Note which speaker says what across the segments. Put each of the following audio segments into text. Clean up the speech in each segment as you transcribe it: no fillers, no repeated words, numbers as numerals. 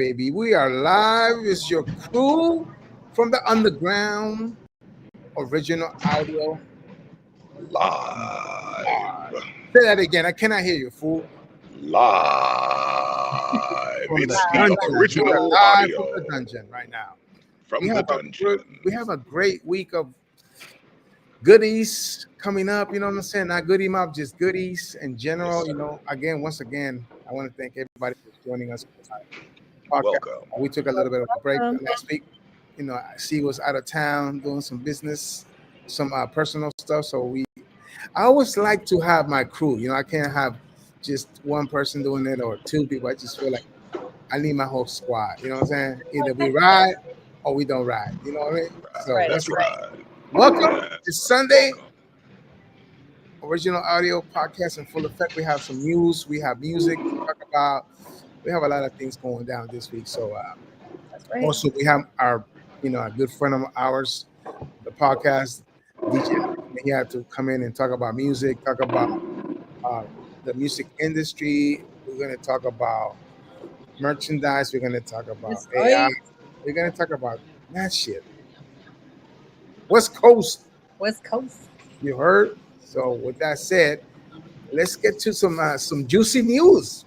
Speaker 1: baby. We are live. It's your crew from the underground, original audio.
Speaker 2: Live.
Speaker 1: Say that again. I cannot hear you, fool.
Speaker 2: Live.
Speaker 1: From the
Speaker 2: It's the
Speaker 1: dungeon. We are
Speaker 2: original
Speaker 1: live from
Speaker 2: audio
Speaker 1: the dungeon right now.
Speaker 2: from the dungeon.
Speaker 1: We have a great week of goodies coming up. You know what I'm saying? Not goodie mob, just goodies in general.
Speaker 2: Yes,
Speaker 1: You
Speaker 2: sir.
Speaker 1: know, once again, I want to thank everybody for joining us for our podcast.
Speaker 2: Welcome.
Speaker 1: We took a little bit of a break
Speaker 3: Welcome.
Speaker 1: last week. You know, she was out of town doing some business, some personal stuff. I always like to have my crew. You know, I can't have just one person doing it or two people. I just feel like I need my whole squad. You know what I'm saying? Either we ride or we don't ride. You know what I mean? So
Speaker 3: Right.
Speaker 2: That's right.
Speaker 1: welcome.
Speaker 2: Yes.
Speaker 1: It's Sunday.
Speaker 2: Welcome.
Speaker 1: Original audio podcast in full effect. We have some news. We have music to talk about. We have a lot of things going down this week. So
Speaker 3: That's right.
Speaker 1: also we have our, a good friend of ours, the podcast DJ. He had to come in and talk about music, talk about the music industry. We're going to talk about merchandise. We're going to talk about
Speaker 3: That's
Speaker 1: AI.
Speaker 3: right.
Speaker 1: We're going to talk about that shit. West Coast,
Speaker 3: West Coast.
Speaker 1: you heard? So with that said, let's get to some juicy news.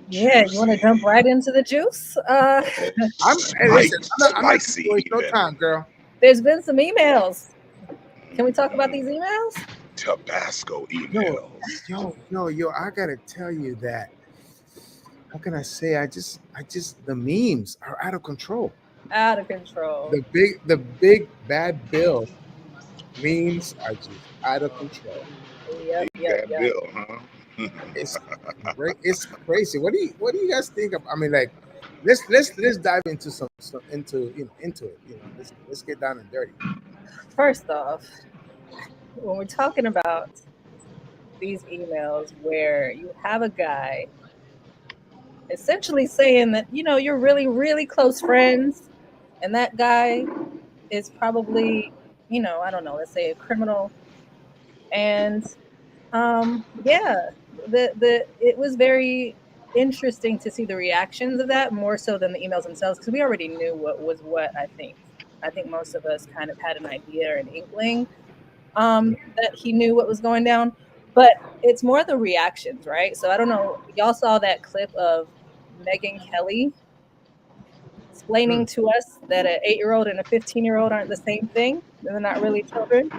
Speaker 3: Yeah, you want to jump right into the juice?
Speaker 1: Hey, listen, I'm not
Speaker 2: Spicy
Speaker 1: gonna waste no
Speaker 2: even.
Speaker 1: time, girl.
Speaker 3: There's been some emails. Can we talk about these emails?
Speaker 2: Tabasco emails.
Speaker 1: Yo, I gotta tell you that. How can I say? The memes are out of control.
Speaker 3: Out of control.
Speaker 1: The big bad bill memes are just out of control.
Speaker 3: Yep.
Speaker 2: That bill, huh?
Speaker 1: It's it's crazy. What do you guys think of? I mean, like, let's dive into into it. Let's get down and dirty.
Speaker 3: First off, when we're talking about these emails where you have a guy essentially saying that, you're really, really close friends, and that guy is probably, I don't know, let's say a criminal. And it was very interesting to see the reactions of that more so than the emails themselves, because we already knew what. I think most of us kind of had an idea or an inkling that he knew what was going down, but it's more the reactions, right? So I don't know, y'all saw that clip of Megyn Kelly explaining to us that an 8-year-old and a 15-year-old aren't the same thing. They're not really children,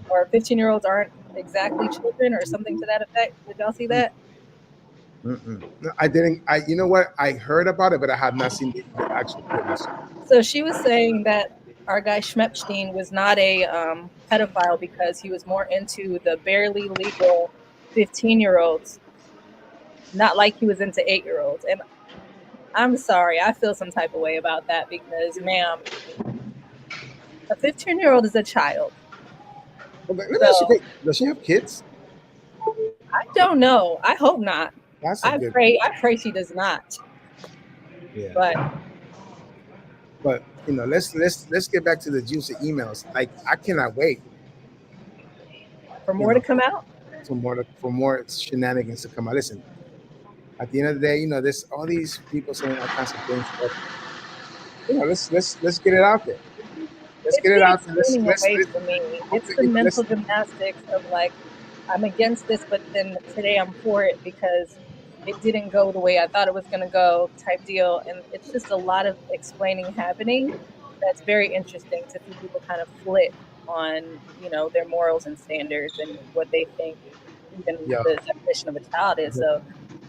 Speaker 3: or 15-year-olds aren't exactly children, or something to that effect. Did y'all see that?
Speaker 1: No, I didn't. You know what? I heard about it, but I have not seen the actual footage.
Speaker 3: So she was saying that our guy Schmepstein was not a pedophile because he was more into the barely legal 15-year-olds, not like he was into 8-year-olds. And I'm sorry, I feel some type of way about that because, ma'am, a 15-year-old is a child.
Speaker 1: Okay, let me ask you a question. Does she have kids?
Speaker 3: I don't know. I hope not.
Speaker 1: That's a
Speaker 3: I
Speaker 1: good.
Speaker 3: pray she does not.
Speaker 1: Yeah.
Speaker 3: But
Speaker 1: let's get back to the juicy emails. Like, I cannot wait
Speaker 3: for more to come out.
Speaker 1: For more shenanigans to come out. Listen, at the end of the day, there's all these people saying all kinds of things, but let's get it out there. Let's get it out there.
Speaker 3: For me. It's the mental gymnastics of like, I'm against this, but then today I'm for it because it didn't go the way I thought it was going to go, type deal. And it's just a lot of explaining happening. That's very interesting to see people kind of flip on, their morals and standards and what they think even the definition of a child is. So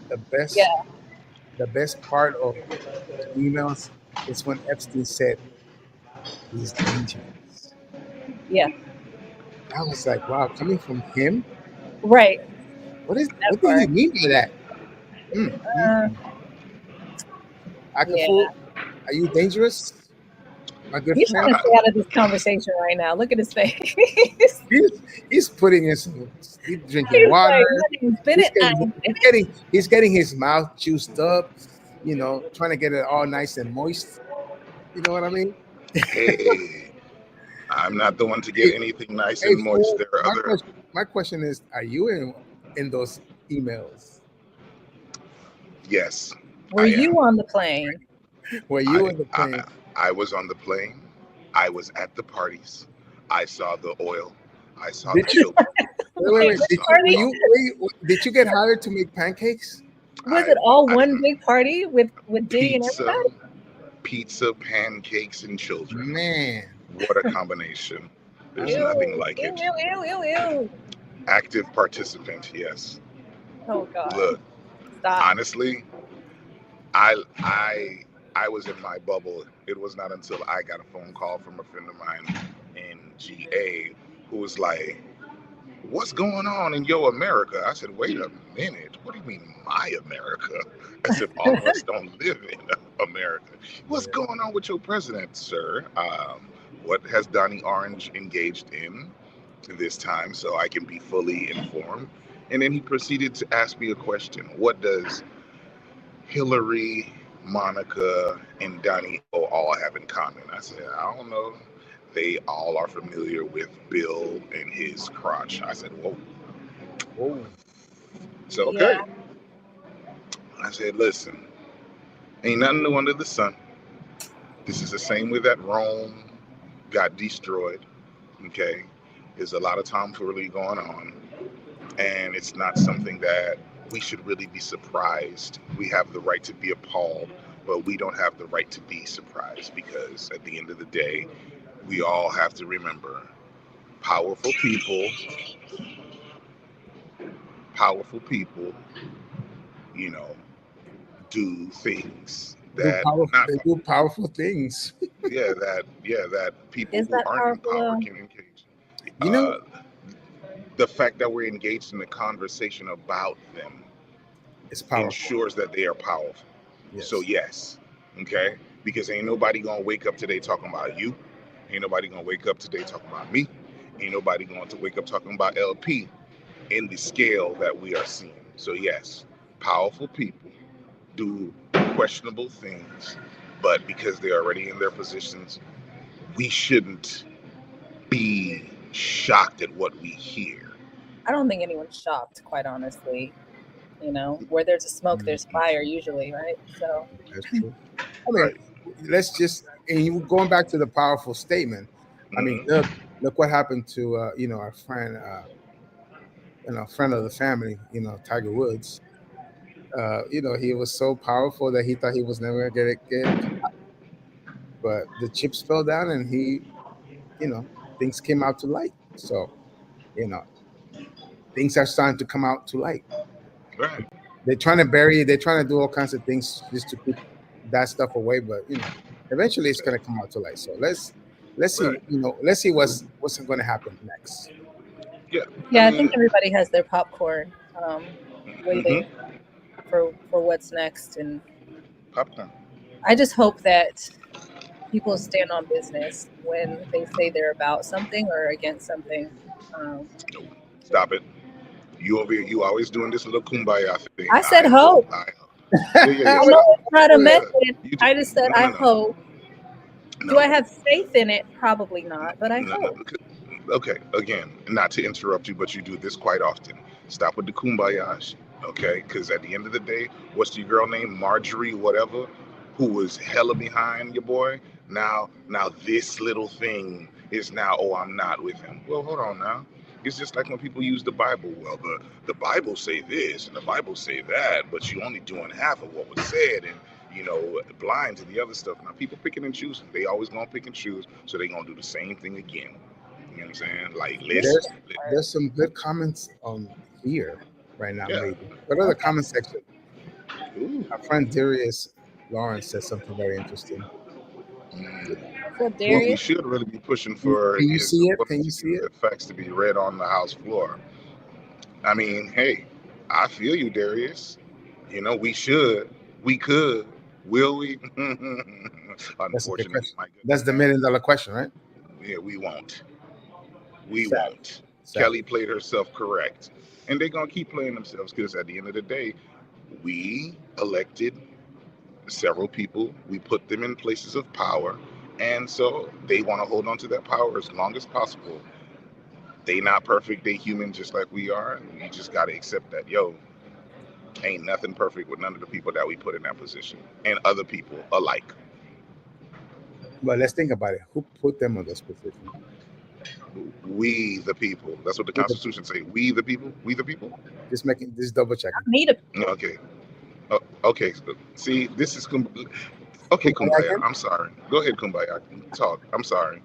Speaker 1: the best part of the emails is when Epstein said he's dangerous.
Speaker 3: Yeah.
Speaker 1: I was like, wow, coming from him?
Speaker 3: Right.
Speaker 1: What did he mean by that? Akafu, are you dangerous? My good
Speaker 3: He's
Speaker 1: friend.
Speaker 3: trying to stay out of this conversation right now. Look at his face.
Speaker 1: he's putting in he's drinking water. He's getting his mouth juiced up, trying to get it all nice and moist. You know what I mean?
Speaker 2: Hey, I'm not the one to get anything nice and moist.
Speaker 1: My question is, are you in those emails?
Speaker 2: Yes.
Speaker 3: Were you on the plane?
Speaker 1: Were you on the plane?
Speaker 2: I was on the plane. I was at the parties. I saw the oil. I saw
Speaker 1: Did
Speaker 2: the
Speaker 1: you?
Speaker 2: children.
Speaker 1: Wait.
Speaker 3: Which
Speaker 1: Did
Speaker 3: party?
Speaker 1: did you get hired to make pancakes?
Speaker 3: Was it all
Speaker 2: I-
Speaker 3: one big party with Diddy and
Speaker 2: Pizza,
Speaker 3: everybody?
Speaker 2: pizza, pancakes, and children.
Speaker 1: Man,
Speaker 2: What a combination. There's
Speaker 3: Ew,
Speaker 2: nothing like
Speaker 3: ew,
Speaker 2: it.
Speaker 3: ew, ew, ew.
Speaker 2: Active participant, yes.
Speaker 3: Oh God!
Speaker 2: Look,
Speaker 3: Stop.
Speaker 2: honestly, I was in my bubble. It was not until I got a phone call from a friend of mine in GA who was like, "What's going on in your America?" I said, "Wait a minute. What do you mean my America?" As if all of us don't live in America. What's going on with your president, sir? What has Donnie Orange engaged in this time so I can be fully informed? And then he proceeded to ask me a question. What does Hillary, Monica, and Donnie all have in common? I said, I don't know. They all are familiar with Bill and his crotch. I said, whoa.
Speaker 1: whoa.
Speaker 2: So, okay.
Speaker 3: Yeah.
Speaker 2: I said, listen, ain't nothing new under the sun. This is the same way that Rome got destroyed. Okay. There's a lot of tomfoolery going on. And it's not something that we should really be surprised. We have the right to be appalled, but we don't have the right to be surprised, because at the end of the day, we all have to remember powerful people, you know, do things that
Speaker 1: They do powerful things.
Speaker 2: that people
Speaker 3: Is
Speaker 2: who
Speaker 3: that
Speaker 2: aren't in
Speaker 3: powerful,
Speaker 2: power
Speaker 3: though?
Speaker 2: can engage.
Speaker 1: You know,
Speaker 2: The fact that we're engaged in the conversation about them
Speaker 1: it's powerful.
Speaker 2: ensures that they are powerful.
Speaker 1: Yes.
Speaker 2: So yes, okay, because ain't nobody gonna wake up today talking about you. Ain't nobody gonna wake up today talking about me. Ain't nobody going to wake up talking about LP in the scale that we are seeing. So yes, powerful people do questionable things, but because they're already in their positions, we shouldn't be shocked at what we hear.
Speaker 3: I don't think anyone's shocked, quite honestly. You know, where there's a smoke, there's fire, usually, right? So
Speaker 1: That's true. I mean,
Speaker 2: Right.
Speaker 1: let's just, and you going back to the powerful statement. I mean, look what happened to our friend, friend of the family, Tiger Woods. He was so powerful that he thought he was never gonna get it, but the chips fell down, and things came out to light. So, you know, things are starting to come out to light.
Speaker 2: Right.
Speaker 1: They're trying to bury it. They're trying to do all kinds of things just to keep that stuff away. But eventually it's going to come out to light. So let's see.
Speaker 2: Right.
Speaker 1: Let's see what's going to happen next.
Speaker 2: Yeah.
Speaker 3: yeah, I think everybody has their popcorn waiting for what's next, and
Speaker 2: Popcorn.
Speaker 3: I just hope that people stand on business when they say they're about something or against something.
Speaker 2: Stop it. You over here, you always doing this little kumbaya thing.
Speaker 3: I said hope.
Speaker 2: Yeah.
Speaker 3: I know it's not a message. I just said I hope.
Speaker 2: No.
Speaker 3: Do I have faith in it? Probably not, but I hope.
Speaker 2: Okay, again, not to interrupt you, but you do this quite often. Stop with the kumbaya, okay? Because at the end of the day, what's your girl name? Marjorie, whatever, who was hella behind your boy. Now this little thing is now, oh, I'm not with him. Well, hold on now. It's just like when people use the Bible. Well, the Bible say this and the Bible say that, but you only doing half of what was said, and blind to the other stuff. Now people picking and choosing. They always gonna pick and choose, so they gonna do the same thing again. You know what I'm saying? Like,
Speaker 1: there's some good comments on here right now.
Speaker 2: Yeah.
Speaker 1: Maybe go to the comment section.
Speaker 2: Ooh.
Speaker 1: Our friend Darius Lawrence said something very interesting.
Speaker 2: Well, he should really be pushing for
Speaker 1: Can you see it? Can you see it?
Speaker 2: Facts to be read on the House floor. I mean, hey, I feel you, Darius. We should, we could, will we? Unfortunately,
Speaker 1: that's the $1 million question, right?
Speaker 2: Yeah, we won't. We won't. Kelly played herself correct, and they're gonna keep playing themselves, because at the end of the day, we elected several people. We put them in places of power, and so they want to hold on to that power as long as possible. They not perfect. They human just like we are. And we just got to accept that, Ain't nothing perfect with none of the people that we put in that position, and other people alike.
Speaker 1: But let's think about it. Who put them on this position?
Speaker 2: We the people. That's what the
Speaker 1: We the-
Speaker 2: Constitution say. We the people. We the people.
Speaker 1: Just double checking.
Speaker 3: I need a
Speaker 2: Okay. Okay. See, this is okay. Kumbaya. I'm sorry. Go ahead, Kumbaya. Talk. I'm sorry.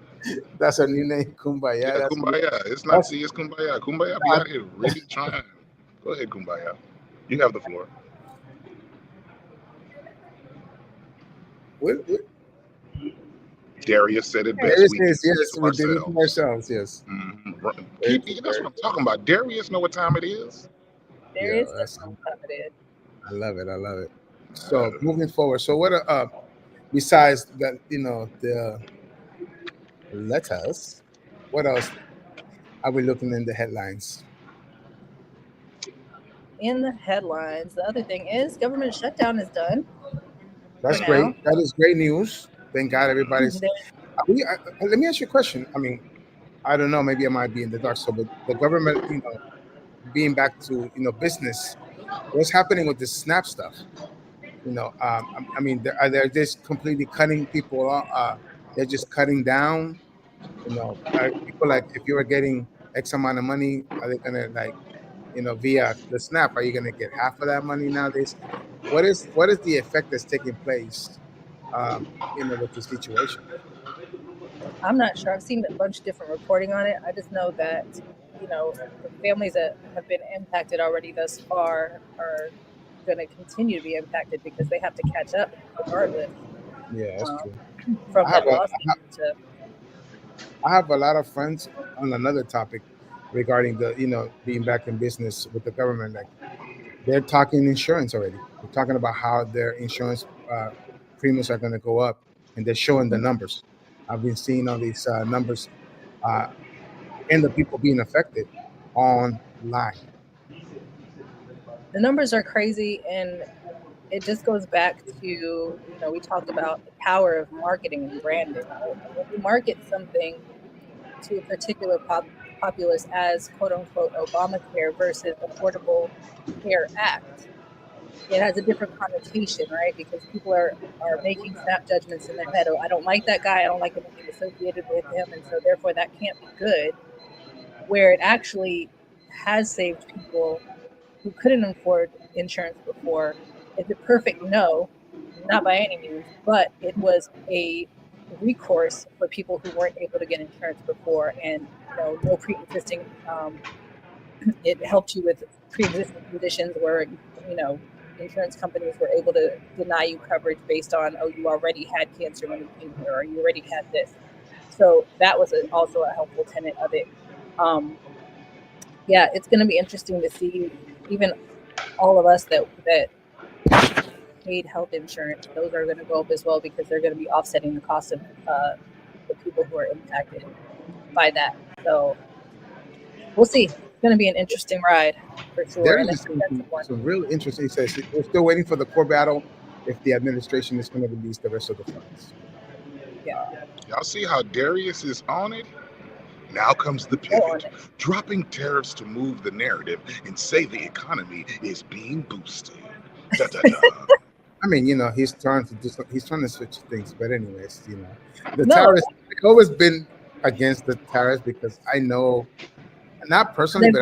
Speaker 1: That's a new name, Kumbaya.
Speaker 2: Yeah,
Speaker 1: That's
Speaker 2: Kumbaya. It's not
Speaker 1: that's-
Speaker 2: see. It's Kumbaya. Kumbaya be out here really trying. Go ahead, Kumbaya. You have the floor.
Speaker 1: what-
Speaker 2: Darius said it
Speaker 1: There
Speaker 2: best.
Speaker 1: is
Speaker 2: We did
Speaker 1: this,
Speaker 2: it
Speaker 1: yes,
Speaker 2: to
Speaker 1: we did it to
Speaker 2: ourselves.
Speaker 1: ourselves, yes.
Speaker 2: That's what I'm talking about. Darius know what time it is.
Speaker 3: there
Speaker 1: Yeah,
Speaker 3: is
Speaker 1: that's-
Speaker 3: some stuff it is.
Speaker 1: I love it. So moving forward, so what besides that, the letters, what else are we looking in the headlines?
Speaker 3: In the headlines, the other thing is government shutdown is done.
Speaker 1: That's
Speaker 3: For
Speaker 1: great.
Speaker 3: now.
Speaker 1: That is great news. Thank God everybody's.
Speaker 3: There-
Speaker 1: Let me ask you a question. I mean, I don't know. Maybe I might be in the dark. So, but the government, being back to business, what's happening with the SNAP stuff? I mean, they're just completely cutting people off. They're just cutting down. People like if you were getting X amount of money, are they gonna via the SNAP? Are you gonna get half of that money nowadays? What is the effect that's taking place? With the situation.
Speaker 3: I'm not sure. I've seen a bunch of different reporting on it. I just know that, the families that have been impacted already thus far are going to continue to be impacted because they have to catch up regardless.
Speaker 1: Yeah, that's true.
Speaker 3: From
Speaker 1: I have
Speaker 3: that loss to
Speaker 1: I have a lot of friends on another topic regarding the being back in business with the government. Like they're talking insurance already. They're talking about how their insurance premiums are going to go up, and they're showing the numbers. I've been seeing all these numbers and the people being affected online.
Speaker 3: the numbers are crazy, and it just goes back to we talked about the power of marketing and branding. When you market something to a particular populace as quote unquote Obamacare versus Affordable Care Act, it has a different connotation, right? Because people are making snap judgments in their head. Oh, I don't like that guy. I don't like anything associated with him, and so therefore that can't be good. Where it actually has saved people who couldn't afford insurance before. It's a perfect no, not by any means, but it was a recourse for people who weren't able to get insurance before, and no pre-existing. It helped you with pre-existing conditions where insurance companies were able to deny you coverage based on you already had cancer when you came here, or you already had this. So that was also a helpful tenet of it. Yeah, it's going to be interesting to see even all of us that paid health insurance. Those are going to go up as well because they're going to be offsetting the cost of the people who are impacted by that. So we'll see. It's going to be an interesting ride for sure.
Speaker 1: There
Speaker 3: And
Speaker 1: is some real interesting. It says we're still waiting for the core battle if the administration is going to release the rest of the funds.
Speaker 2: Y'all see how Darius is on it? Now comes the pivot, dropping tariffs to move the narrative and say the economy is being boosted. Da, da, da.
Speaker 1: I mean, he's trying to switch things, but anyways, the tariffs. I've always been against the tariffs because I know, not personally, but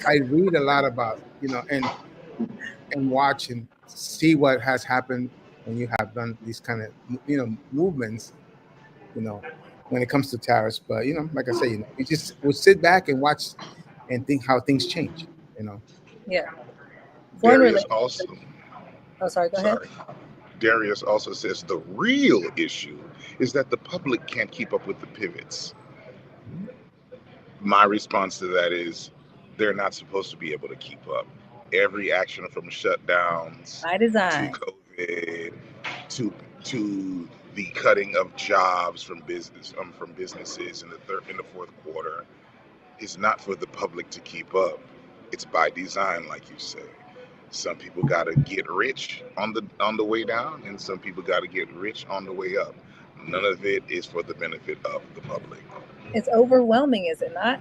Speaker 1: I read a lot about and watch and see what has happened when you have done these kind of movements, when it comes to tariffs. But like I say, we sit back and watch and think how things change.
Speaker 3: Yeah.
Speaker 2: Darius also.
Speaker 3: Oh, sorry. Go ahead.
Speaker 2: Darius also says the real issue is that the public can't keep up with the pivots. My response to that is they're not supposed to be able to keep up. Every action from shutdowns
Speaker 3: by design
Speaker 2: to COVID to the cutting of jobs from businesses in the fourth quarter is not for the public to keep up. It's by design, like you say. Some people got to get rich on the way down, and some people got to get rich on the way up. None of it is for the benefit of the public.
Speaker 3: It's overwhelming, is it not?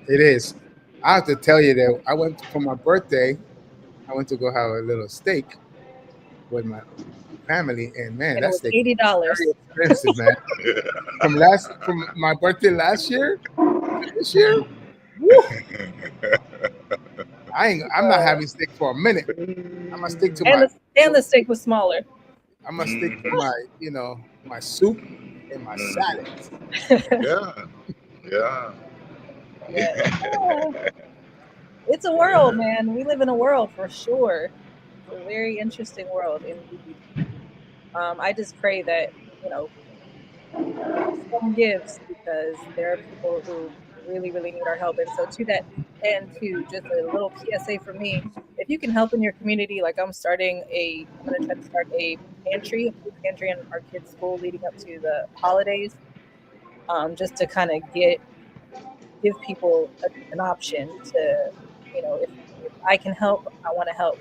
Speaker 1: It is. I have to tell you that I went for my birthday. I went to go have a little steak with my family, and man,
Speaker 3: And it
Speaker 1: that
Speaker 3: was
Speaker 1: steak
Speaker 3: $80.
Speaker 1: very expensive, man. From my birthday last year to this year, woo, I'm not having steak for a minute. I'm gonna stick to
Speaker 3: And the steak was smaller.
Speaker 1: I'm gonna stick to my, my soup and my salads.
Speaker 2: Yeah.
Speaker 3: Yeah. It's a world, man. We live in a world for sure. It's a very interesting world indeed. I just pray that, someone gives, because there are people who really, really need our help. And so to that end, too, just a little PSA for me, if you can help in your community, like I'm going to try to start a food pantry in our kids' school leading up to the holidays, just to kind of give people an option to, if I can help, I want to help.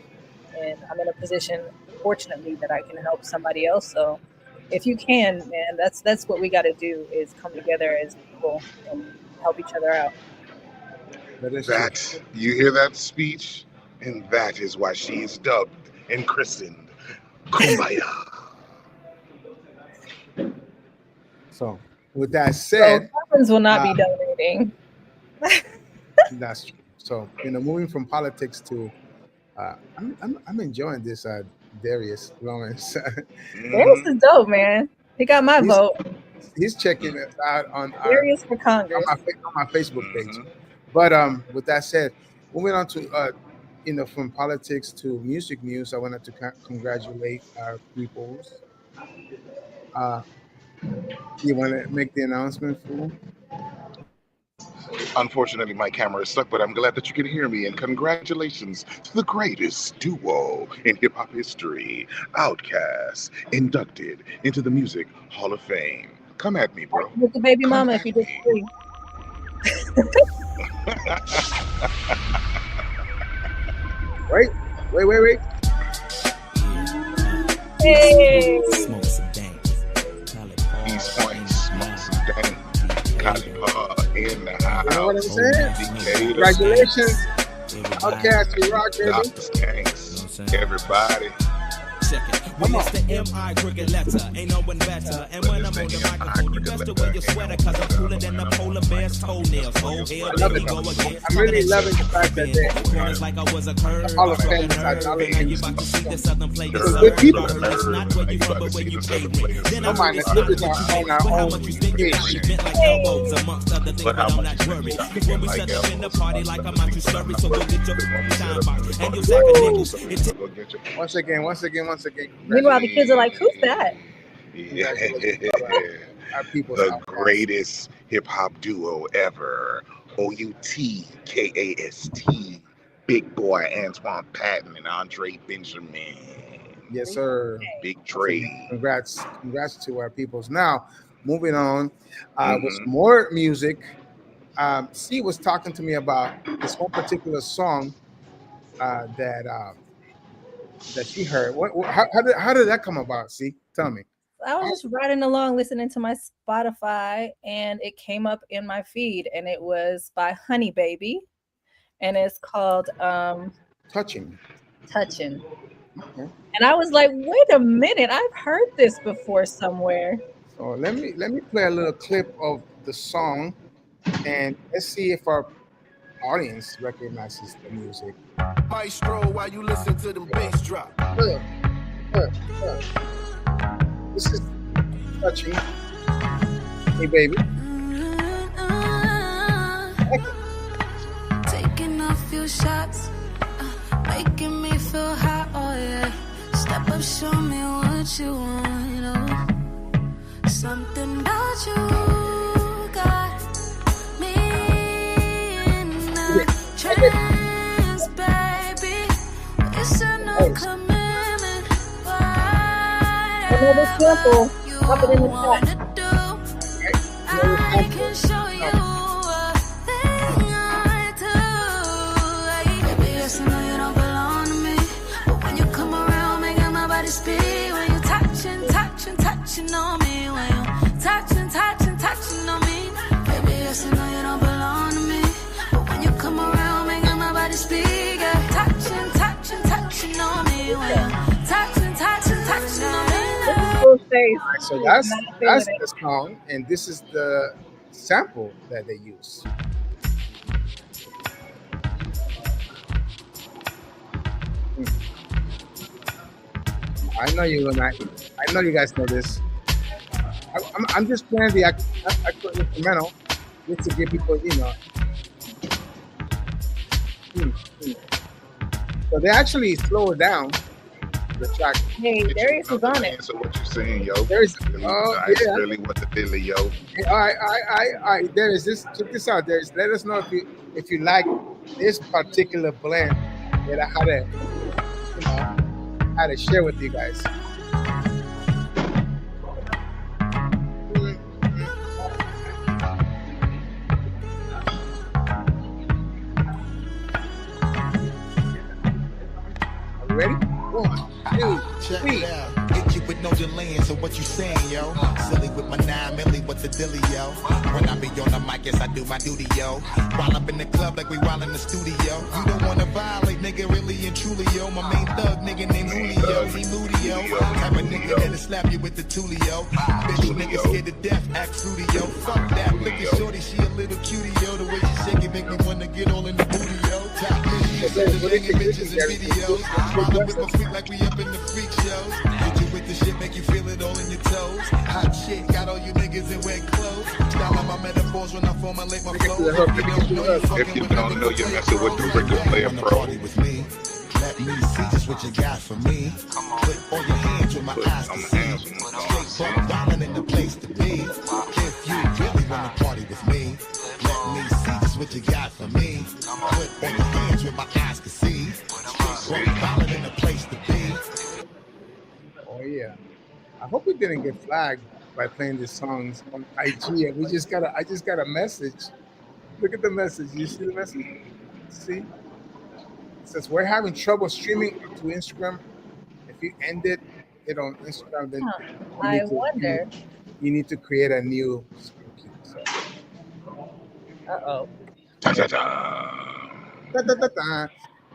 Speaker 3: And I'm in a position, fortunately, that I can help somebody else. So if you can, man, that's what we got to do, is come together as people and help each other out.
Speaker 2: That, you hear that speech? And that is why she is dubbed and christened Kumbaya.
Speaker 1: So with that said,
Speaker 3: Commons will not be donating.
Speaker 1: That's true. So, moving from politics to, I'm enjoying this Darius Lawrence.
Speaker 3: Darius is dope, man. He got my vote.
Speaker 1: He's checking us out on
Speaker 3: Darius for Congress
Speaker 1: on my Facebook page. But with that said, moving on to from politics to music news, I wanted to congratulate our peoples. You want to make the announcement, Fool?
Speaker 2: Unfortunately, my camera is stuck, but I'm glad that you can hear me. And congratulations to the greatest duo in hip hop history, Outkast, inducted into the Music Hall of Fame. Come at me, bro.
Speaker 3: With the baby mama, if you disagree.
Speaker 1: Wait.
Speaker 3: Hey.
Speaker 4: Smoke some dank.
Speaker 2: He's fine, smoke some dank. In the house.
Speaker 1: You know what I'm saying? Congratulations. Outkast, you rock, baby.
Speaker 2: Dr. Skanks, everybody.
Speaker 4: When it's the M.I. cricket letter, ain't no one better. And when I'm on the microphone, you best to wear your sweater, cause I'm cooler than the polar bear's toenails. Oh, hell, there we go again.
Speaker 1: I'm really loving the fact that they
Speaker 4: like I was a curve.
Speaker 1: all of fans acknowledging
Speaker 4: You about to see the southern players.
Speaker 1: good people.
Speaker 4: It's not where you from, but where you pay rent. Then
Speaker 1: Don't mind the slippers on our own page.
Speaker 4: like elbows, amongst other things, but I'm not worried. Cause when we set up in the party, like I'm out to slurry, so go get your time box and your sack of nickels.
Speaker 1: Once again.
Speaker 3: Meanwhile, the kids are like, "Who's that?"
Speaker 2: Yeah.
Speaker 1: Our people.
Speaker 2: The greatest hip hop duo ever. Outkast. Big Boy Antoine Patton and Andre Benjamin.
Speaker 1: Yes, sir.
Speaker 2: Big Dre.
Speaker 1: Congrats to our peoples. Now, moving on with more music. C was talking to me about this one particular song that she heard. How did that come about? C, tell me.
Speaker 3: I was just riding along listening to my Spotify, and it came up in my feed, and it was by Honey Baby, and it's called
Speaker 1: Touching.
Speaker 3: Okay.
Speaker 1: And
Speaker 3: I was like, wait a minute, I've heard this before somewhere.
Speaker 1: So let me play a little clip of the song, and let's see if our audience recognizes the music.
Speaker 5: Maestro, while you listen to them bass drop.
Speaker 1: Look. This is Touching. Hey, baby.
Speaker 6: Taking a few shots, making me feel hot, oh yeah. Step up, show me what you want, something about you got me in a trance, baby. It's a no commitment.
Speaker 3: Another sample. Drop it in the chat.
Speaker 6: I can show you a thing I do. Baby, yes, I know you don't belong to me, but when you come around, making my body speak. When you touching on me, when you touching on me. Baby, yes, I know you don't belong to me, but when you come around, making my body speak. Yeah. Touching
Speaker 3: face.
Speaker 1: So
Speaker 3: He's
Speaker 1: that's
Speaker 3: not feeling it.
Speaker 1: the song, and this is the sample that they use. I know you guys know this. I'm just playing the actual instrumental just to give people, So they actually slow it down the track.
Speaker 3: Hey, Darius was on it.
Speaker 2: So what you saying, yo?
Speaker 1: There's
Speaker 2: That's really what the deal, yo.
Speaker 1: All right. Darius, check this out. Darius, let us know if you like this particular blend that I had to share with you guys. Ready? 1, 2,
Speaker 7: Check
Speaker 1: 3.
Speaker 7: it out. Get you with no delay, so what you saying, yo? Silly with my 9 milli, what's the dilly, yo? When I be on the mic, yes, I do my duty, yo. While up in the club like we while in the studio. You don't wanna violate, nigga, really and truly, yo. My main thug, nigga named Julio, he moody, yo. Type of nigga that'll slap you with the tulio. Bitch, nigga scared to death, act fruity, yo. Fuck that, look at shorty, she a little cutie, yo. The way she shake it make me wanna get all in the booty, yo. Top bitches, banging bitches and videos. While with my feet like we up in the freak shows. Hit you with the shit, make you feel it all in your toes. Hot shit, got all you niggas in wet clothes. Style on my metaphors when I formulate my flow.
Speaker 2: If you don't know, you're messing with the Ricker Player Pro.
Speaker 7: With me. Let me see just what you got for me. Put all your hands with my eyes to see. Straight buck wildin' in the place to be. If you really wanna party with me, let me see just what you got for me. Put all your hands with my eyes to see. Straight buck wildin' in the place to be.
Speaker 1: Oh yeah. I hope we didn't get flagged by playing these songs on IG. And I just got a message. Look at the message. You see the message? See? It says we're having trouble streaming to Instagram. If you ended it on Instagram, then you need to create a new stream key. So.
Speaker 3: Uh-oh.
Speaker 1: I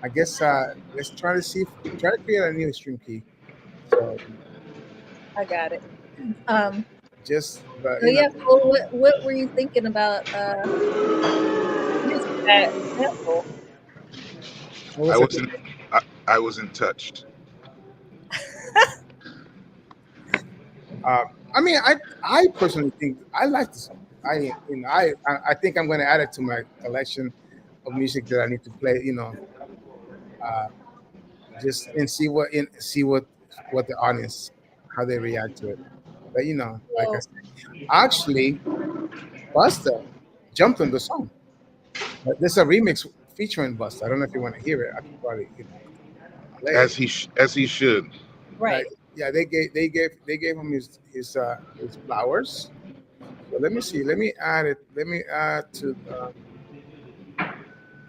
Speaker 1: guess let's try to create a new stream key. So,
Speaker 3: I got it. What were you thinking about using that sample?
Speaker 2: I wasn't touched.
Speaker 1: I mean, I personally think I like the song. I think I'm going to add it to my collection of music that I need to play. Just and see what the audience, how they react to it. But like I said, actually, Busta jumped on the song. But there's a remix featuring Busta. I don't know if you want to hear it. I can probably play
Speaker 2: as he should.
Speaker 3: Right.
Speaker 1: Yeah, they gave him his flowers. So let me see. Let me add it. Let me add to.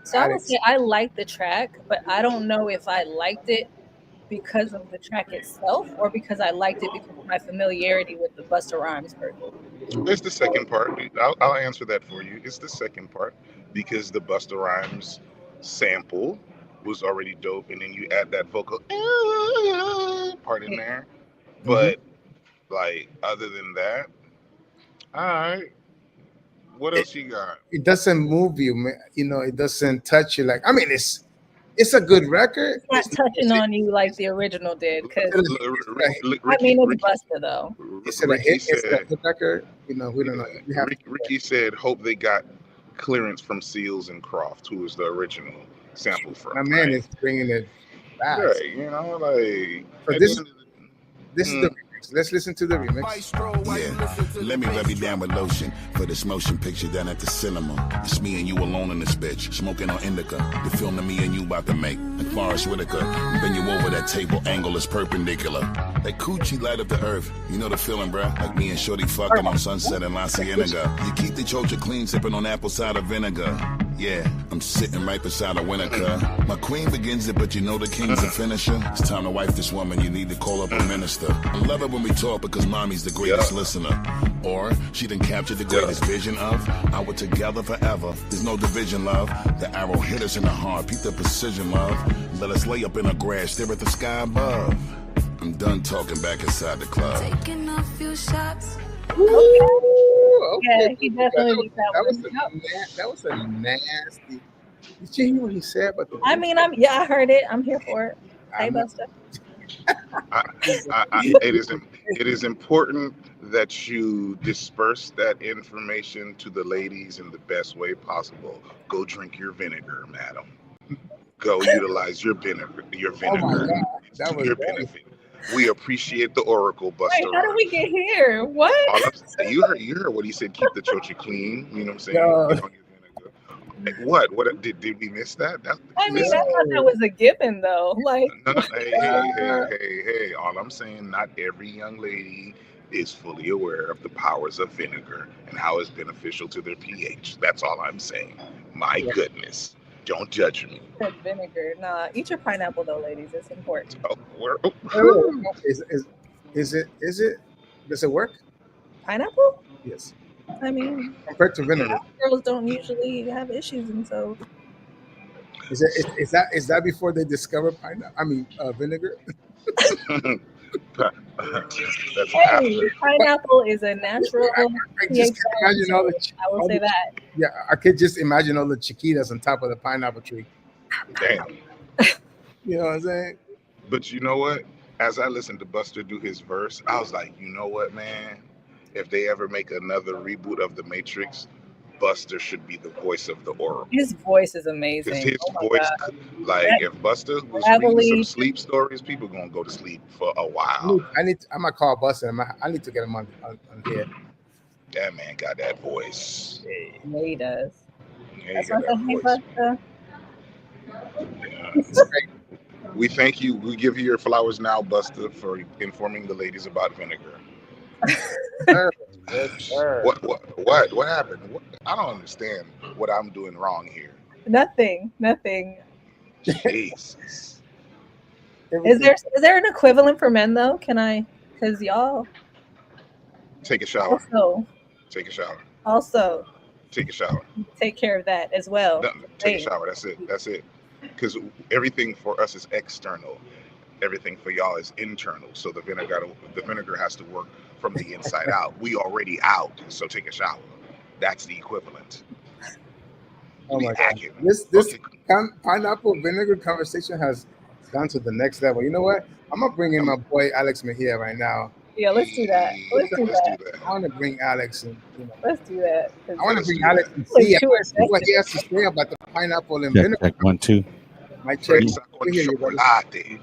Speaker 3: So I would say I like the track, but I don't know if I liked it because of the track itself or because I liked it because of my familiarity with the Busta Rhymes version.
Speaker 2: It's the second part. I'll answer that for you. It's the second part because the Busta Rhymes sample was already dope, and then you add that vocal part in there. But like other than that, all right. What else you got?
Speaker 1: It doesn't move you, man. It doesn't touch you. Like, I mean, it's a good record.
Speaker 3: It's not touching on you like the original did. Because it's Busta though.
Speaker 1: It's a hit. It's a hit record. We don't know.
Speaker 2: Ricky said, "Hope they got clearance from Seals and Croft, who was the original sample from."
Speaker 1: My man is bringing it back.
Speaker 2: Right,
Speaker 1: So this is the remix. Let's listen to the remix.
Speaker 8: Yeah, let me rub you down with lotion for this motion picture down at the cinema. It's me and you alone in this bitch, smoking on indica. The film that me and you about to make, like Forrest Whitaker. Bend you over that table, angle is perpendicular. That coochie light up the earth. You know the feeling, bruh? Like me and Shorty fucking on Sunset in La Cienega. You keep the chocha clean, sipping on apple cider vinegar. Yeah, I'm sitting right beside a winner, My queen begins it, but you know the king's a finisher. It's time to wife this woman, you need to call up a minister. I love it when we talk because mommy's the greatest listener. Or she done captured the greatest vision of our together forever. There's no division, love. The arrow hit us in the heart, peep the precision, love. Let us lay up in the grass, stare at the sky above. I'm done talking back inside the club.
Speaker 6: Taking off few shots.
Speaker 1: Ooh,
Speaker 3: Yeah,
Speaker 1: okay.
Speaker 3: he definitely did that
Speaker 1: was
Speaker 3: one.
Speaker 1: a that was a nasty. Did you hear what he said about the?
Speaker 3: I mean, I heard it. I'm here for it. Hey,
Speaker 1: I'm not-
Speaker 3: Buster.
Speaker 2: It is important that you disperse that information to the ladies in the best way possible. Go drink your vinegar, madam. Go utilize your vinegar.
Speaker 1: Oh my God,
Speaker 2: It's
Speaker 1: that
Speaker 2: to
Speaker 1: was
Speaker 2: your
Speaker 1: very-
Speaker 2: benefit. We appreciate the Oracle, Buster.
Speaker 3: Wait, how did we get here? What?
Speaker 2: All I'm saying, you heard what he said. Keep the chocha clean. You know what I'm saying?
Speaker 1: No.
Speaker 2: Get on your vinegar. Hey, what did we miss that?
Speaker 3: I mean, I thought that was a given, though. Like,
Speaker 2: No, hey. All I'm saying, not every young lady is fully aware of the powers of vinegar and how it's beneficial to their pH. That's all I'm saying. My goodness. Don't judge me.
Speaker 3: said vinegar. Nah, eat your pineapple though, ladies. It's important.
Speaker 1: Is it? Does it work?
Speaker 3: Pineapple?
Speaker 1: Yes.
Speaker 3: I mean,
Speaker 1: Compared to vinegar,
Speaker 3: girls don't usually have issues, and so
Speaker 1: is that before they discovered pineapple? I mean, vinegar.
Speaker 2: That's
Speaker 3: hey,
Speaker 2: after.
Speaker 3: pineapple is a natural.
Speaker 1: I just can imagine all the.
Speaker 3: I will say that.
Speaker 1: Yeah, I could just imagine all the chiquitas on top of the pineapple tree.
Speaker 2: Damn.
Speaker 1: You know what I'm saying?
Speaker 2: But you know what? As I listened to Buster do his verse, I was like, you know what, man? If they ever make another reboot of The Matrix, Buster should be the voice of the Oracle.
Speaker 3: His voice is
Speaker 2: Because
Speaker 3: amazing.
Speaker 2: his
Speaker 3: Oh my
Speaker 2: voice,
Speaker 3: God.
Speaker 2: like if Buster was
Speaker 3: Heavily-
Speaker 2: reading some sleep stories, people gonna go to sleep for a while.
Speaker 1: I'm gonna call Buster. I need to get him on here.
Speaker 2: That man got that voice.
Speaker 3: Yeah, he does.
Speaker 2: Yeah,
Speaker 3: That's
Speaker 2: he got
Speaker 3: what
Speaker 2: that
Speaker 3: I think,
Speaker 2: voice.
Speaker 3: Buster.
Speaker 2: Yeah. We thank you. We give you your flowers now, Buster, for informing the ladies about vinegar. What happened? I don't understand what I'm doing wrong here.
Speaker 3: Nothing.
Speaker 2: Jesus.
Speaker 3: Is there an equivalent for men though? Can I? Because y'all
Speaker 2: Take a shower. Take a shower.
Speaker 3: also
Speaker 2: Take a shower.
Speaker 3: take care of that as well.
Speaker 2: No, take a
Speaker 3: Hey.
Speaker 2: shower. That's it. Because everything for us is external. Everything for y'all is internal. So the vinegar has to work from the inside out. We already out, so take a shower. That's the equivalent.
Speaker 1: Oh
Speaker 2: We
Speaker 1: my God.
Speaker 2: hacking.
Speaker 1: This
Speaker 2: Okay.
Speaker 1: pineapple vinegar conversation has gone to the next level. You know what? I'm gonna bring in my boy Alex Mejia right now.
Speaker 3: Yeah, let's do that. Let's do that.
Speaker 1: I want to bring Alex in.
Speaker 3: Let's do that.
Speaker 1: I want to bring
Speaker 2: do
Speaker 1: Alex
Speaker 2: that.
Speaker 1: and see
Speaker 3: Too
Speaker 1: what he has to say about the pineapple and
Speaker 9: Check,
Speaker 1: vinegar.
Speaker 9: check 1, 2.
Speaker 1: My check.
Speaker 2: Fresa con
Speaker 1: We hear you, brother.
Speaker 2: chocolate.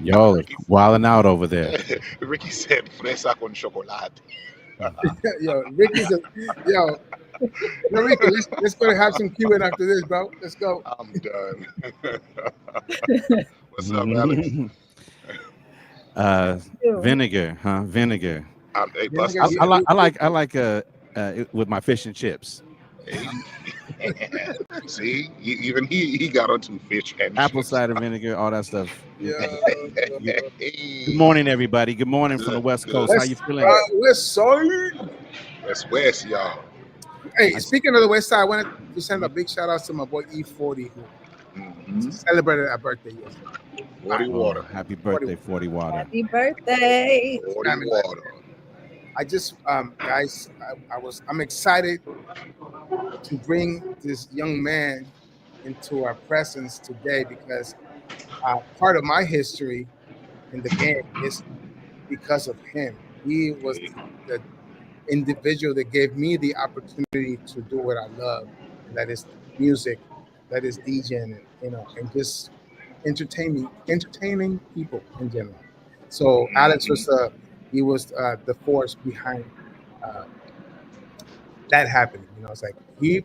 Speaker 9: Y'all are wilding out over there.
Speaker 2: Ricky said fresa con chocolate.
Speaker 1: Yo, Ricky's yo, Ricky, let's go to have some Cuban after this, bro. Let's go.
Speaker 2: I'm done. What's up, Alex?
Speaker 9: Vinegar, huh? Vinegar.
Speaker 2: Hey, Buster.
Speaker 9: I like it with my fish and chips.
Speaker 2: See, even he got onto fish and
Speaker 9: Apple
Speaker 2: chips.
Speaker 9: cider vinegar, all that stuff.
Speaker 1: Yeah.
Speaker 9: Good morning, everybody. Good morning from the West Coast. How you feeling?
Speaker 1: West Side.
Speaker 2: That's West, y'all.
Speaker 1: Hey, speaking of the West Side, I wanted to send a big shout out to my boy E40 who celebrated our birthday yesterday.
Speaker 2: 40 water.
Speaker 9: Happy birthday, 40 water.
Speaker 3: Happy birthday.
Speaker 2: 40 water.
Speaker 1: I just, guys, I'm excited to bring this young man into our presence today because part of my history in the game is because of him. He was the individual that gave me the opportunity to do what I love, and that is music, that is DJing, and just entertaining people in general. So Alex was the the force behind that happening. It's like we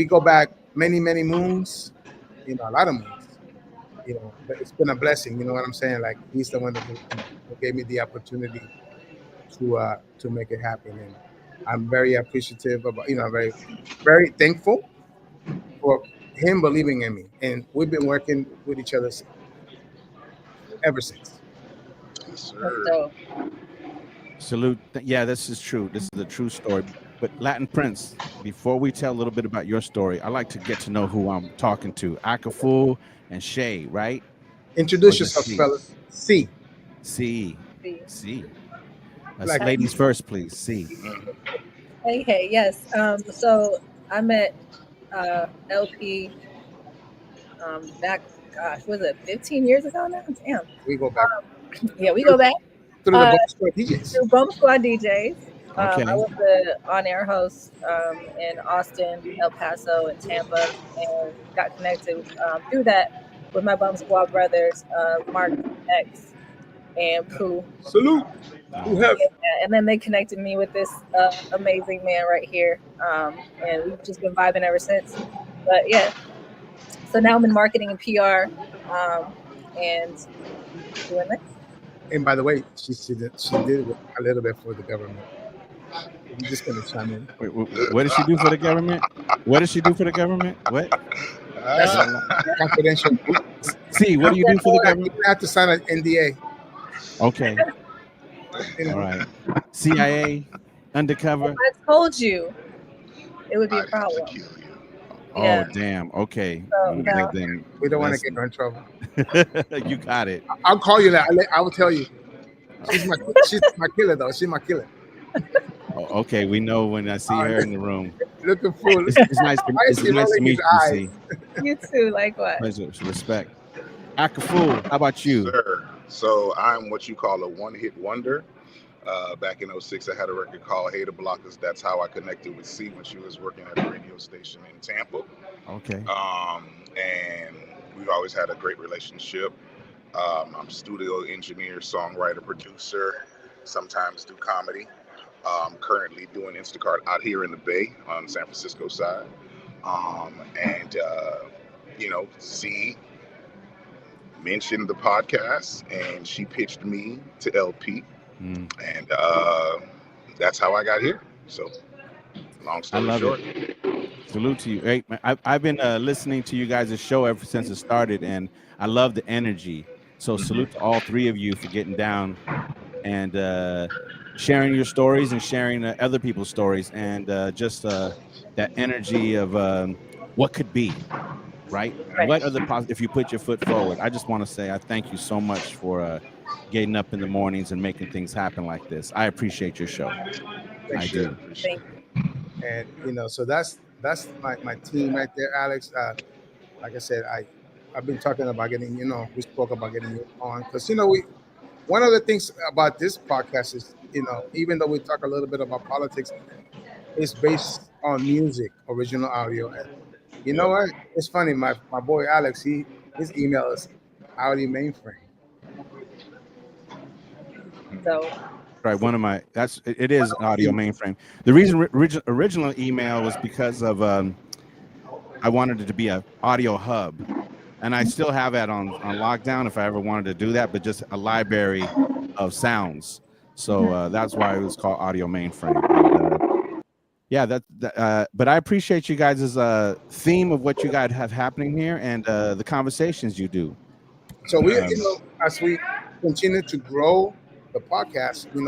Speaker 1: go back many moons, a lot of moons, but it's been a blessing. You know what I'm saying? Like he's the one who gave me the opportunity to make it happen, and I'm very appreciative about, very, very thankful for him believing in me, and we've been working with each other ever since.
Speaker 2: Yes, sir.
Speaker 3: So,
Speaker 9: Salute. Yeah, this is true. This is a true story. But Latin Prince, before we tell a little bit about your story, I like to get to know who I'm talking to. Akafu and Shay, right?
Speaker 1: Introduce
Speaker 9: Or just
Speaker 1: yourself,
Speaker 9: C?
Speaker 1: fellas. C.
Speaker 9: C. C.
Speaker 1: Like-
Speaker 9: Ladies first, please. C.
Speaker 3: Hey, yes. So I met LP back, gosh, was it 15 years ago now? Damn.
Speaker 1: We go back
Speaker 3: Yeah, we go back
Speaker 1: through the
Speaker 3: uh,
Speaker 1: Bump Squad DJs.
Speaker 3: to Bump Squad DJs.
Speaker 9: Okay.
Speaker 3: I was the on-air host in Austin, El Paso, and Tampa, and got connected through that with my Bump Squad brothers, Mark X and Pooh.
Speaker 1: Salute. Who have
Speaker 3: And then they connected me with this amazing man right here, and we've just been vibing ever since. But yeah, so now I'm in marketing and PR, and doing this.
Speaker 1: And by the way, she did a little bit for the government. I'm just gonna chime in.
Speaker 9: Wait, what does she do for the government? What does she do for the government? What?
Speaker 1: That's confidential.
Speaker 9: C. What do you do for the
Speaker 1: You
Speaker 9: government?
Speaker 1: have to sign an NDA.
Speaker 9: Okay.
Speaker 1: You know,
Speaker 9: All right. CIA, undercover.
Speaker 3: I told you it would be a problem. Yeah.
Speaker 9: Oh, damn. Okay.
Speaker 3: So, no.
Speaker 9: Then
Speaker 1: we don't want to
Speaker 9: let's-
Speaker 1: get her in trouble.
Speaker 9: You got it.
Speaker 1: I'll call you that. I will tell you. She's my killer though. She's my killer.
Speaker 9: Oh, okay, we know when I see her in the room.
Speaker 1: Looking for.
Speaker 9: It's nice to,
Speaker 1: Why is
Speaker 9: it's
Speaker 1: she
Speaker 9: nice to
Speaker 1: rolling
Speaker 9: meet
Speaker 1: his
Speaker 9: you,
Speaker 1: eyes?
Speaker 9: C.
Speaker 3: You too, likewise.
Speaker 9: Pleasure, respect. Akafu, how about you?
Speaker 2: Sir. So I'm what you call a one-hit wonder. Back in 06, I had a record called Hater Blockers. That's how I connected with C when she was working at a radio station in Tampa.
Speaker 9: Okay.
Speaker 2: And we've always had a great relationship. I'm a studio engineer, songwriter, producer, sometimes do comedy. Currently doing Instacart out here in the Bay on the San Francisco side. C mentioned the podcast and she pitched me to LP. And that's how I got here. So, long story short.
Speaker 9: Salute to you. Hey, man, I've been listening to you guys' show ever since it started, and I love the energy. So salute to all three of you for getting down and sharing your stories and sharing other people's stories, and just that energy of what could be, right? What are the if you put your foot forward? I just want to say I thank you so much for getting up in the mornings and making things happen like this. I appreciate your show. I do.
Speaker 3: Thank you.
Speaker 1: And so that's my team right there, Alex. Like I said, I've been talking about getting, we spoke about getting you on because one of the things about this podcast is, even though we talk a little bit about politics, it's based on music, original audio. And you know what? It's funny. My boy Alex, his email is Audio Mainframe.
Speaker 3: So
Speaker 9: Right, one of my it is an Audio Mainframe. The reason original email was because of I wanted it to be a audio hub, and I still have that on lockdown if I ever wanted to do that, but just a library of sounds. So that's why it was called Audio Mainframe. And, but I appreciate you guys' theme of what you guys have happening here and the conversations you do.
Speaker 1: So we, as we continue to grow the podcast, we're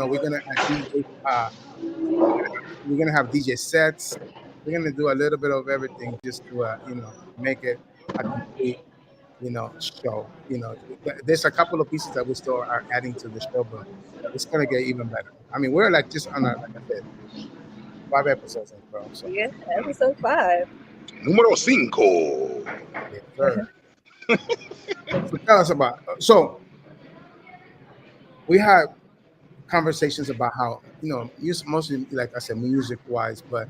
Speaker 1: gonna have DJ sets. We're gonna do a little bit of everything just to make it a complete show. There's a couple of pieces that we still are adding to the show, but it's gonna get even better. I mean, we're like just on like I said, 5 episodes in, bro. So.
Speaker 3: yeah, episode 5.
Speaker 2: Numero 5.
Speaker 1: Yes, sir. So tell us about. So we had conversations about how mostly like I said, music-wise, but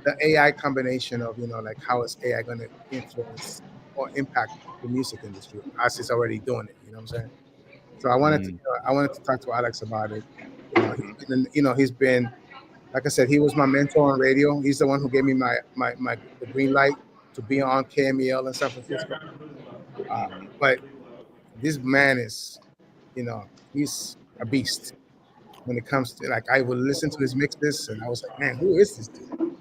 Speaker 1: the AI combination of like how is AI going to influence or impact the music industry as it's already doing it. You know what I'm saying? So I wanted to talk to Alex about it. He's been, like I said, he was my mentor on radio. He's the one who gave me the green light to be on KMEL in San Francisco. But this man is, he's a beast when it comes to I would listen to his mixes and I was like, man, who is this dude?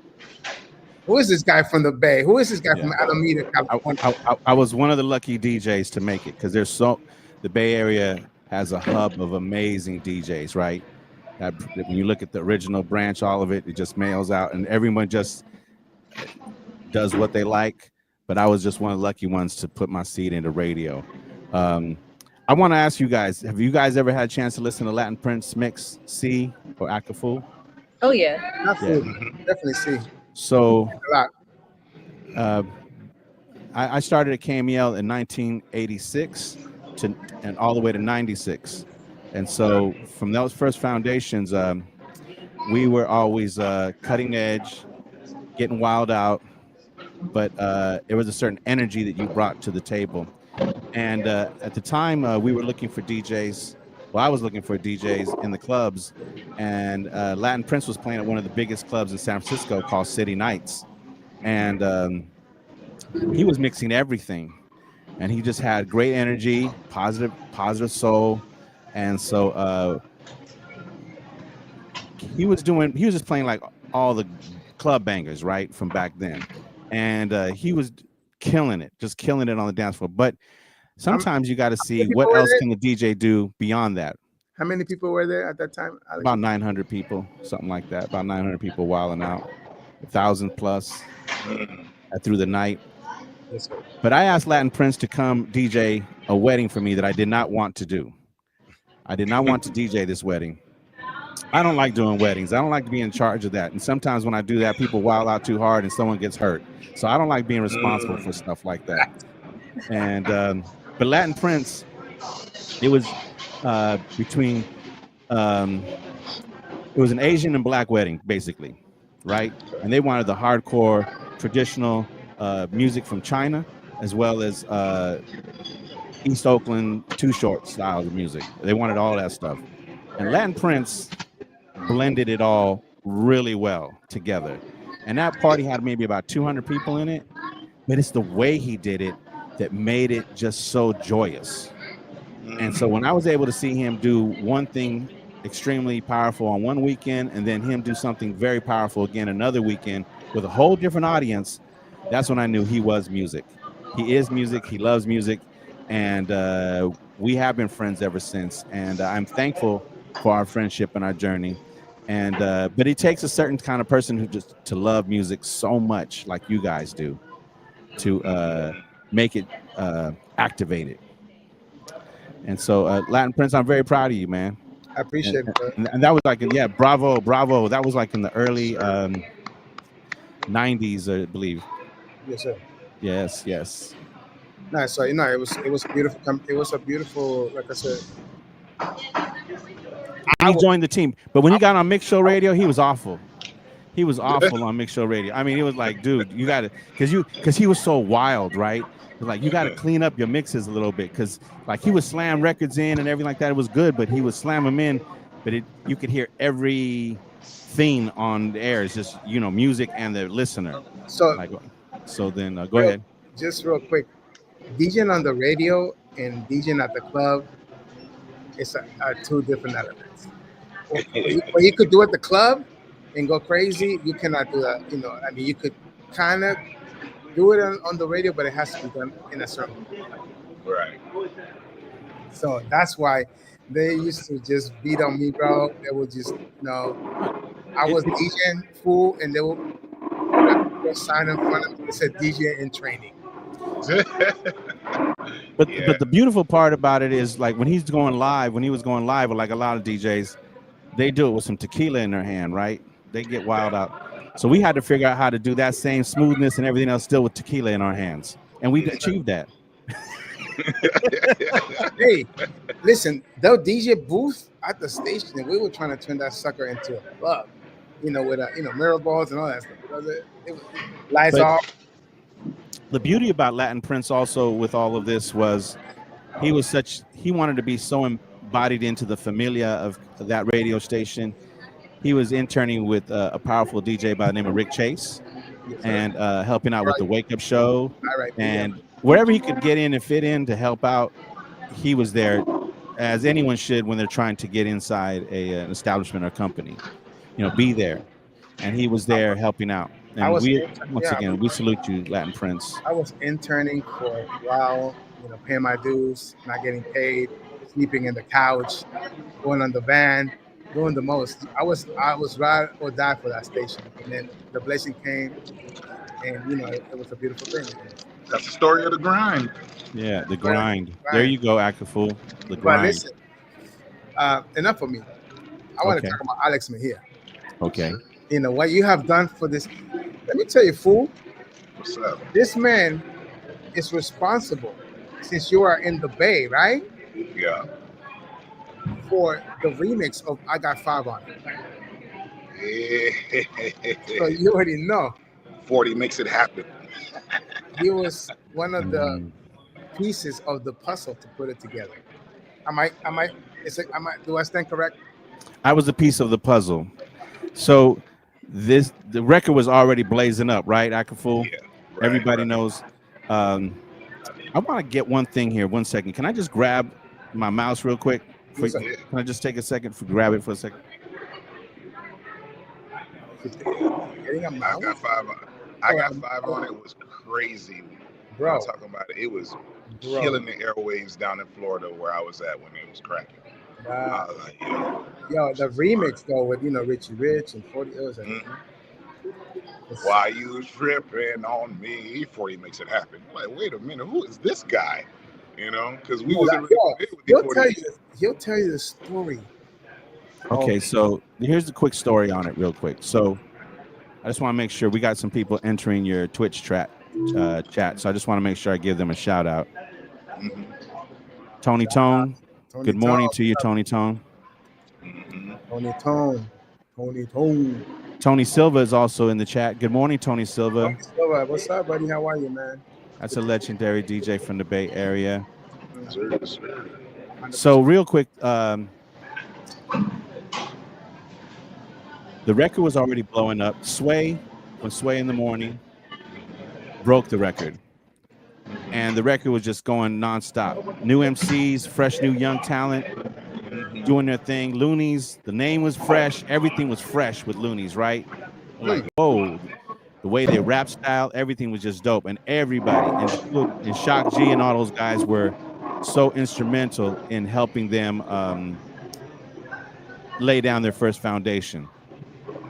Speaker 1: Who is this guy from the Bay? Who is this guy from Alameda, California?
Speaker 9: I was one of the lucky DJs to make it because the Bay Area has a hub of amazing DJs, right? When you look at the original branch, all of it just mails out and everyone just does what they like. But I was just one of the lucky ones to put my seed into radio. I want to ask you guys: have you guys ever had a chance to listen to Latin Prince mix C or Akafu?
Speaker 3: Oh yeah.
Speaker 1: Absolutely, definitely see
Speaker 9: So
Speaker 1: a lot.
Speaker 9: I started at KMEL in 1986 and all the way to 96. And so from those first foundations, we were always cutting edge, getting wild out, but it was a certain energy that you brought to the table. And at the time, we were looking for DJs. Well, I was looking for DJs in the clubs, and Latin Prince was playing at one of the biggest clubs in San Francisco called City Nights. And he was mixing everything, and he just had great energy, positive soul. And so he was just playing like all the club bangers, right, from back then. And he was killing it on the dance floor. But sometimes you got to see what else can the DJ do beyond that.
Speaker 1: How many people were there at that time, Alex?
Speaker 9: About 900 people, something like that. About 900 people wilding out, 1,000 plus through the night.
Speaker 1: Yes, sir.
Speaker 9: But I asked Latin Prince to come DJ a wedding for me that I did not want to do. I did not want to DJ this wedding. I don't like doing weddings. I don't like to be in charge of that. And sometimes when I do that, people wild out too hard and someone gets hurt. So I don't like being responsible for stuff like that. And but Latin Prince, it was between it was an Asian and black wedding, basically, right? And they wanted the hardcore traditional music from China, as well as East Oakland Too Short style of music. They wanted all that stuff. And Latin Prince blended it all really well together. And that party had maybe about 200 people in it, but it's the way he did it that made it just so joyous. And so when I was able to see him do one thing extremely powerful on one weekend, and then him do something very powerful again another weekend with a whole different audience, that's when I knew he was music. He is music. He loves music. And we have been friends ever since. And I'm thankful for our friendship and our journey. And but it takes a certain kind of person who just to love music so much, like you guys do, to make it activated. And so, Latin Prince, I'm very proud of you, man.
Speaker 1: I appreciate it. Bro.
Speaker 9: And that was like, yeah, bravo. That was like in the early 90s, I believe.
Speaker 1: Yes, sir.
Speaker 9: Yes.
Speaker 1: Nice. So it was beautiful. It was a beautiful, like I said.
Speaker 9: He joined the team, but when he got on Mix Show Radio, he was awful. He was awful on Mix Show Radio. I mean, he was like, dude, you got to, because he was so wild, right? Like, you got to clean up your mixes a little bit, because like he would slam records in and everything like that. It was good, but he would slam them in, but you could hear every thing on the air. It's just, music and the listener. So then go ahead.
Speaker 1: Just real quick, DJing on the radio and DJing at the club are two different elements. What you could do at the club and go crazy, you cannot do that. I mean, you could kind of do it on the radio, but it has to be done in a certain way.
Speaker 2: Right.
Speaker 1: So that's why they used to just beat on me, bro. They would just, I was DJing full, and they would sign in front of me that said DJ in training.
Speaker 9: But the beautiful part about it is, like, when he was going live with like a lot of DJs, they do it with some tequila in their hand, right? They get wild out. So we had to figure out how to do that same smoothness and everything else still with tequila in our hands. And we achieved that.
Speaker 1: Hey, listen, the DJ booth at the station, we were trying to turn that sucker into a club, with mirror balls and all that stuff. It was lights off.
Speaker 9: The beauty about Latin Prince also with all of this was he wanted to be so embodied into the familia of that radio station. He was interning with a powerful DJ by the name of Rick Chase, and helping out with the Wake Up Show. And wherever he could get in and fit in to help out, he was there, as anyone should when they're trying to get inside an establishment or company. Be there. And he was there helping out. And we salute you, Latin Prince.
Speaker 1: I was interning for a while, paying my dues, not getting paid, sleeping in the couch, going on the van, doing the most. I was ride or die for that station. And then the blessing came, and it was a beautiful thing.
Speaker 2: That's the story of the grind.
Speaker 9: Yeah, the grind. There you go, Akafu. The
Speaker 1: But
Speaker 9: grind.
Speaker 1: listen, enough of me. I want to
Speaker 9: Okay.
Speaker 1: talk about Alex Mejia.
Speaker 9: Okay.
Speaker 1: You know what you have done for this. Let me tell you, fool.
Speaker 2: What's up?
Speaker 1: This man is responsible, since you are in the Bay, right?
Speaker 2: Yeah.
Speaker 1: For the remix of "I Got 5 on It."
Speaker 2: Yeah.
Speaker 1: So you already know
Speaker 2: 40 makes it happen.
Speaker 1: he was one of the
Speaker 9: Mm.
Speaker 1: pieces of the puzzle to put it together. Do I stand correct?
Speaker 9: I was a piece of the puzzle. So the record was already blazing up, right, Akafu?
Speaker 2: Yeah.
Speaker 9: Everybody knows. I want to get one thing here. 1 second. Can I just grab my mouse real quick?
Speaker 1: Yes, sir.
Speaker 9: Can I just take a second to grab it for a second?
Speaker 1: Getting a
Speaker 2: I
Speaker 1: mouse?
Speaker 2: got 5 on it. I got 5 on it. Was crazy.
Speaker 1: Bro,
Speaker 2: I'm talking about it. It was
Speaker 1: Bro.
Speaker 2: killing the airwaves down in Florida where I was at when it was cracking. I was like,
Speaker 1: yo, the remix though with Richie Rich and 40 O's.
Speaker 2: Why you tripping on me? 40 makes it happen. I'm like, wait a minute, who is this guy? You know, because we wasn't really familiar with
Speaker 1: he'll
Speaker 2: the
Speaker 1: tell
Speaker 2: 40.
Speaker 1: you. He'll tell you the story.
Speaker 9: Okay, so here's the quick story on it real quick. So I just want to make sure we got some people entering your Twitch chat. So I just want to make sure I give them a shout out.
Speaker 2: Mhm.
Speaker 9: Tony Tone,
Speaker 1: Tony
Speaker 9: good morning
Speaker 1: Tone.
Speaker 9: to you, Tony Tone.
Speaker 2: Mhm.
Speaker 1: Tony Tone. Tony Tone.
Speaker 9: Tony Silva is also in the chat. Good morning, Tony Silva.
Speaker 1: Tony Silva, what's up, buddy? How are you, man?
Speaker 9: That's a legendary DJ from the Bay Area.
Speaker 2: Sir, sir.
Speaker 9: So real quick, the record was already blowing up. Sway in the Morning broke the record. And the record was just going nonstop. New MCs, fresh new young talent doing their thing. Loonies, the name was fresh. Everything was fresh with Loonies, right? Like, whoa. The way they rap style, everything was just dope. And everybody, and Shock G and all those guys were so instrumental in helping them lay down their first foundation.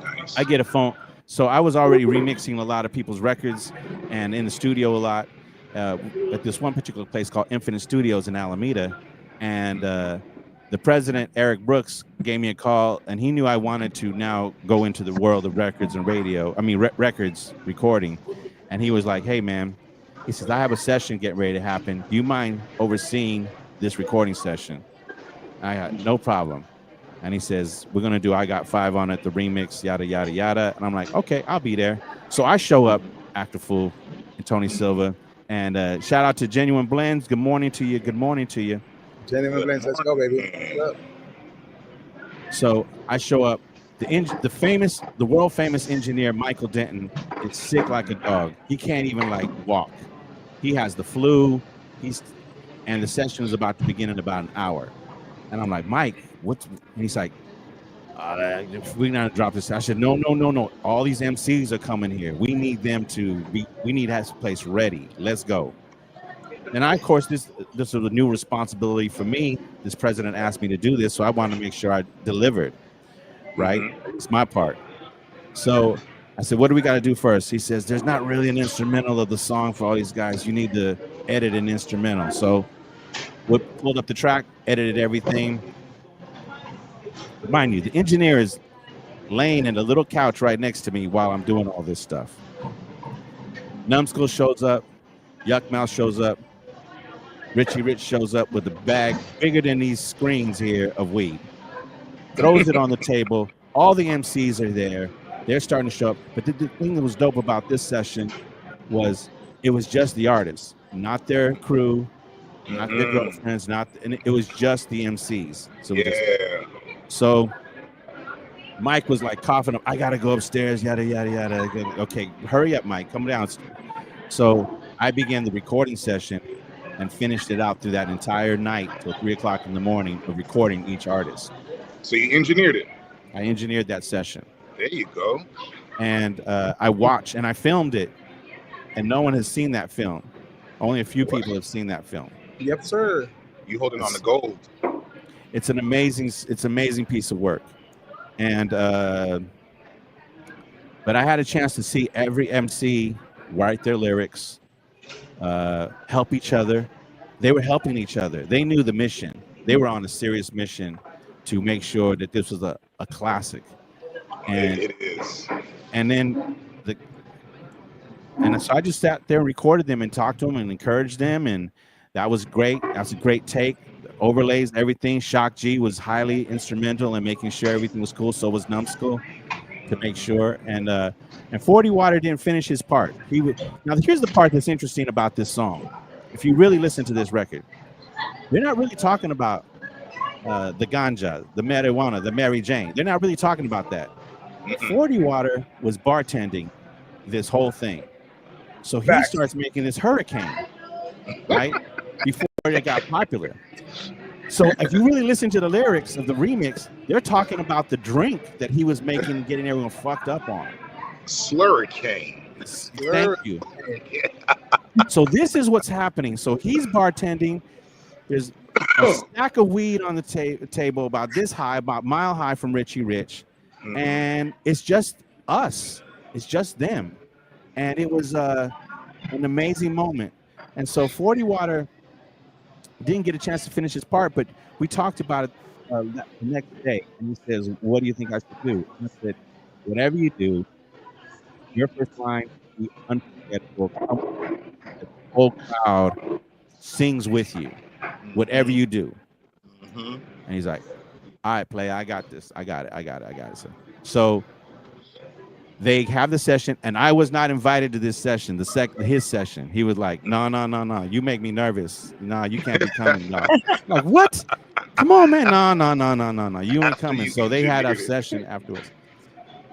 Speaker 2: Nice.
Speaker 9: I get a phone. So I was already remixing a lot of people's records and in the studio a lot at this one particular place called Infinite Studios in Alameda. And the president, Eric Brooks, gave me a call, and he knew I wanted to now go into the world of records and radio. I mean, records recording. And he was like, hey, man, he says, I have a session getting ready to happen. Do you mind overseeing this recording session? I got no problem. And he says, we're going to do I Got 5 on It, the remix, yada, yada, yada. And I'm like, okay, I'll be there. So I show up, Actor Fool and Tony Silva. And shout out to Genuine Blends. Good morning to you. Good morning to you.
Speaker 1: Genuine Blends, let's go, baby. What's up?
Speaker 9: So I show up. The world famous engineer, Michael Denton, is sick like a dog. He can't even walk. He has the flu. And the session is about to begin in about an hour. And I'm like, Mike, and he's like, we're gonna drop this. I said, no. All these MCs are coming here. We need them we need to have this place ready. Let's go. And of course, this is a new responsibility for me. This president asked me to do this, so I wanted to make sure I delivered, right? It's my part. So I said, what do we got to do first? He says, there's not really an instrumental of the song for all these guys. You need to edit an instrumental. So we pulled up the track, edited everything. Mind you, the engineer is laying in a little couch right next to me while I'm doing all this stuff. Numbskull shows up. Yuck Mouth shows up. Richie Rich shows up with a bag bigger than these screens here of weed. Throws it on the table. All the MCs are there. They're starting to show up. But the thing that was dope about this session was it was just the artists, not their crew, not their girlfriends, and it was just the MCs. So Mike was like coughing up, I gotta go upstairs, yada yada yada. Okay, hurry up, Mike, come down. So I began the recording session and finished it out through that entire night till 3 o'clock in the morning of recording each artist.
Speaker 2: So you engineered it?
Speaker 9: I engineered that session.
Speaker 2: There you go.
Speaker 9: And I watched and I filmed it, and no one has seen that film. Only a few people have seen that film.
Speaker 1: Yep, sir.
Speaker 2: You holding on the gold.
Speaker 9: It's an amazing piece of work. And but I had a chance to see every MC write their lyrics, help each other. They were helping each other. They knew the mission. They were on a serious mission to make sure that this was a classic. And
Speaker 2: It is.
Speaker 9: and then so I just sat there and recorded them and talked to them and encouraged them, and that was great. That's a great take. The overlays, everything. Shock G was highly instrumental in making sure everything was cool. So was Numbskull to make sure. And 40 Water didn't finish his part. Now here's the part that's interesting about this song. If you really listen to this record, they're not really talking about the ganja, the marijuana, the Mary Jane. They're not really talking about that. 40 Water was bartending this whole thing. So he starts making this hurricane, right? Before it got popular. So if you really listen to the lyrics of the remix, they're talking about the drink that he was making, getting everyone fucked up on.
Speaker 2: Slurricane.
Speaker 9: Thank you. So this is what's happening. So he's bartending. There's a stack of weed on the table about this high, about mile high from Richie Rich. And it's just us. It's just them. And it was an amazing moment. And so 40 Water didn't get a chance to finish his part, but we talked about it the next day. And he says, what do you think I should do? And I said, whatever you do, your first line will be unforgettable. The whole crowd sings with you, whatever you do. And he's like, all right, play, I got this. I got it. So they have the session, and I was not invited to this session, his session. He was like, no, you make me nervous. No, you can't be coming. No. Like, what? Come on, man. No, you ain't coming. So they had a session afterwards.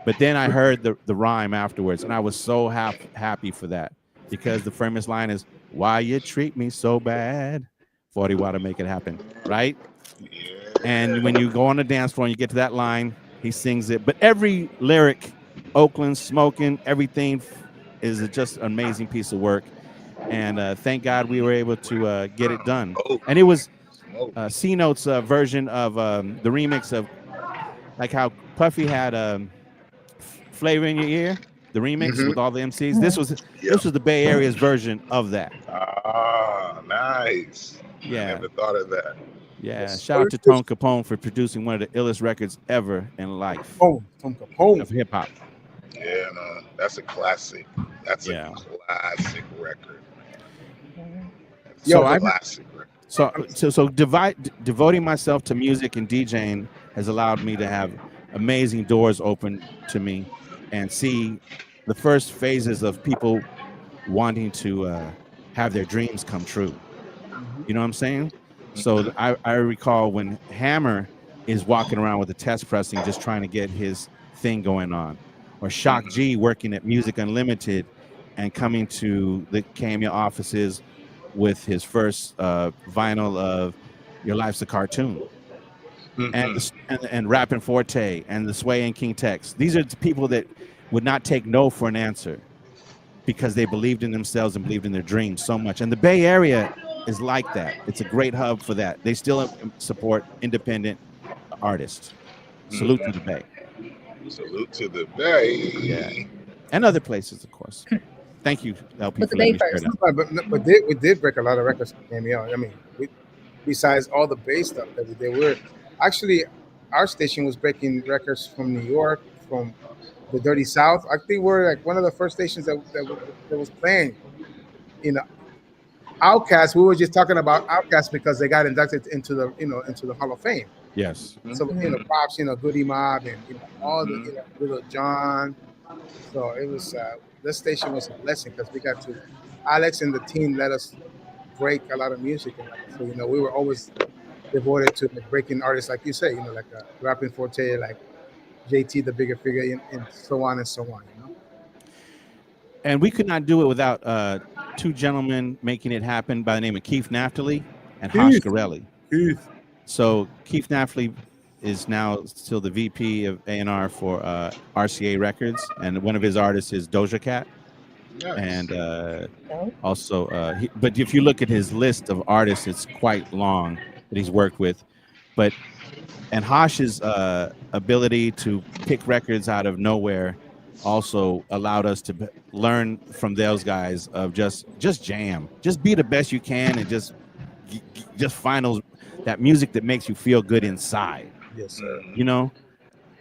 Speaker 9: But then I heard the rhyme afterwards, and I was so happy for that, because the famous line is, why you treat me so bad? 40 Water, make it happen, right? And when you go on the dance floor and you get to that line, he sings it. But every lyric, Oakland, Smoking, everything is just an amazing piece of work. And thank God we were able to get it done. And it was C-Note's version of the remix of, like how Puffy had Flavor in Your Ear, the remix with all the MCs. This was the Bay Area's version of that.
Speaker 2: Ah, nice.
Speaker 9: Yeah.
Speaker 2: I never thought of that.
Speaker 9: Yeah, shout out to Tone Capone for producing one of the illest records ever in life.
Speaker 1: Oh, Tone Capone
Speaker 9: of hip hop.
Speaker 2: Yeah, no, that's a classic. That's a classic record.
Speaker 9: So devoting myself to music and DJing has allowed me to have amazing doors open to me and see the first phases of people wanting to have their dreams come true. You know what I'm saying? So I recall when Hammer is walking around with a test pressing, just trying to get his thing going on, or Shock G working at Music Unlimited and coming to the KMA offices with his first vinyl of Your Life's a Cartoon, and Rappin' Forte and the Sway and King Tex. These are the people that would not take no for an answer because they believed in themselves and believed in their dreams so much. And the Bay Area is like that. It's a great hub for that. They still support independent artists. Salute to the Bay.
Speaker 2: Salute to the Bay.
Speaker 9: Yeah, and other places, of course. Thank you, LP.
Speaker 3: But the Bay first.
Speaker 1: But we did break a lot of records for KMA. I mean, besides all the Bay stuff that we did, our station was breaking records from New York, from the Dirty South. I think we're like one of the first stations that was playing. Outkast, we were just talking about Outkast because they got inducted into the Hall of Fame.
Speaker 9: Yes.
Speaker 1: So props, Goody Mob and all the Little John. So it was this station was a blessing because we got to Alex and the team let us break a lot of music, so we were always devoted to breaking artists like you say, like Rappin' Forte, like JT the Bigger Figure, and so on and so on.
Speaker 9: And we could not do it without two gentlemen making it happen by the name of Keith Naftali and Hosh Garelli. So Keith Naftali is now still the VP of A&R for RCA Records, and one of his artists is Doja Cat. Nice. And also, but if you look at his list of artists, it's quite long that he's worked with. And Hosh's ability to pick records out of nowhere also allowed us to learn from those guys of just jam, just be the best you can, and just find that music that makes you feel good inside.
Speaker 1: Yes, sir.
Speaker 9: You know,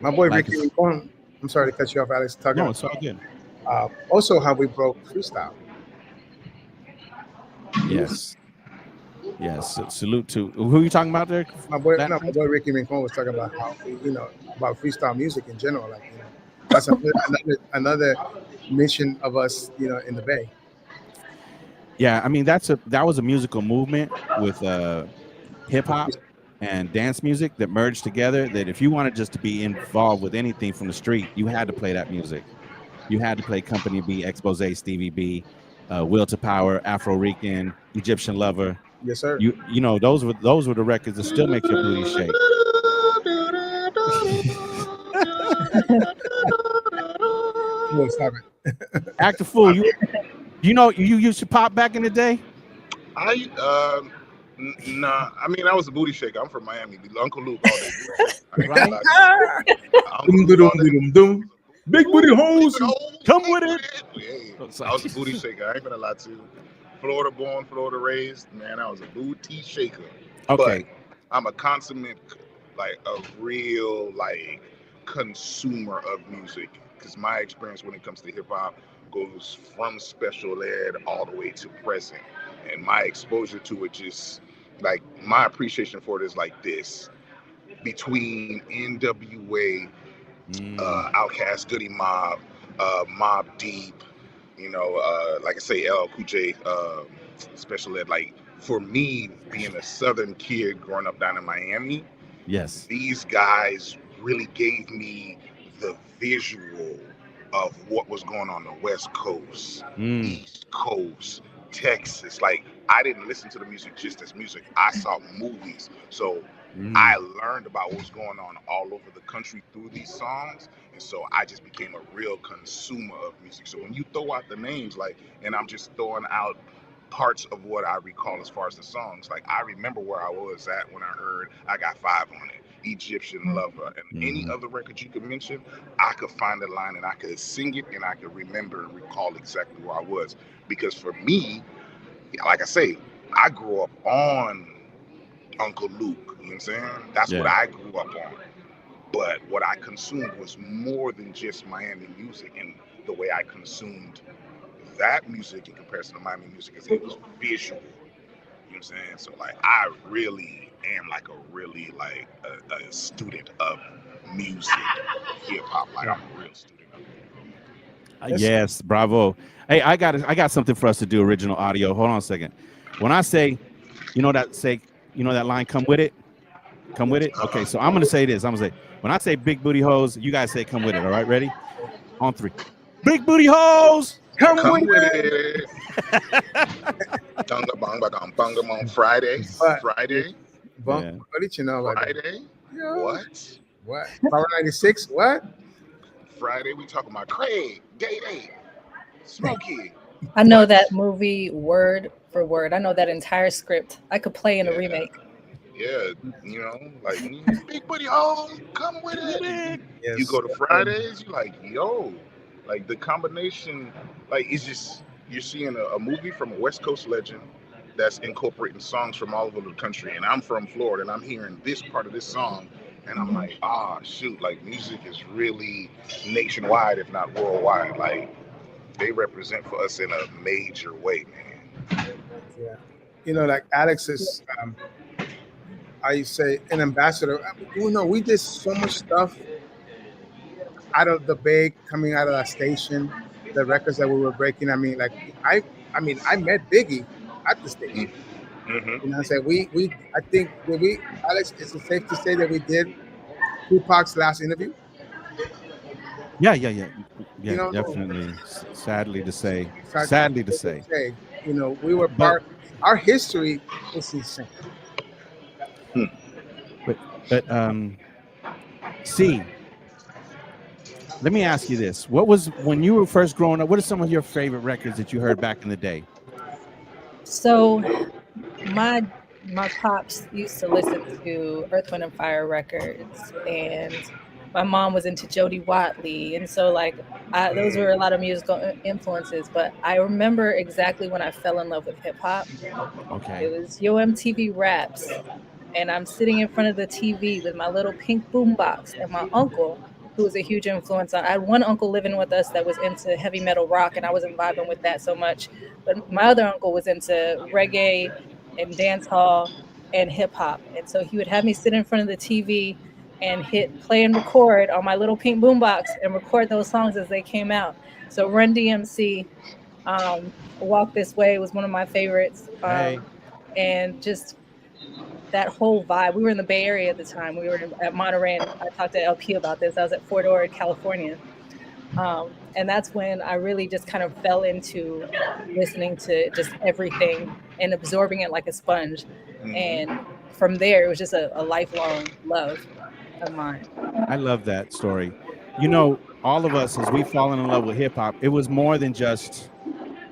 Speaker 1: my boy
Speaker 9: like
Speaker 1: Ricky Rincon. I'm sorry to cut you off, Alex. Talking
Speaker 9: no, it's all good.
Speaker 1: Also, how we broke freestyle.
Speaker 9: Yes. Yes. Salute to who are you talking about there?
Speaker 1: My boy Ricky Rincon was talking about how about freestyle music in general. Like, that's another mission of us, in the Bay.
Speaker 9: Yeah, I mean that was a musical movement with hip hop and dance music that merged together. That if you wanted just to be involved with anything from the street, you had to play that music. You had to play Company B, Expose, Stevie B, Will to Power, Afro Rican, Egyptian Lover.
Speaker 1: Yes, sir.
Speaker 9: You know those were the records that still make your booty shake. Act a fool. You know you used to pop back in the day.
Speaker 2: Nah, I mean I was a booty shaker. I'm from Miami. Uncle Luke all day.
Speaker 9: Right?
Speaker 1: Big booty hoes,
Speaker 9: come with it.
Speaker 2: Hey, I was a booty shaker. I ain't gonna lie to you. Florida born, Florida raised. Man, I was a booty shaker.
Speaker 9: Okay.
Speaker 2: But I'm a consummate, like a real consumer of music. Because my experience when it comes to hip hop goes from special ed all the way to present. And my exposure to it just my appreciation for it is like this. Between NWA, Outkast, Goody Mob, Mobb Deep, like I say, LL Cool J, special ed. Like for me, being a Southern kid growing up down in Miami,
Speaker 9: yes,
Speaker 2: these guys really gave me the visual of what was going on the West Coast, East Coast, Texas. Like I didn't listen to the music just as music. I saw movies, so I learned about what's going on all over the country through these songs. And so I just became a real consumer of music. So when you throw out the names, and I'm just throwing out parts of what I recall as far as the songs, I remember where I was at when I heard I Got Five on it, Egyptian Lover, and any other record you could mention, I could find a line and I could sing it and I could remember and recall exactly where I was. Because for me, like I say, I grew up on Uncle Luke, you know what I'm saying? That's what I grew up on. But what I consumed was more than just Miami music, and the way I consumed that music in comparison to Miami music is it was visual. You know what I'm saying? So I really am a student of music, hip hop. I'm a real student of it.
Speaker 9: Yes, bravo. Hey, I got something for us to do. Original audio. Hold on a second. When I say, that line, come with it. Come with it. Okay, so I'm gonna say this. I'm gonna say when I say big booty hoes, you guys say come with it. All right, ready? On three. Big booty hoes.
Speaker 2: Come with it. Bungam on Friday. Friday.
Speaker 1: What did you know about
Speaker 2: Friday?
Speaker 1: That? What? Power 96? What?
Speaker 2: Friday, we talking about Craig, Day, Smokey.
Speaker 3: I know that movie word for word. I know that entire script. I could play in a remake.
Speaker 2: Yeah, big booty hoes, come with it.
Speaker 1: Yes.
Speaker 2: You go to Fridays, you the combination, it's just, you're seeing a movie from a West Coast legend that's incorporating songs from all over the country. And I'm from Florida, and I'm hearing this part of this song, and I'm like, shoot, music is really nationwide, if not worldwide. They represent for us in a major way, man.
Speaker 1: Yeah. Alex is, I say, an ambassador. We did so much stuff out of the Bay, coming out of that station, the records that we were breaking. I mean, I met Biggie at the station.
Speaker 2: Mm-hmm.
Speaker 1: I said, I think, Alex, is it safe to say that we did Tupac's last interview?
Speaker 9: Yeah, definitely. Sadly to say.
Speaker 1: We were part. Our history is insane.
Speaker 9: But see, let me ask you this: what was, when you were first growing up, what are some of your favorite records that you heard back in the day?
Speaker 3: So, my pops used to listen to Earth, Wind and Fire records, and my mom was into Jody Watley, and so like those were a lot of musical influences. But I remember exactly when I fell in love with hip hop.
Speaker 9: Okay.
Speaker 3: It was Yo MTV Raps, and I'm sitting in front of the TV with my little pink boombox, and my uncle, who was a huge influence on. I had one uncle living with us that was into heavy metal rock, and I wasn't vibing with that so much. But my other uncle was into reggae and dance hall and hip hop, and so he would have me sit in front of the TV and hit play and record on my little pink boombox and record those songs as they came out. So Run DMC, Walk This Way was one of my favorites. And just that whole vibe. We were in the Bay Area at the time. We were at Monterey, and I talked to LP about this. I was at Fort Ord, California. And that's when I really just kind of fell into listening to just everything and absorbing it like a sponge. And from there, it was just a lifelong love of mine.
Speaker 9: I love that story. You know, all of us, as we've fallen in love with hip hop, it was more than just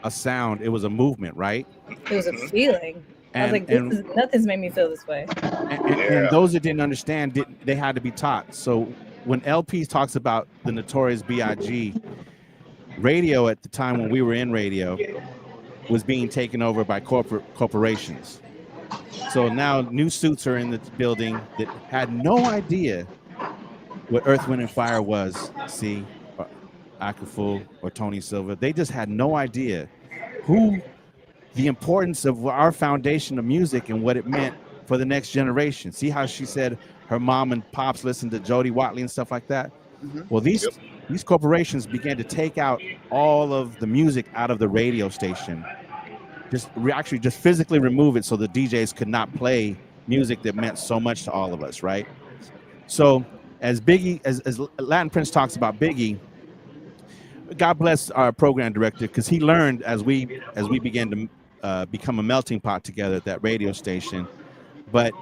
Speaker 9: a sound. It was a movement, right?
Speaker 3: It was a feeling. I was like, nothing's made me feel this way.
Speaker 9: And those that didn't understand, they had to be taught. So when LP talks about the Notorious B.I.G., radio at the time when we were in radio was being taken over by corporations. So now new suits are in the building that had no idea what Earth, Wind, and Fire was. See, Akafu or Tony Silva. They just had no idea the importance of our foundation of music and what it meant for the next generation. See how she said her mom and pops listened to Jody Watley and stuff like that? Well, these corporations began to take out all of the music out of the radio station. Actually just physically remove it so the DJs could not play music that meant so much to all of us, right? So as Biggie, as Latin Prince talks about Biggie, God bless our program director, because he learned as we began to become a melting pot together at that radio station. But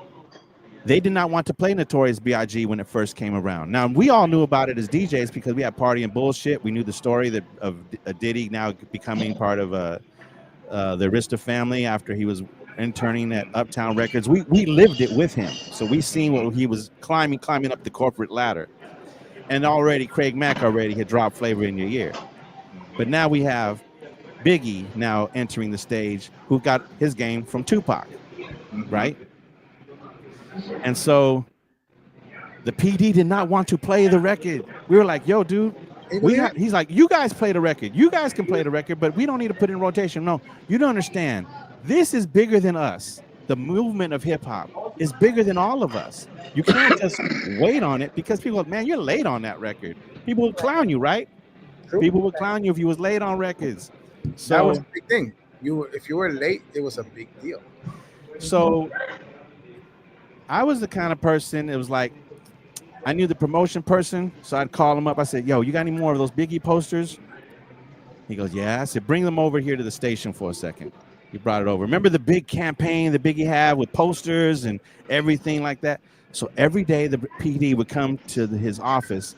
Speaker 9: they did not want to play Notorious B.I.G. when it first came around. Now, we all knew about it as DJs because we had Party and Bullshit. We knew the story of Diddy now becoming part of the Arista family after he was interning at Uptown Records. We lived it with him. So we seen what he was climbing up the corporate ladder. And already Craig Mack had dropped Flavor in Your Ear. But now we have Biggie now entering the stage, who got his game from Tupac, right? And so the PD did not want to play the record. We were like, yo, dude, he's like, you guys play the record. You guys can play the record, but we don't need to put it in rotation. No, you don't understand. This is bigger than us. The movement of hip hop is bigger than all of us. You can't just wait on it, because people are like, man, you're late on that record. People would clown you, right? People would clown you if you was late on records. So
Speaker 1: that was a big thing. If you were late, it was a big deal.
Speaker 9: So I was the kind of person, it was like, I knew the promotion person, so I'd call him up. I said, yo, you got any more of those Biggie posters? He goes, yeah. I said, bring them over here to the station for a second. He brought it over. Remember the big campaign that Biggie had with posters and everything like that? So every day the PD would come to his office.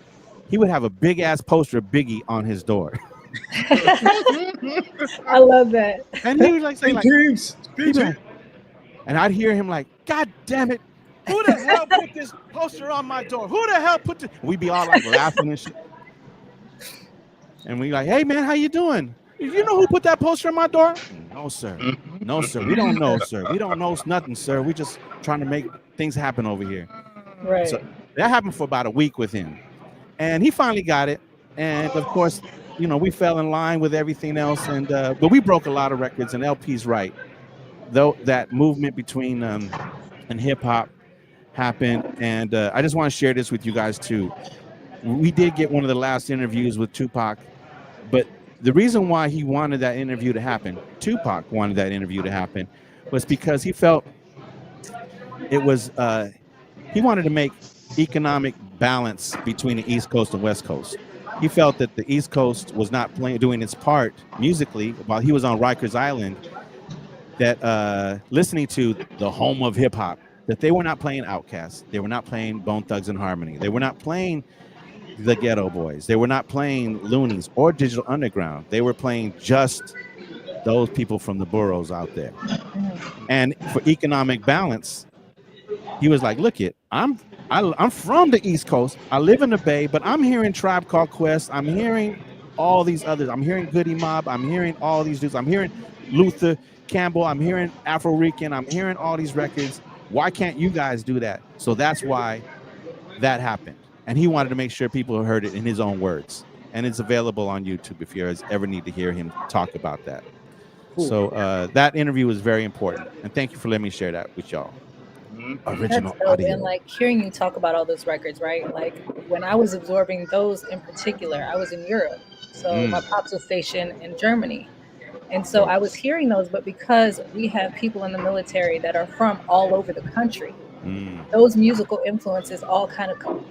Speaker 9: He would have a big ass poster of Biggie on his door.
Speaker 3: I love that.
Speaker 9: And he was like saying, like, and I'd hear him like, God damn it. Who the hell put this poster on my door? Who the hell put this? We'd be all like laughing and shit. And we like, hey man, how you doing? You know who put that poster on my door? No, sir. No, sir. We don't know, sir. We don't know nothing, sir. We just trying to make things happen over here.
Speaker 3: Right.
Speaker 9: So that happened for about a week with him. And he finally got it. And of course, you know, we fell in line with everything else. And but we broke a lot of records, and LP's right. Though that movement between and hip hop happened. And I just want to share this with you guys too. We did get one of the last interviews with Tupac, but the reason why he wanted that interview to happen, Tupac wanted that interview to happen, was because he felt it was, he wanted to make economic balance between the East Coast and West Coast. He felt that the East Coast was not doing its part musically while he was on Rikers Island, that listening to the home of hip hop, that they were not playing Outkast, they were not playing Bone Thugs and Harmony, they were not playing the Ghetto Boys, they were not playing Loonies or Digital Underground. They were playing just those people from the boroughs out there. And for economic balance, he was like, look it, I'm I'm from the East Coast. I live in the Bay, but I'm hearing Tribe Called Quest. I'm hearing all these others. I'm hearing Goody Mob. I'm hearing all these dudes. I'm hearing Luther Campbell. I'm hearing Afro Rican. I'm hearing all these records. Why can't you guys do that? So that's why that happened. And he wanted to make sure people heard it in his own words. And it's available on YouTube if you ever need to hear him talk about that.
Speaker 1: Cool.
Speaker 9: So that interview was very important. And thank you for letting me share that with y'all. Original
Speaker 3: That's dope.
Speaker 9: audio.
Speaker 3: And like hearing you talk about all those records, right? Like when I was absorbing those in particular, I was in Europe. So my pops was stationed in Germany. And so I was hearing those, but because we have people in the military that are from all over the country, those musical influences all kind of come,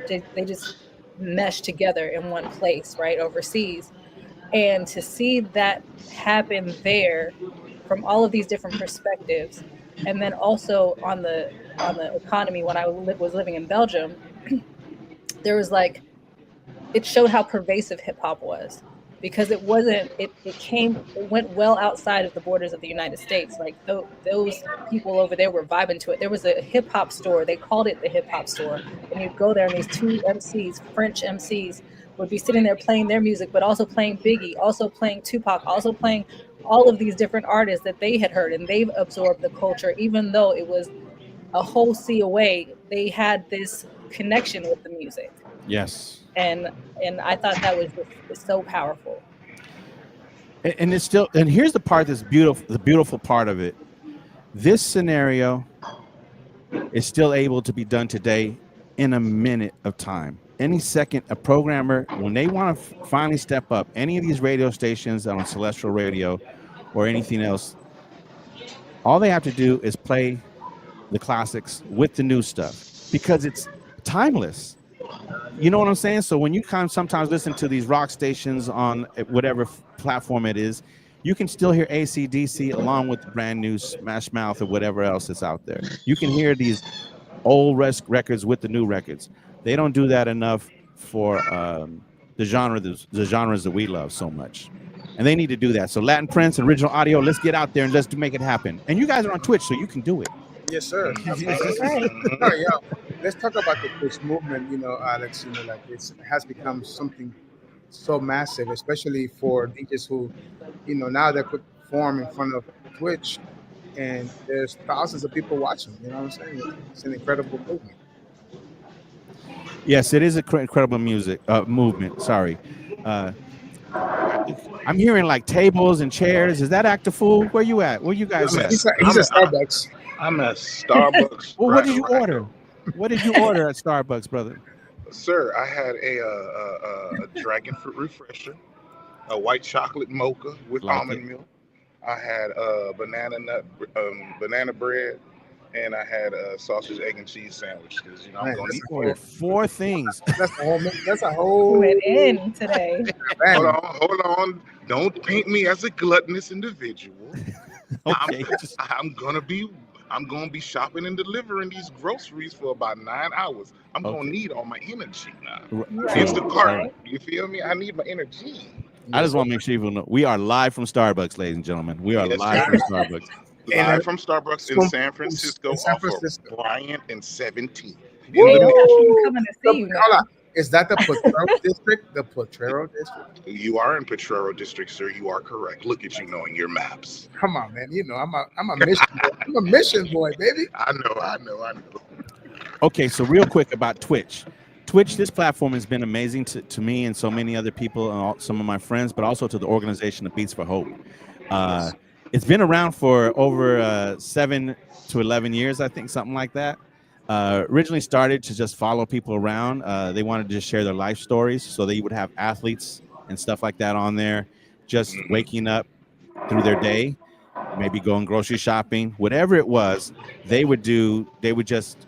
Speaker 3: they just mesh together in one place, right? Overseas. And to see that happen there from all of these different perspectives, and then also on the economy, when I was living in Belgium, there was like, it showed how pervasive hip hop was, because it wasn't, it went well outside of the borders of the United States. Like those people over there were vibing to it. There was a hip hop store, they called it the hip hop store. And you'd go there and these two MCs, French MCs, would be sitting there playing their music, but also playing Biggie, also playing Tupac, also playing all of these different artists that they had heard, and they've absorbed the culture. Even though it was a whole sea away, they had this connection with the music.
Speaker 9: Yes.
Speaker 3: And I thought that was just so powerful.
Speaker 9: And it's still, and here's the part that's beautiful, the beautiful part of it. This scenario is still able to be done today in a minute of time. Any second, a programmer, when they want to finally step up, any of these radio stations on Celestial Radio or anything else, all they have to do is play the classics with the new stuff, because it's timeless. You know what I'm saying? So when you sometimes listen to these rock stations on whatever platform it is, you can still hear AC/DC along with the brand new Smash Mouth or whatever else is out there. You can hear these old records with the new records. They don't do that enough for the genres that we love so much. And they need to do that. So Latin Prince, Original Audio, let's get out there and let's make it happen. And you guys are on Twitch, so you can do it.
Speaker 1: Yes, sir.
Speaker 3: Right.
Speaker 1: Let's talk about the Twitch movement, Alex. Like it has become something so massive, especially for DJs who, now they could perform in front of Twitch and there's thousands of people watching. You know what I'm saying? It's an incredible movement.
Speaker 9: Yes, it is an incredible movement. Sorry. I'm hearing like tables and chairs. Is that Act a Fool? Where you at? Where you guys at?
Speaker 1: He's at Starbucks.
Speaker 2: I'm at Starbucks.
Speaker 9: Well, what did you order? What did you order at Starbucks, brother?
Speaker 2: Sir, I had a dragon fruit refresher, a white chocolate mocha with almond milk. I had banana bread, and I had a sausage, egg, and cheese sandwich. Because I'm gonna eat
Speaker 9: four things.
Speaker 1: That's a whole.
Speaker 3: Went in today.
Speaker 2: Hold on! Don't paint me as a gluttonous individual.
Speaker 9: Okay.
Speaker 2: I'm gonna be shopping and delivering these groceries for about 9 hours. I'm gonna need all my energy now. Instacart, you feel me? I need my energy.
Speaker 9: I just want to make sure people know we are live from Starbucks, ladies and gentlemen. We are live from Starbucks.
Speaker 2: Live from Starbucks in San Francisco, off of Bryant and 17th.
Speaker 3: Coming to see you now.
Speaker 1: Is that the Potrero district? The Potrero district?
Speaker 2: You are in Potrero district, sir. You are correct. Look at you knowing your maps.
Speaker 1: Come on, man. I'm a mission boy. I'm a mission boy, baby.
Speaker 2: I know.
Speaker 9: Okay, so real quick about Twitch. Twitch, this platform has been amazing to me and so many other people and some of my friends, but also to the organization of Beats for Hope. It's been around for over 7 to 11 years, I think, something like that. Originally started to just follow people around. They wanted to just share their life stories, so they would have athletes and stuff like that on there, just waking up through their day, maybe going grocery shopping, whatever it was, they would just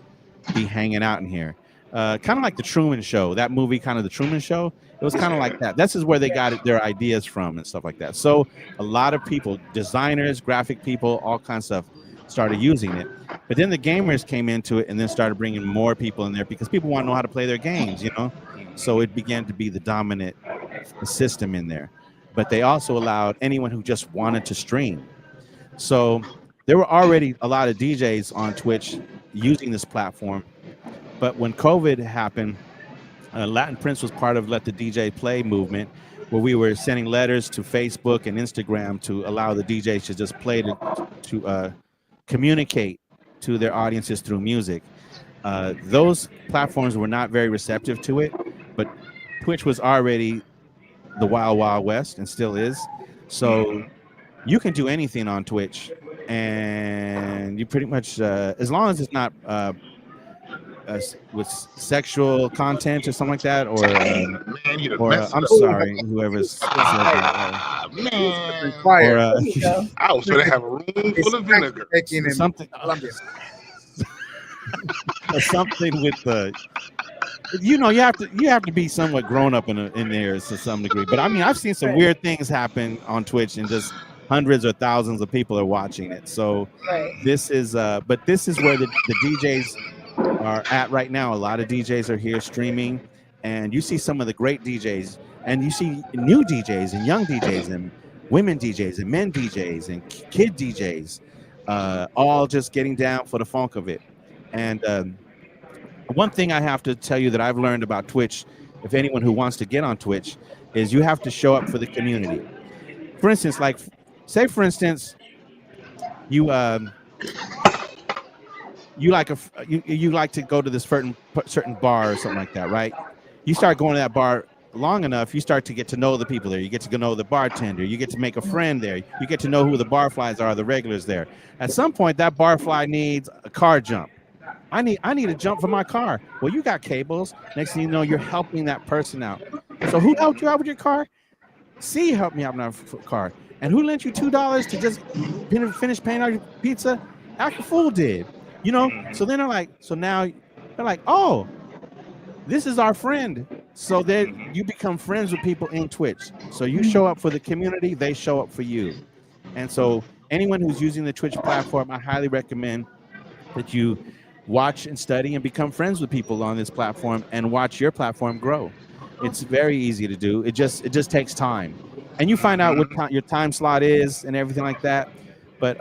Speaker 9: be hanging out in here. Kind of like the Truman Show, that movie, kind of the Truman Show. It was kind of like that. This is where they got their ideas from and stuff like that. So a lot of people, designers, graphic people, all kinds of stuff started using it. But then the gamers came into it and then started bringing more people in there because people want to know how to play their games, So it began to be the dominant system in there. But they also allowed anyone who just wanted to stream. So there were already a lot of DJs on Twitch using this platform. But when COVID happened, Latin Prince was part of Let the DJ Play movement, where we were sending letters to Facebook and Instagram to allow the DJs to just play to communicate to their audiences through music. Those platforms were not very receptive to it, but Twitch was already the wild, wild west and still is. So you can do anything on Twitch, and you pretty much, as long as it's not with sexual content or something like that, or I'm sorry, whoever's
Speaker 2: man.
Speaker 1: Fire.
Speaker 2: I was gonna have a room full of vinegar.
Speaker 9: Something, something with the, you have to be somewhat grown up in there to some degree. But I mean, I've seen some weird things happen on Twitch, and just hundreds or thousands of people are watching it. So this is but this is where the DJs are at right now. A lot of DJs are here streaming, and you see some of the great DJs, and you see new DJs and young DJs and women DJs and men DJs and kid DJs, all just getting down for the funk of it. And one thing I have to tell you that I've learned about Twitch, if anyone who wants to get on Twitch, is you have to show up for the community. For instance, like, say for instance, you like to go to this certain bar or something like that, right? You start going to that bar long enough, you start to get to know the people there. You get to know the bartender. You get to make a friend there. You get to know who the barflies are, the regulars there. At some point, that barfly needs a car jump. I need a jump for my car. Well, you got cables. Next thing you know, you're helping that person out. So who helped you out with your car? C helped me out with my car. And who lent you $2 to just finish paying out your pizza? April Fool did. You know, so then now they're like, oh, this is our friend. So then you become friends with people in Twitch. So you show up for the community, they show up for you. And so anyone who's using the Twitch platform, I highly recommend that you watch and study and become friends with people on this platform and watch your platform grow. It's very easy to do. It just takes time. And you find out what your time slot is and everything like that. But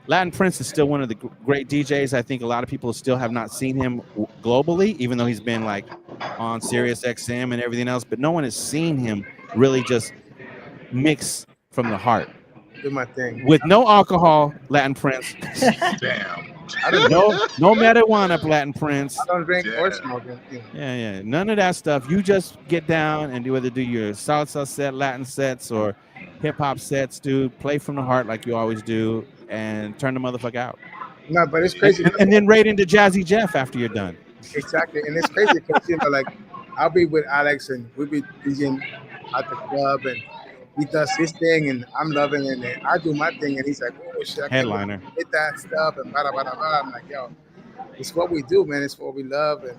Speaker 9: Latin Prince is still one of the great DJs. I think a lot of people still have not seen him globally, even though he's been like on Sirius XM and everything else. But no one has seen him really just mix from the heart.
Speaker 1: Do my thing.
Speaker 9: With no alcohol, Latin Prince.
Speaker 2: Damn.
Speaker 9: No marijuana, Latin Prince.
Speaker 1: I don't drink or smoke.
Speaker 9: Yeah. None of that stuff. You just get down and do your salsa set, Latin sets, or hip hop sets, dude. Play from the heart like you always do, and turn the motherfucker out.
Speaker 1: No, but it's crazy.
Speaker 9: And then raid into Jazzy Jeff after you're done.
Speaker 1: Exactly, and it's crazy because like I'll be with Alex and we'll be DJing at the club, and he does his thing, and I'm loving it, and I do my thing, and he's like, oh shit,
Speaker 9: headliner,
Speaker 1: hit that stuff, and blah, blah, blah, blah. I'm like, yo, it's what we do, man. It's what we love, and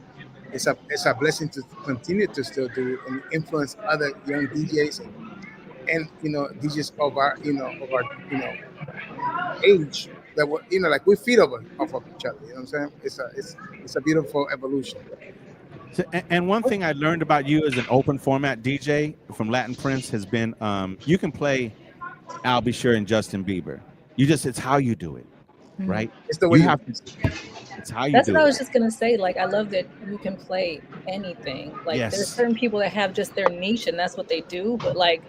Speaker 1: it's a blessing to continue to still do and influence other young DJs and DJs of our age that were like we feed off of each other. You know what I'm saying? It's a beautiful evolution.
Speaker 9: So, and one thing I learned about you as an open format DJ from Latin Prince has been you can play Al B. Sure and Justin Bieber. It's how you do it, right?
Speaker 1: It's the way
Speaker 9: you have to. It's how you do it.
Speaker 3: That's what I was just gonna say. Like, I love that you can play anything. Like, there's certain people that have just their niche and that's what they do. But like,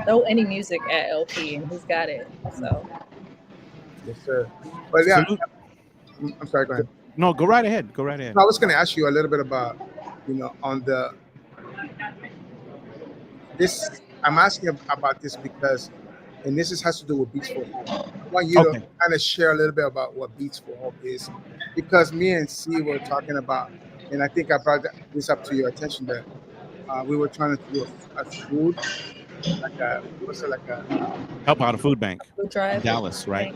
Speaker 3: throw any music at LP and he's got it. So.
Speaker 1: Yes, sir. But yeah, I'm sorry. Go ahead.
Speaker 9: No, go right ahead. I
Speaker 1: was going to ask you a little bit about, on this. I'm asking about this because, and this has to do with Beats for Hope. I want you to kind of share a little bit about what Beats for Hope is, because me and C were talking about, and I think I brought this up to your attention that we were trying to do a food,
Speaker 9: help out a food bank
Speaker 3: food drive
Speaker 9: in Dallas, right?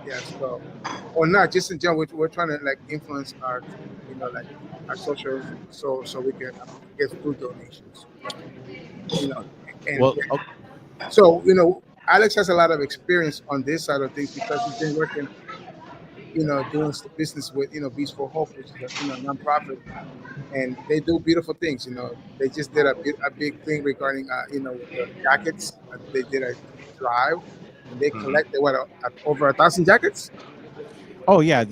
Speaker 1: Yeah, so, or not, just in general, we're trying to like influence our, our social, so we can get food donations. So Alex has a lot of experience on this side of things because he's been working, doing business with Beats for Hope, which is a nonprofit, and they do beautiful things. They just did a big thing regarding with the jackets. They did a drive. They collected over 1,000 jackets.
Speaker 9: Oh yeah,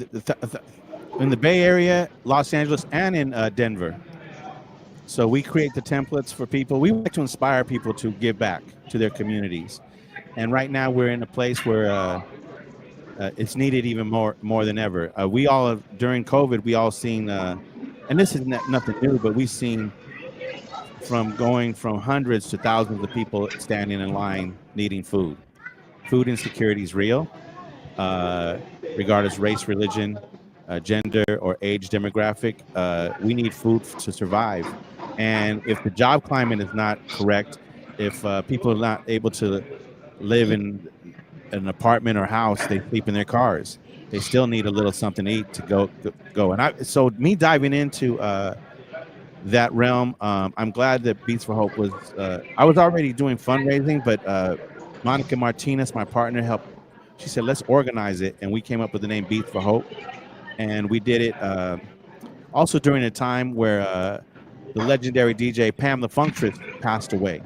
Speaker 9: in the Bay Area, Los Angeles, and in Denver. So we create the templates for people. We like to inspire people to give back to their communities. And right now we're in a place where it's needed even more than ever. We all have, during COVID, we all seen, and this is nothing new, but we've seen from going from hundreds to thousands of people standing in line needing food. Food insecurity is real, regardless race, religion, gender, or age demographic. We need food to survive. And if the job climate is not correct, if people are not able to live in an apartment or house, they sleep in their cars. They still need a little something to eat to go. And so me diving into that realm, I'm glad that Beats for Hope was. I was already doing fundraising, but Monica Martinez, my partner, helped. She said, "Let's organize it," and we came up with the name Beats for Hope, and we did it also during a time where the legendary DJ Pam the Funktress passed away.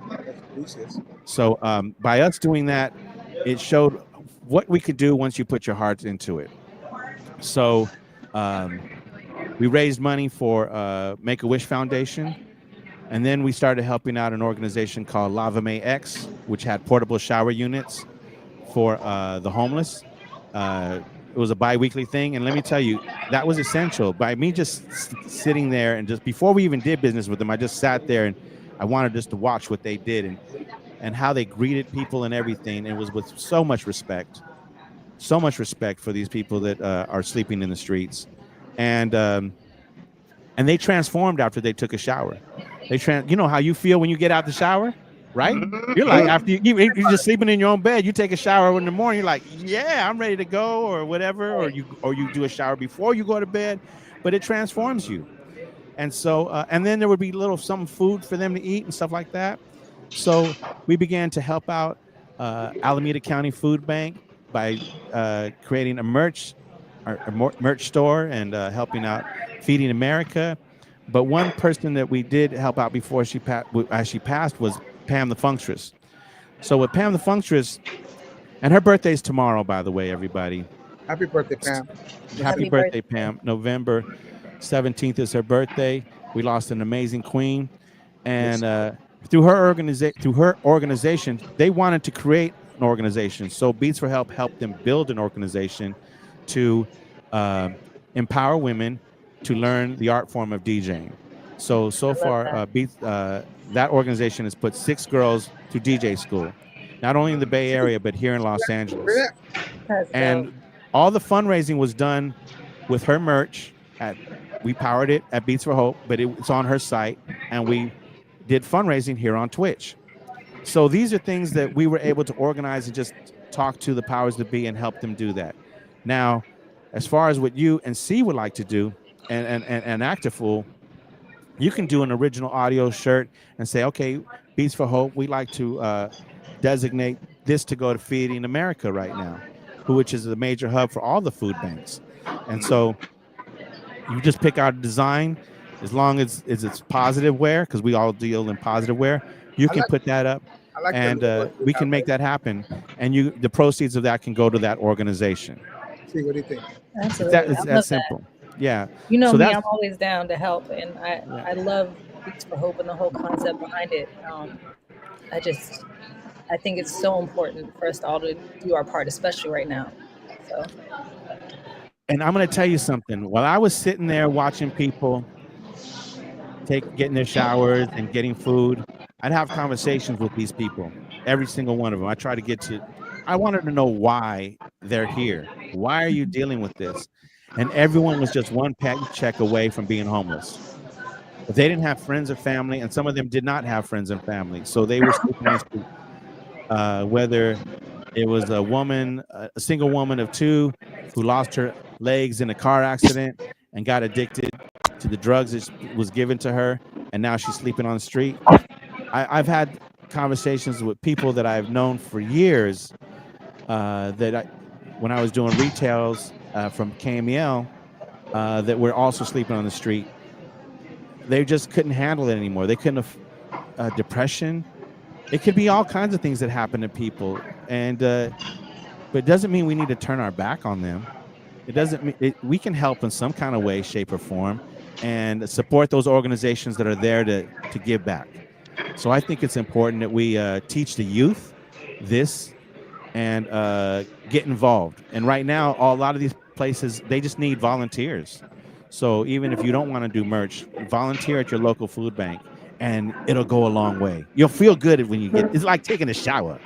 Speaker 9: So by us doing that, it showed what we could do once you put your heart into it. So we raised money for Make-A-Wish Foundation, and then we started helping out an organization called Lava May X, which had portable shower units for the homeless. It was a bi-weekly thing, and let me tell you, that was essential. By me just sitting there and just before we even did business with them, I just sat there and I wanted just to watch what they did and how they greeted people and everything. It was with so much respect for these people that are sleeping in the streets, and they transformed after they took a shower. You know how you feel when you get out the shower, right? You're like, after you're just sleeping in your own bed, you take a shower in the morning, you're like, yeah, I'm ready to go, or whatever, or you do a shower before you go to bed, but it transforms you. And so, and then there would be some food for them to eat and stuff like that. So we began to help out Alameda County Food Bank by creating a merch store and helping out Feeding America. But one person that we did help out before she passed was Pam the Funktress. So with Pam the Funktress, and her birthday's tomorrow, by the way, everybody.
Speaker 1: Happy birthday, Pam.
Speaker 9: Happy birthday, Pam. November 17th is her birthday. We lost an amazing queen. And through her organization, they wanted to create an organization. So Beats for Help helped them build an organization to empower women to learn the art form of DJing. So far, that organization has put 6 girls through DJ school, not only in the Bay Area, but here in Los Angeles. And all the fundraising was done with her merch. We powered it at Beats for Hope, but it's on her site, and we did fundraising here on Twitch. So these are things that we were able to organize and just talk to the powers that be and help them do that. Now, as far as what you and C would like to do, and Act a Fool, you can do an original audio shirt and say, okay, Beats for Hope, we like to designate this to go to Feeding America right now, which is the major hub for all the food banks. And so you just pick out a design, as long as it's positive wear, because we all deal in positive wear, you can put that up, and we can make that happen. And the proceeds of that can go to that organization.
Speaker 1: See, what do you think?
Speaker 3: Absolutely.
Speaker 9: It's that simple. Yeah.
Speaker 3: You know me, I'm always down to help, and I love Beats for Hope and the whole concept behind it. I think it's so important for us all to do our part, especially right now. So.
Speaker 9: And I'm going to tell you something. While I was sitting there watching people getting their showers and getting food, I'd have conversations with these people, every single one of them. I wanted to know why they're here. Why are you dealing with this? And everyone was just one paycheck away from being homeless. But they didn't have friends or family, and some of them did not have friends and family. So they were sleeping on the street. Whether it was a single woman of 2 who lost her legs in a car accident and got addicted to the drugs that was given to her, and now she's sleeping on the street. I've had conversations with people that I've known for years when I was doing retails from KMEL that were also sleeping on the street. They just couldn't handle it anymore. They couldn't have depression. It could be all kinds of things that happen to people, but it doesn't mean we need to turn our back on them. it doesn't mean we can help in some kind of way, shape, or form, and support those organizations that are there to give back. So I think it's important that we teach the youth this and get involved. And right now, a lot of these places, they just need volunteers. So even if you don't want to do merch, volunteer at your local food bank, and it'll go a long way. You'll feel good when you get. It's like taking a shower.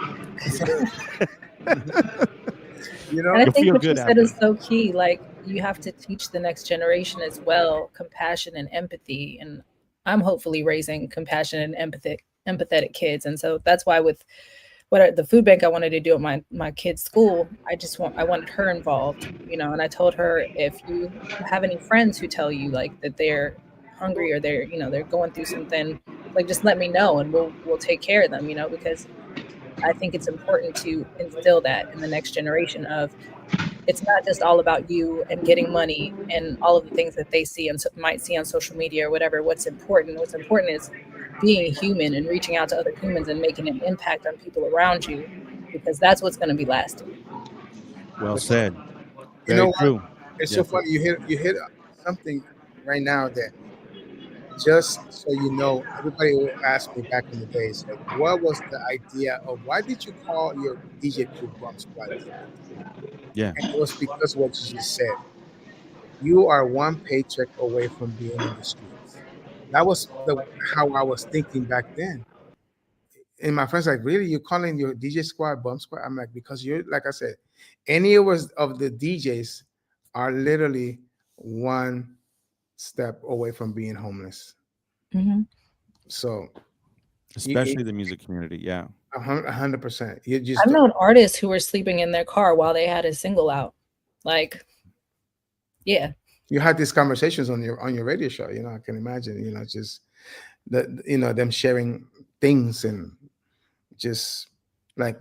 Speaker 1: You know,
Speaker 3: And I
Speaker 9: You'll
Speaker 3: think
Speaker 9: feel
Speaker 3: what you
Speaker 9: good
Speaker 3: said
Speaker 9: after.
Speaker 3: is so key. Like, you have to teach the next generation as well compassion and empathy. And I'm hopefully raising compassionate and empathetic kids. And so that's why with the food bank I wanted to do at my kid's school, I wanted her involved, you know. And I told her, if you have any friends who tell you like that they're hungry or they're, you know, they're going through something, like, just let me know and we'll take care of them, you know, because I think it's important to instill that in the next generation of, it's not just all about you and getting money and all of the things that they see and might see on social media or whatever. What's important is being human and reaching out to other humans and making an impact on people around you, because that's what's going to be lasting.
Speaker 9: Well said.
Speaker 1: You know
Speaker 9: Very
Speaker 1: what?
Speaker 9: true.
Speaker 1: It's so
Speaker 9: Yes.
Speaker 1: funny. You hit something right now that, just so you know, everybody will ask me back in the days, like, what was the idea of why did you call your DJ crew Bump Squad?
Speaker 9: Yeah.
Speaker 1: And it was because of what you just said. You are one paycheck away from being in the streets. That was how I was thinking back then. And my friends like, really, you calling your DJ squad Bump Squad? I'm like, because you're, like I said, any of the DJs are literally one step away from being homeless.
Speaker 3: Mm-hmm.
Speaker 1: So
Speaker 9: Especially the music community. Yeah.
Speaker 1: 100%. You just
Speaker 3: I've known artists who were sleeping in their car while they had a single out. Like, yeah.
Speaker 1: You had these conversations on your radio show. You know, I can imagine. You know, just them sharing things, and just like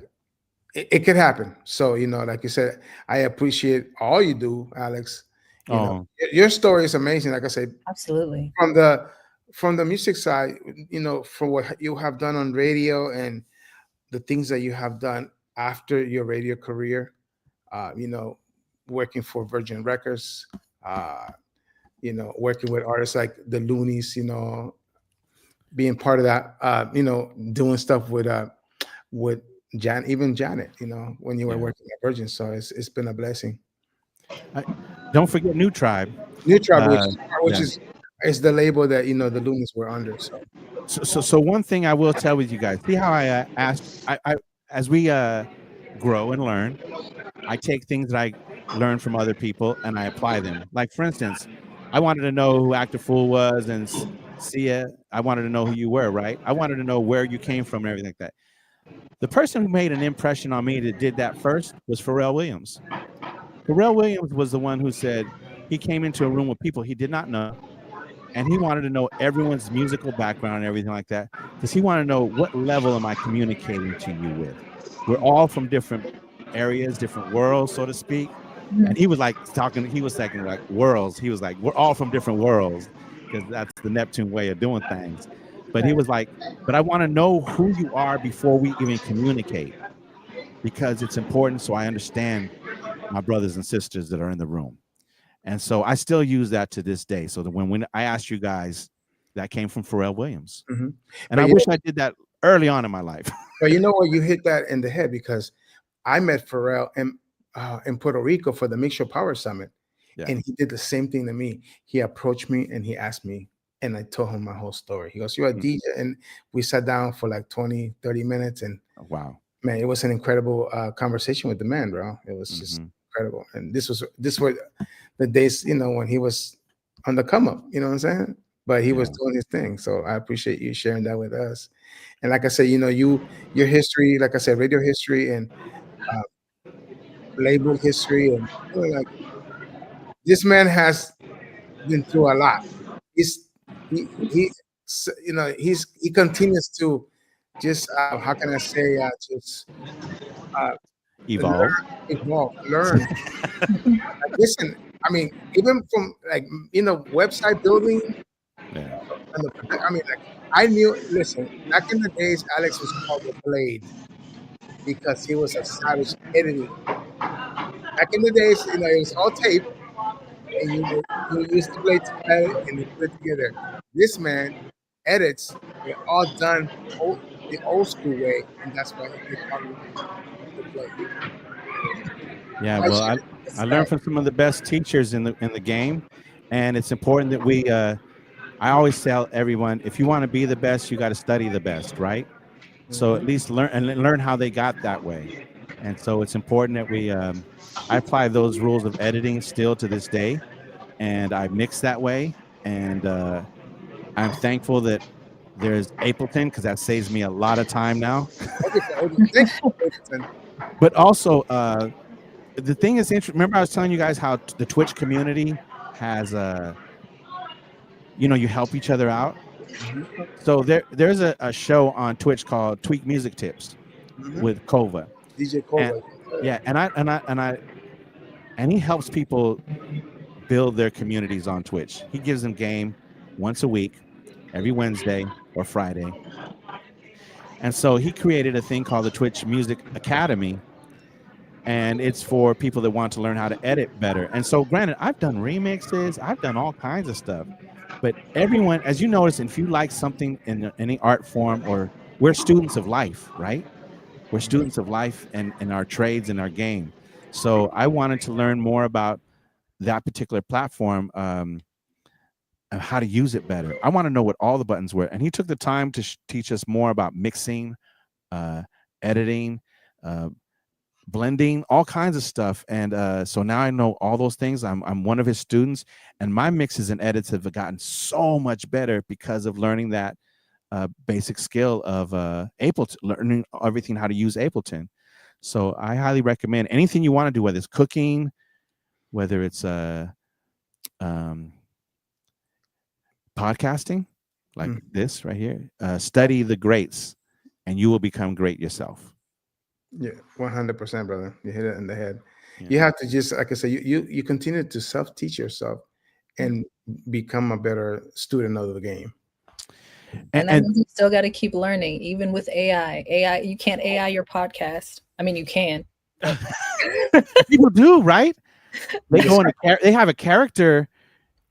Speaker 1: it could happen. So, you know, like you said, I appreciate all you do, Alex. You know, your story is amazing. Like I said,
Speaker 3: absolutely.
Speaker 1: From the music side, you know, for what you have done on radio and the things that you have done after your radio career, you know, working for Virgin Records, you know, working with artists like the Loonies, you know, being part of that, you know, doing stuff with Janet, you know, when you were working at Virgin. So it's been a blessing.
Speaker 9: Don't forget New Tribe.
Speaker 1: New Tribe, which is the label that, you know, the Loonies were under.
Speaker 9: So one thing I will tell with you guys, see how I asked, I as we grow and learn, I take things that I learn from other people and I apply them. Like, for instance, I wanted to know who Act a Fool was, and Sia, I wanted to know who you were, right? I wanted to know where you came from and everything like that. The person who made an impression on me that did that first was Pharrell Williams. Pharrell Williams was the one who said he came into a room with people he did not know, and he wanted to know everyone's musical background and everything like that, because he wanted to know, what level am I communicating to you with? We're all from different areas, different worlds, so to speak. And he was like like worlds. He was like, we're all from different worlds, because that's the Neptune way of doing things. But he was like, but I want to know who you are before we even communicate, because it's important so I understand my brothers and sisters that are in the room. And so I still use that to this day. So that when I asked you guys, that came from Pharrell Williams.
Speaker 1: Mm-hmm.
Speaker 9: And I wish I did that early on in my life.
Speaker 1: But you know what? You hit that in the head, because I met Pharrell in Puerto Rico for the Mixture Power Summit. Yeah. And he did the same thing to me. He approached me and he asked me, and I told him my whole story. He goes, "You're a DJ." And we sat down for like 20, 30 minutes. And
Speaker 9: wow,
Speaker 1: man, it was an incredible conversation with the man, bro. It was just incredible. And this were the days, you know, when he was on the come up, you know what I'm saying? But he was doing his thing. So I appreciate you sharing that with us. And like I said, you know, your history, like I said, radio history and label history, and you know, like, this man has been through a lot. He continues to just how can I say just
Speaker 9: evolve,
Speaker 1: learn. Like, listen, I mean, even from like, you know, website building.
Speaker 9: Yeah.
Speaker 1: I mean, like, I knew. Listen, back in the days, Alex was called the Blade because he was a savage editor. back in the days, you know, it was all tape, and you used to play together and you put it together. This man edits, they're all done the old school way, and that's why they call it the play.
Speaker 9: Yeah, well, I learned from some of the best teachers in the game, and it's important that we. I always tell everyone, if you want to be the best, you got to study the best, right? So at least learn how they got that way, and so it's important that we. I apply those rules of editing still to this day, and I mix that way, and I'm thankful that there's Ableton because that saves me a lot of time now. But also, the thing is interesting. Remember, I was telling you guys how the Twitch community has you help each other out. So there's a show on Twitch called Tweak Music Tips with Kova.
Speaker 1: DJ Kova.
Speaker 9: And he helps people build their communities on Twitch. He gives them game once a week, every Wednesday or Friday. And so he created a thing called the Twitch Music Academy, and it's for people that want to learn how to edit better. And so granted, I've done remixes, I've done all kinds of stuff, but everyone, as you notice, if you like something in any art form, or we're students of life, right? We're students of life and in our trades and our game. So I wanted to learn more about that particular platform, and how to use it better. I want to know what all the buttons were. And he took the time to teach us more about mixing, editing, blending, all kinds of stuff. And so now I know all those things. I'm one of his students, and my mixes and edits have gotten so much better because of learning that basic skill of Ableton, learning everything how to use Ableton. So I highly recommend anything you want to do, whether it's cooking, whether it's podcasting like this right here, study the greats and you will become great yourself.
Speaker 1: Yeah, 100%, brother. You hit it in the head. Yeah. You have to just, like I said, you continue to self-teach yourself and become a better student of the game.
Speaker 3: And that means you still got to keep learning, even with AI. You can't AI your podcast. I mean, you can.
Speaker 9: People do, right? They go in they have a character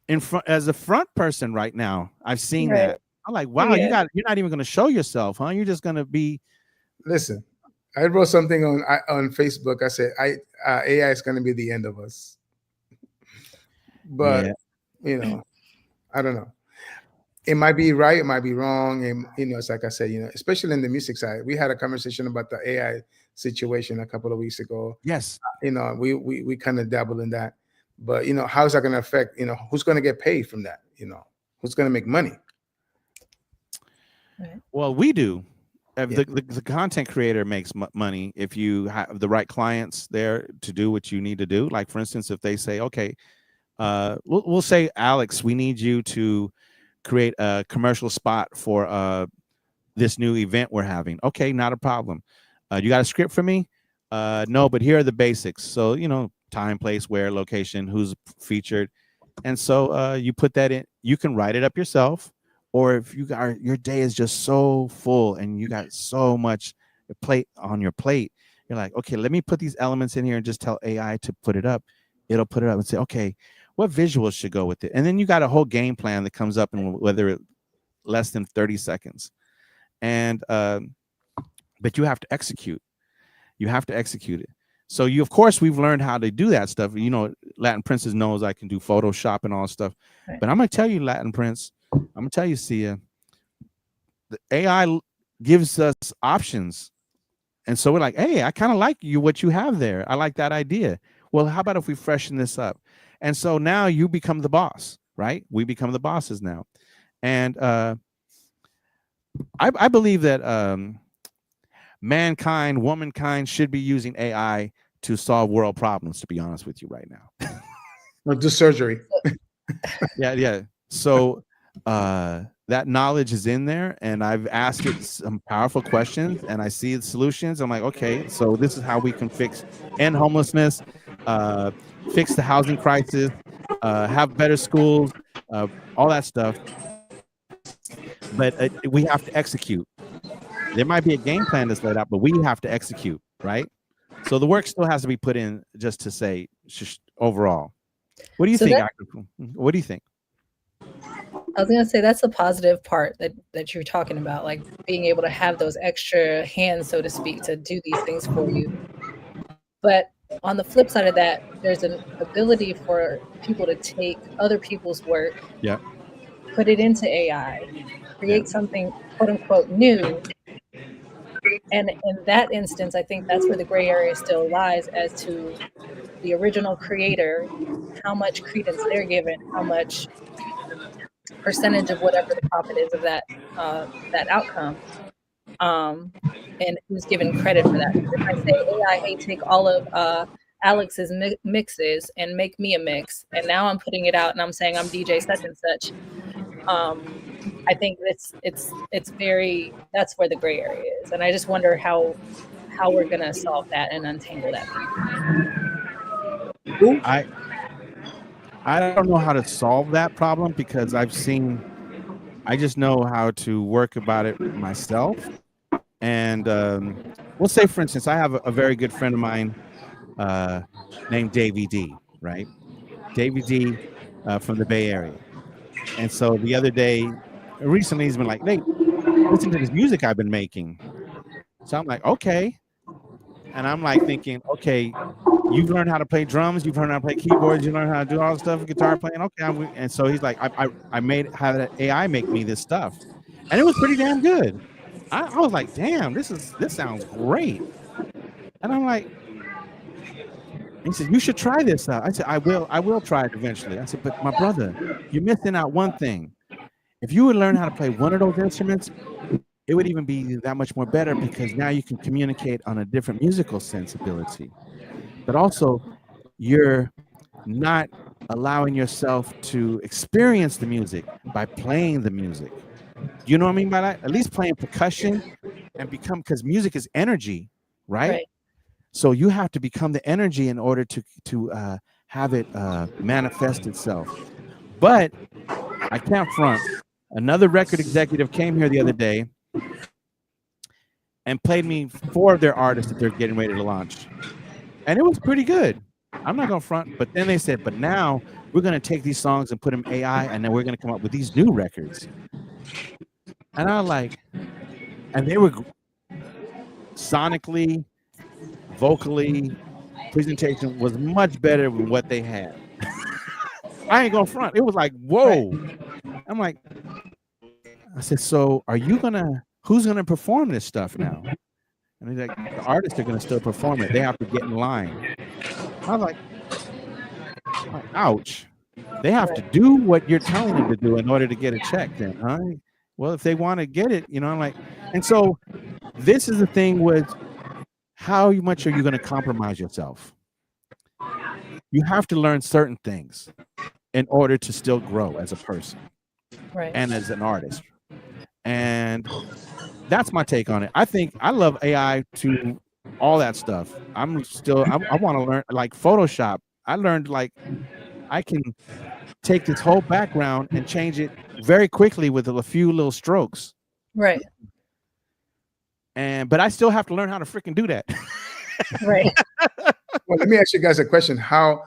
Speaker 9: in front as a front person right now. I've seen that. I'm like, wow, you're not even going to show yourself, huh? You're just going to be.
Speaker 1: Listen, I wrote something on Facebook. I said, AI is going to be the end of us. But I don't know. It might be right, it might be wrong, and it's like I said, especially in the music side. We had a conversation about the AI situation a couple of weeks ago.
Speaker 9: Yes,
Speaker 1: we kind of dabble in that, but how is that going to affect? Who's going to get paid from that? Who's going to make money?
Speaker 9: Well, we do. The content creator makes money if you have the right clients there to do what you need to do. Like for instance, if they say, okay, we'll say, Alex, we need you to create a commercial spot for this new event we're having. Okay, not a problem. You got a script for me? No, but here are the basics. So, time, place, where, location, who's featured. And so you put that in. You can write it up yourself. Or if your day is just so full and you got so much on your plate, you're like, okay, let me put these elements in here and just tell AI to put it up. It'll put it up and say, okay, what visuals should go with it? And then you got a whole game plan that comes up in whether it's less than 30 seconds. And but you have to execute. You have to execute it. So of course, we've learned how to do that stuff. Latin Princess knows I can do Photoshop and all stuff. Right. But I'm gonna tell you, Latin Prince, I'm gonna tell you, Sia, the AI gives us options. And so we're like, hey, I kind of like what you have there. I like that idea. Well, how about if we freshen this up? And so now you become the boss, right? We become the bosses now. And I believe that womankind should be using AI to solve world problems, to be honest with you right now.
Speaker 1: Or do surgery.
Speaker 9: Yeah. So that knowledge is in there, and I've asked it some powerful questions, and I see the solutions. I'm like, okay, so this is how we can end homelessness, fix the housing crisis, have better schools, all that stuff. But we have to execute. There might be a game plan that's laid out, but we have to execute, right? So the work still has to be put in just to say overall. What do you
Speaker 3: So
Speaker 9: think?
Speaker 3: that-
Speaker 9: What do you think?
Speaker 3: I was gonna say that's the positive part that you're talking about, like being able to have those extra hands, so to speak, to do these things for you. But on the flip side of that, there's an ability for people to take other people's work,
Speaker 9: Yeah.
Speaker 3: put it into AI, create something quote unquote new. And in that instance, I think that's where the gray area still lies as to the original creator, how much credence they're given, how much percentage of whatever the profit is of that outcome, and who's given credit for that. If I say AI, hey, take all of Alex's mixes and make me a mix, and now I'm putting it out and I'm saying I'm DJ such and such. I think it's very, that's where the gray area is, and I just wonder how we're gonna solve that and untangle that.
Speaker 9: I don't know how to solve that problem because I just know how to work about it myself. And we'll say, for instance, I have a very good friend of mine named Davey D, right? Davey D from the Bay Area. And so the other day, recently, he's been like, "Nate, listen to this music I've been making." So I'm like, okay. And I'm like thinking, okay, you've learned how to play drums, you've learned how to play keyboards, you learned how to do all the stuff, guitar playing. Okay, and so he's like, I had AI make me this stuff, and it was pretty damn good. I was like, damn, this sounds great. And I'm like, he said, you should try this out. I said, I will try it eventually. I said, but my brother, you're missing out one thing. If you would learn how to play one of those instruments, it would even be that much more better because now you can communicate on a different musical sensibility. But also, you're not allowing yourself to experience the music by playing the music. You know what I mean by that? At least playing percussion and because music is energy, right? So you have to become the energy in order to have it manifest itself. But I can't front. Another record executive came here the other day and played me 4 of their artists that they're getting ready to launch. And it was pretty good. I'm not going to front. But then they said, but now we're going to take these songs and put them AI, and then we're going to come up with these new records. And I was like, and they were sonically, vocally, presentation was much better than what they had. I ain't going to front. It was like, whoa. I'm like, I said, so who's going to perform this stuff now? And he's like, the artists are going to still perform it. They have to get in line. I was like, ouch. They have to do what you're telling them to do in order to get a check then, huh? Well, if they want to get it, I'm like, and so this is the thing with how much are you going to compromise yourself? You have to learn certain things in order to still grow as a person and as an artist. And that's my take on it. I think I love AI to all that stuff. I want to learn like Photoshop. I learned like I can take this whole background and change it very quickly with a few little strokes.
Speaker 3: Right.
Speaker 1: And
Speaker 3: but
Speaker 1: I still have to learn how to freaking do that.
Speaker 3: Right.
Speaker 1: Well, let me ask you guys a question. How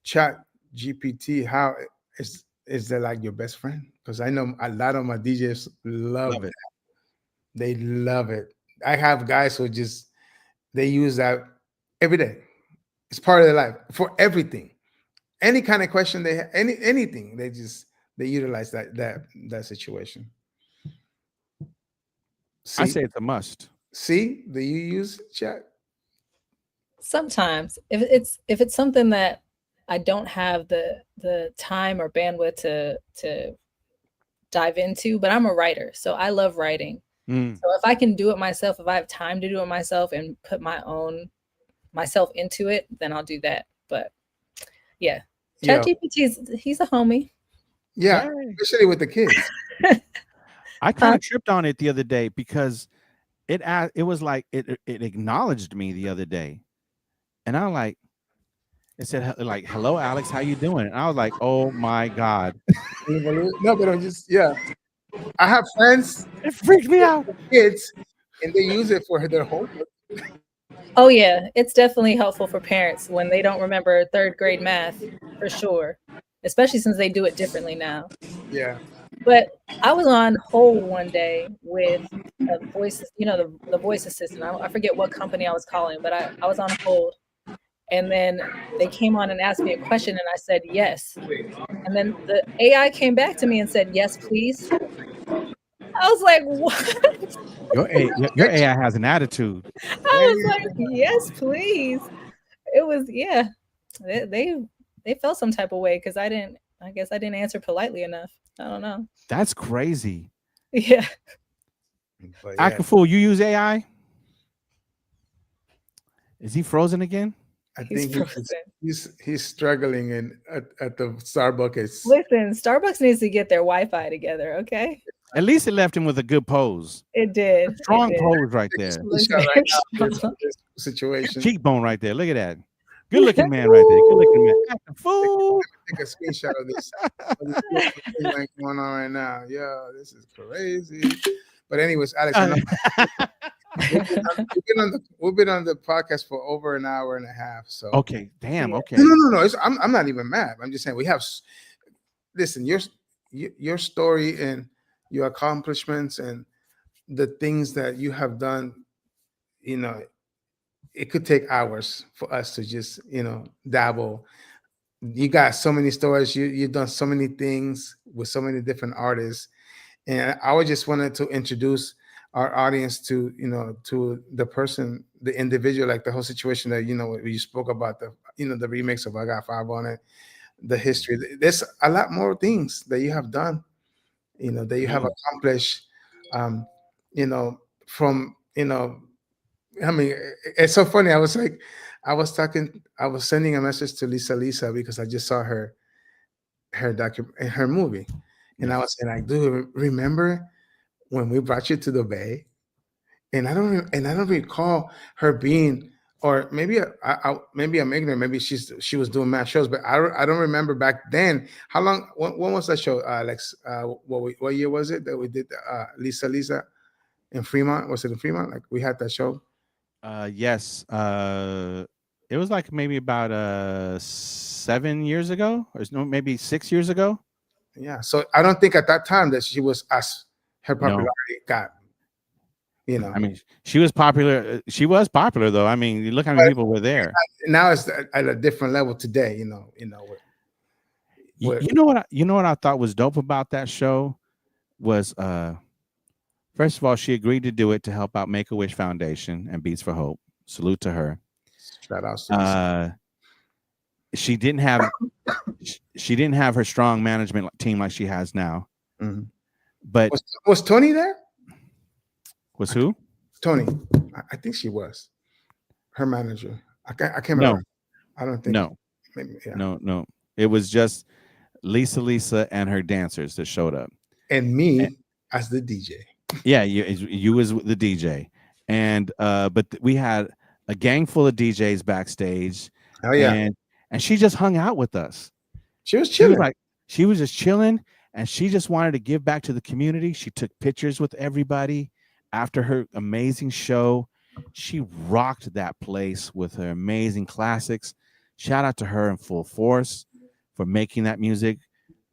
Speaker 1: Chat GPT, how is that like your best friend? Because I know a lot of my DJs love it. They love it. I have guys who they use that every day. It's part of their life for everything. Any kind of question they have, anything, they utilize that situation.
Speaker 9: I say it's a must.
Speaker 1: See, do you use Chat?
Speaker 3: Sometimes, if it's something that I don't have the time or bandwidth to dive into, but I'm a writer, so I love writing. So if I can do it myself, if I have time to do it myself and put myself into it, then I'll do that. But yeah, ChatGPT, he's a homie.
Speaker 1: Yeah, especially with the kids.
Speaker 9: I kind of tripped on it the other day because it was like it acknowledged me the other day, and I was like, it said like, "Hello, Alex, how you doing?" And I was like, "Oh my God!"
Speaker 1: No, but I'm I have friends.
Speaker 9: It freaked me out.
Speaker 1: Kids, and they use it for their homework.
Speaker 3: Oh yeah, it's definitely helpful for parents when they don't remember third grade math, for sure. Especially since they do it differently now.
Speaker 1: Yeah.
Speaker 3: But I was on hold one day with a voice, the voice assistant. I forget what company I was calling, but I was on hold. And then they came on and asked me a question, and I said yes. And then the AI came back to me and said, yes, please. I was like, what?
Speaker 9: Your AI has an attitude.
Speaker 3: I was like, yes, please. It was, yeah. They felt some type of way because I guess I didn't answer politely enough. I don't know.
Speaker 9: That's crazy.
Speaker 3: Yeah.
Speaker 1: But
Speaker 9: Act a fool. You use AI? Is he frozen again?
Speaker 1: I
Speaker 3: He's
Speaker 1: think
Speaker 3: frozen.
Speaker 1: he's struggling at the Starbucks.
Speaker 3: Listen, Starbucks needs to get their Wi-Fi together, okay?
Speaker 9: At least it left him with a good pose.
Speaker 3: It did.
Speaker 9: A strong
Speaker 3: It did.
Speaker 9: pose right there.
Speaker 1: Screenshot right now, this situation.
Speaker 9: Cheekbone right there. Look at that. Good looking man right there. Good looking man. Act a fool.
Speaker 1: Take a screenshot of this thing like going on right now. Yeah, this is crazy. But anyways, Alex, I know we've been on the podcast for over an hour and a half. So
Speaker 9: okay, damn. Okay.
Speaker 1: No. I'm not even mad. I'm just saying we have. Listen, your story and your accomplishments and the things that you have done. It could take hours for us to just dabble. You got so many stories. You've done so many things with so many different artists, and I just wanted to introduce our audience to the person, the individual, like the whole situation that you spoke about the remix of I Got Five on It, the history. There's a lot more things that you have done, that you have accomplished. I mean, it's so funny. I was sending a message to Lisa because I just saw her movie, and I was saying, like, dude, remember when we brought you to the Bay? And I don't recall her being, or maybe I'm ignorant. Maybe she was doing mad shows, but I don't remember back then. How long? When was that show, Alex? What year was it that we did Lisa in Fremont? Was it in Fremont? Like we had that show?
Speaker 9: Yes. It was like maybe about 7 years ago, or no, maybe 6 years ago.
Speaker 1: Yeah. So I don't think at that time that she was her popularity got.
Speaker 9: I mean, she was popular. She was popular though. I mean, look how many people were there.
Speaker 1: Now it's at a different level today. You know
Speaker 9: what I thought was dope about that show was first of all, she agreed to do it to help out Make-A-Wish Foundation and Beats for Hope. Salute to her.
Speaker 1: Shout out to
Speaker 9: she didn't have her strong management team like she has now.
Speaker 1: Mm-hmm.
Speaker 9: But
Speaker 1: was Tony there?
Speaker 9: Was who?
Speaker 1: Tony. I think she was her manager. I can't remember. I don't think.
Speaker 9: No.
Speaker 1: Maybe, yeah.
Speaker 9: No. It was just Lisa and her dancers that showed up,
Speaker 1: and me as the DJ.
Speaker 9: Yeah, you was the DJ, and but we had a gang full of DJs backstage.
Speaker 1: Oh yeah,
Speaker 9: and she just hung out with us.
Speaker 1: She was chilling.
Speaker 9: She was just chilling, and she just wanted to give back to the community. She took pictures with everybody after her amazing show. She rocked that place with her amazing classics. Shout out to her in full force for making that music.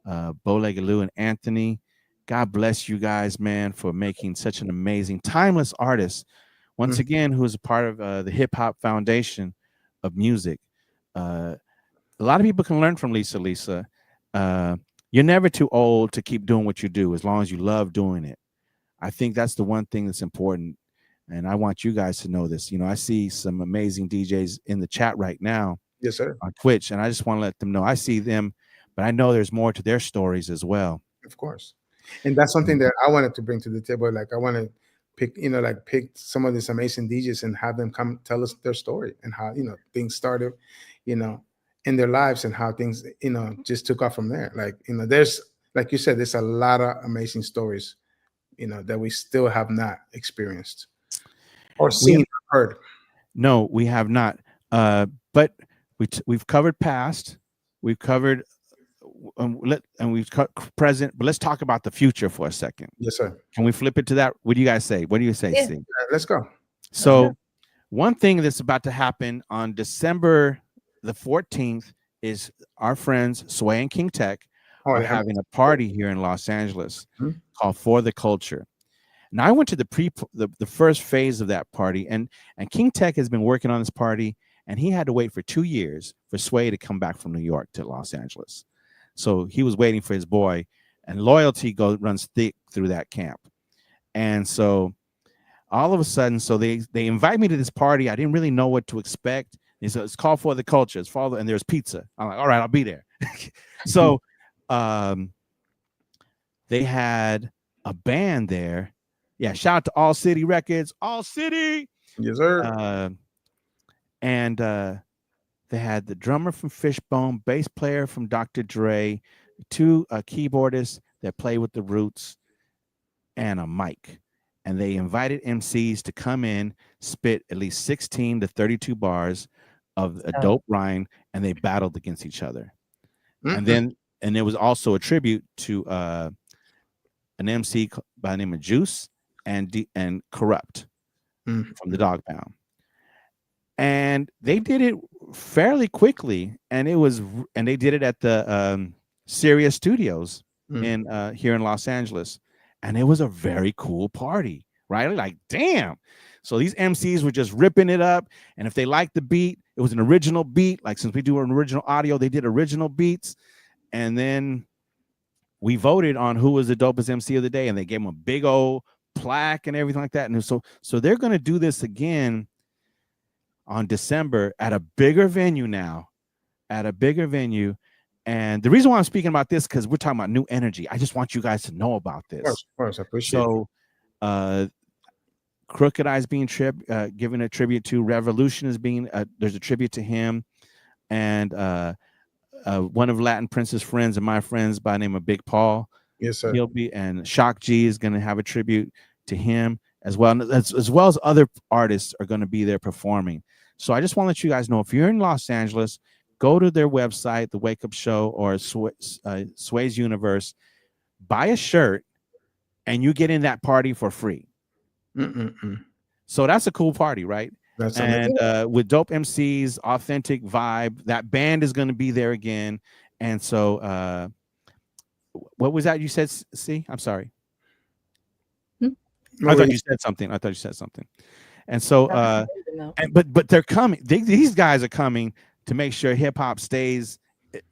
Speaker 9: Bo Legaloo and Anthony. God bless you guys, man, for making such an amazing, timeless artist. Once again, who is a part of the Hip Hop Foundation of music. A lot of people can learn from Lisa. You're never too old to keep doing what you do as long as you love doing it. I think that's the one thing that's important. And I want you guys to know this. I see some amazing DJs in the chat right now.
Speaker 1: Yes, sir.
Speaker 9: On Twitch. And I just want to let them know I see them, but I know there's more to their stories as well.
Speaker 1: Of course. And that's something that I wanted to bring to the table. Like I want to pick some of these amazing DJs and have them come tell us their story and how, things started, in their lives and how things, just took off from there. Like, there's, like you said, there's a lot of amazing stories, that we still have not experienced or seen or heard.
Speaker 9: No, we have not. But we've covered past, we've covered and we've cut present, but let's talk about the future for a second.
Speaker 1: Yes, sir.
Speaker 9: Can we flip it to that? What do you guys say? What do you say,
Speaker 1: yeah.
Speaker 9: Steve?
Speaker 1: Let's go.
Speaker 9: So one thing that's about to happen on December the 14th is our friends Sway and King Tech are having a party here in Los Angeles called For the Culture. Now I went to the first phase of that party, and King Tech has been working on this party, and he had to wait for 2 years for Sway to come back from New York to Los Angeles. So he was waiting for his boy, and loyalty runs thick through that camp. And so all of a sudden, so they invite me to this party. I didn't really know what to expect. And so it's called For the Culture. It's called, and there's pizza. I'm like, all right, I'll be there. So they had a band there. Yeah, shout out to All City Records. All City.
Speaker 1: Yes, sir.
Speaker 9: And they had the drummer from Fishbone, bass player from Dr. Dre, 2 keyboardists that play with the Roots, and a mic. And they invited MCs to come in, spit at least 16 to 32 bars of a dope rhyme, and they battled against each other. And there was also a tribute to an MC by the name of Juice and Corrupt from the Dog Pound. And they did it fairly quickly, and they did it at the Sirius Studios in here in Los Angeles, and it was a very cool party, right? Like, damn. So these MCs were just ripping it up, and if they liked the beat, it was an original beat. Like, since we do an original audio, they did original beats, and then we voted on who was the dopest MC of the day, and they gave them a big old plaque and everything like that. And so they're going to do this again on December at a bigger venue now, And the reason why I'm speaking about this, because we're talking about new energy. I just want you guys to know about this.
Speaker 1: Of course, I appreciate it.
Speaker 9: Crooked Eye's being given a tribute to. Revolution is being there's a tribute to him, and one of Latin Prince's friends and my friends by the name of Big Paul.
Speaker 1: Yes, sir.
Speaker 9: He'll be, and Shock G is going to have a tribute to him as well, as well as other artists are going to be there performing. So I just want to let you guys know, if you're in Los Angeles, go to their website, The Wake Up Show or Sway's Universe, buy a shirt, and you get in that party for free. So that's a cool party, right?
Speaker 1: That's
Speaker 9: with dope MCs, authentic vibe. That band is going to be there again. And so what was that you said, C? I'm sorry. I thought you said something. And so but they're coming. These guys are coming to make sure hip hop stays,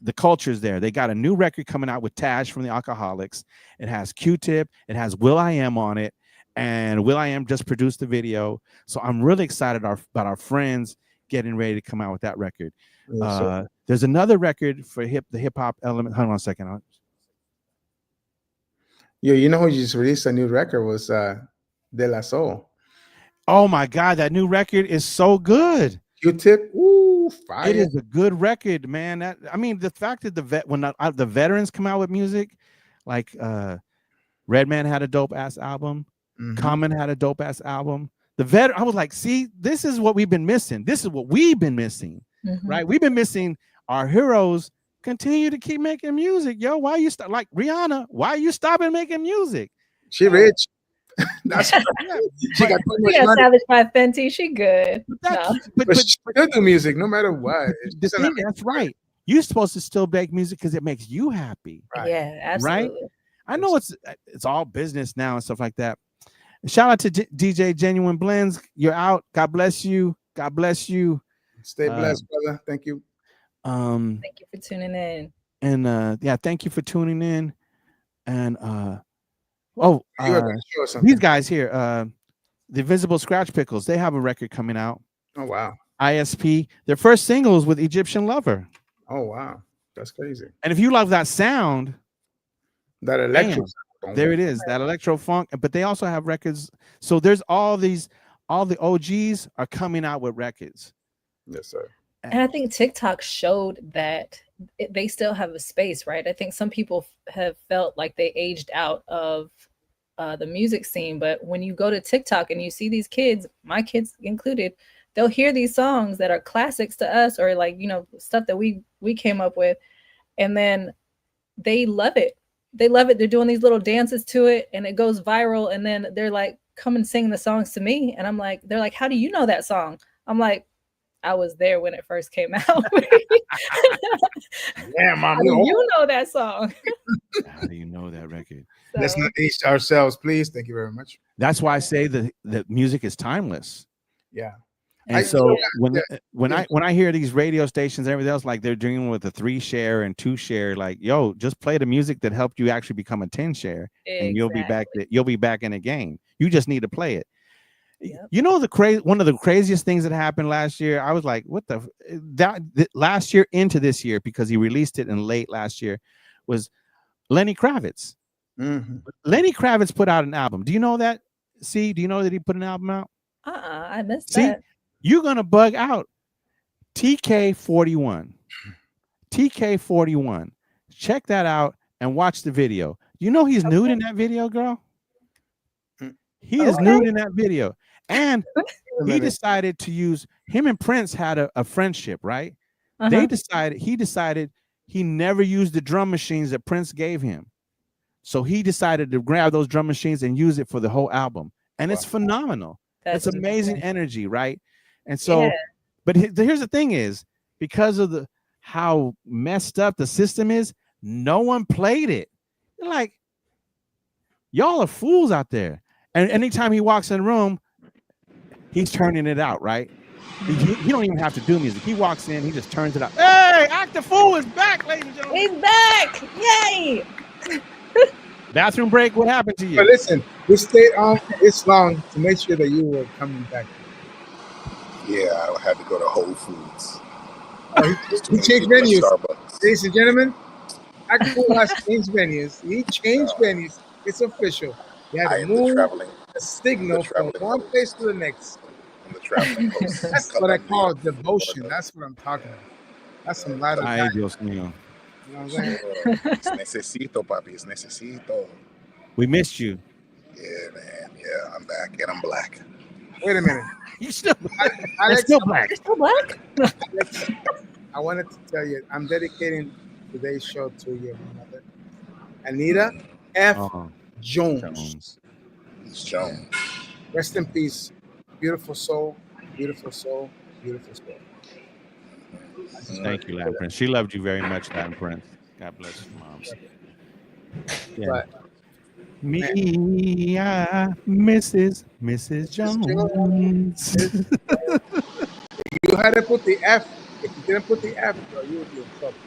Speaker 9: the culture's there. They got a new record coming out with Tash from the Alcoholics. It has Q-Tip, it has will.i.am on it, and will.i.am just produced the video. So I'm really excited about our friends getting ready to come out with that record. There's another record for the hip hop element. Hold on a second.
Speaker 1: Yeah, you know who just released a new record was De La Soul.
Speaker 9: Oh my God, that new record is so good.
Speaker 1: Q-Tip, ooh, fire.
Speaker 9: It is a good record, man. The fact that the veterans come out with music, like Redman had a dope ass album, Common had a dope ass album. I was like, see, this is what we've been missing. This is what we've been missing, right? We've been missing our heroes continue to keep making music. Yo, why you stop? Like Rihanna, why are you stopping making music?
Speaker 1: She rich. That's she got too much money.
Speaker 3: Savage by Fenty. She good.
Speaker 1: But she'll do music no matter what.
Speaker 9: That's right. You're supposed to still make music because it makes you happy.
Speaker 3: Right. Yeah, absolutely.
Speaker 9: Right? I know it's all business now and stuff like that. Shout out to DJ Genuine Blends. You're out. God bless you. God bless you.
Speaker 1: Stay blessed, brother. Thank you.
Speaker 3: Thank you for tuning in.
Speaker 9: And thank you for tuning in. And these guys here, the Visible Scratch Pickles, they have a record coming out.
Speaker 1: Oh wow.
Speaker 9: ISP. Their first single is with Egyptian Lover.
Speaker 1: Oh wow. That's crazy.
Speaker 9: And if you love that sound,
Speaker 1: that electro sound,
Speaker 9: there it is, that electro funk. But they also have records. So there's all the OGs are coming out with records.
Speaker 1: Yes, sir.
Speaker 3: And I think TikTok showed that they still have a space, right? I think some people have felt like they aged out of the music scene, but when you go to TikTok and you see these kids, my kids included, they'll hear these songs that are classics to us, or like, stuff that we came up with, and then they love it. They love it. They're doing these little dances to it, and it goes viral, and then they're like, come and sing the songs to me. And I'm like, they're like, how do you know that song? I'm like, I was there when it first came out.
Speaker 1: Yeah, mom.
Speaker 3: How do you know that song?
Speaker 9: How do you know that record?
Speaker 1: Let's
Speaker 3: So,
Speaker 1: not age ourselves, please. Thank you very much.
Speaker 9: That's why I say that music is timeless.
Speaker 1: Yeah.
Speaker 9: And
Speaker 1: I-
Speaker 9: so
Speaker 1: yeah,
Speaker 9: when I hear these radio stations and everything else, like they're doing with a 3 share and 2 share, like, yo, just play the music that helped you actually become a 10 share, and you'll be back. You'll be back in the game. You just need to play it.
Speaker 3: Yep.
Speaker 9: You know, one of the craziest things that happened last year. I was like, what last year into this year, because he released it in late last year, was Lenny Kravitz.
Speaker 1: Mhm.
Speaker 9: Lenny Kravitz put out an album. Do you know that? See, do you know that he put an album out?
Speaker 3: I missed
Speaker 9: See,
Speaker 3: that.
Speaker 9: you're gonna bug out. TK41. TK41. Check that out and watch the video. You know he's nude in that video, girl. He is nude in that video. And he decided to use him and Prince had a friendship, right? He decided he never used the drum machines that Prince gave him. So he decided to grab those drum machines and use it for the whole album. And it's phenomenal. It's amazing energy, right? And so, but here's the thing is, because of how messed up the system is, no one played it. You're like, y'all are fools out there. And anytime he walks in the room, he's turning it out, right? He don't even have to do music. He walks in, he just turns it up. Hey, Act the Fool is back, ladies and gentlemen.
Speaker 3: He's back! Yay!
Speaker 9: Bathroom break, what happened to you?
Speaker 1: But listen, we stayed on this long to make sure that you were coming back.
Speaker 2: Yeah, I had to go to Whole Foods.
Speaker 1: He changed venues. Ladies and gentlemen, Act the Fool has changed venues. He changed venues. It's official. He had to move a signal from one place to the next.
Speaker 2: I'm the traveling host.
Speaker 1: That's what I call devotion. That's what I'm talking about. That's some light of
Speaker 9: Ay, Dios mío.
Speaker 1: You know what I'm saying?
Speaker 2: Es necesito, papi. Es necesito.
Speaker 9: We missed you.
Speaker 2: Yeah, man. Yeah, I'm back and I'm black.
Speaker 1: Wait a minute.
Speaker 9: You still
Speaker 1: Alex,
Speaker 9: still black.
Speaker 3: Still black?
Speaker 1: Alex, I wanted to tell you, I'm dedicating today's show to your mother, Anita F. Jones.
Speaker 2: It's Jones.
Speaker 1: Rest in peace. Beautiful soul, beautiful soul, beautiful soul.
Speaker 9: Thank you, Latin Prince. She loved you very much, Latin Prince. God bless you, moms. Yeah.
Speaker 1: But
Speaker 9: Mrs. Jones.
Speaker 1: You had to put the F. If you didn't put the F, bro, you would be in trouble.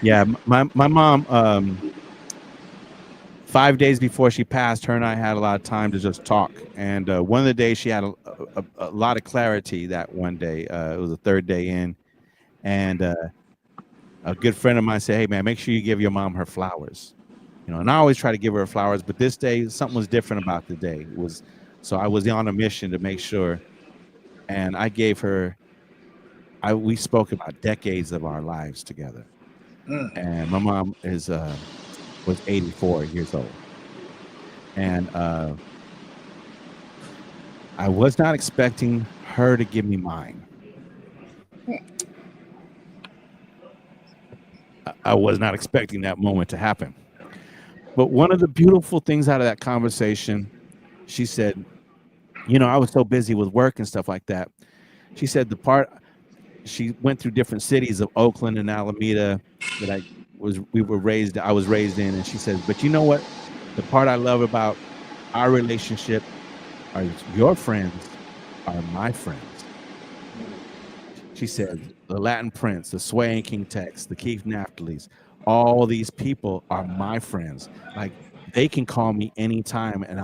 Speaker 9: Yeah, my mom, 5 days before she passed, her and I had a lot of time to just talk. And one of the days she had a lot of clarity that one day. It was the third day in. And a good friend of mine said, hey, man, make sure you give your mom her flowers. You know, and I always try to give her flowers, but this day, something was different about the day. So I was on a mission to make sure. And I gave her, we spoke about decades of our lives together. And my mom was 84 years old. And I was not expecting her to give me mine. I was not expecting that moment to happen. But one of the beautiful things out of that conversation, she said, you know, I was so busy with work and stuff like that. She said she went through different cities of Oakland and Alameda that I was raised in. And she says, but you know what? The part I love about our relationship are your friends are my friends. She said, the Latin Prince, the Sway and King Tex, the Keith Naftalys, all these people are my friends. Like, they can call me anytime and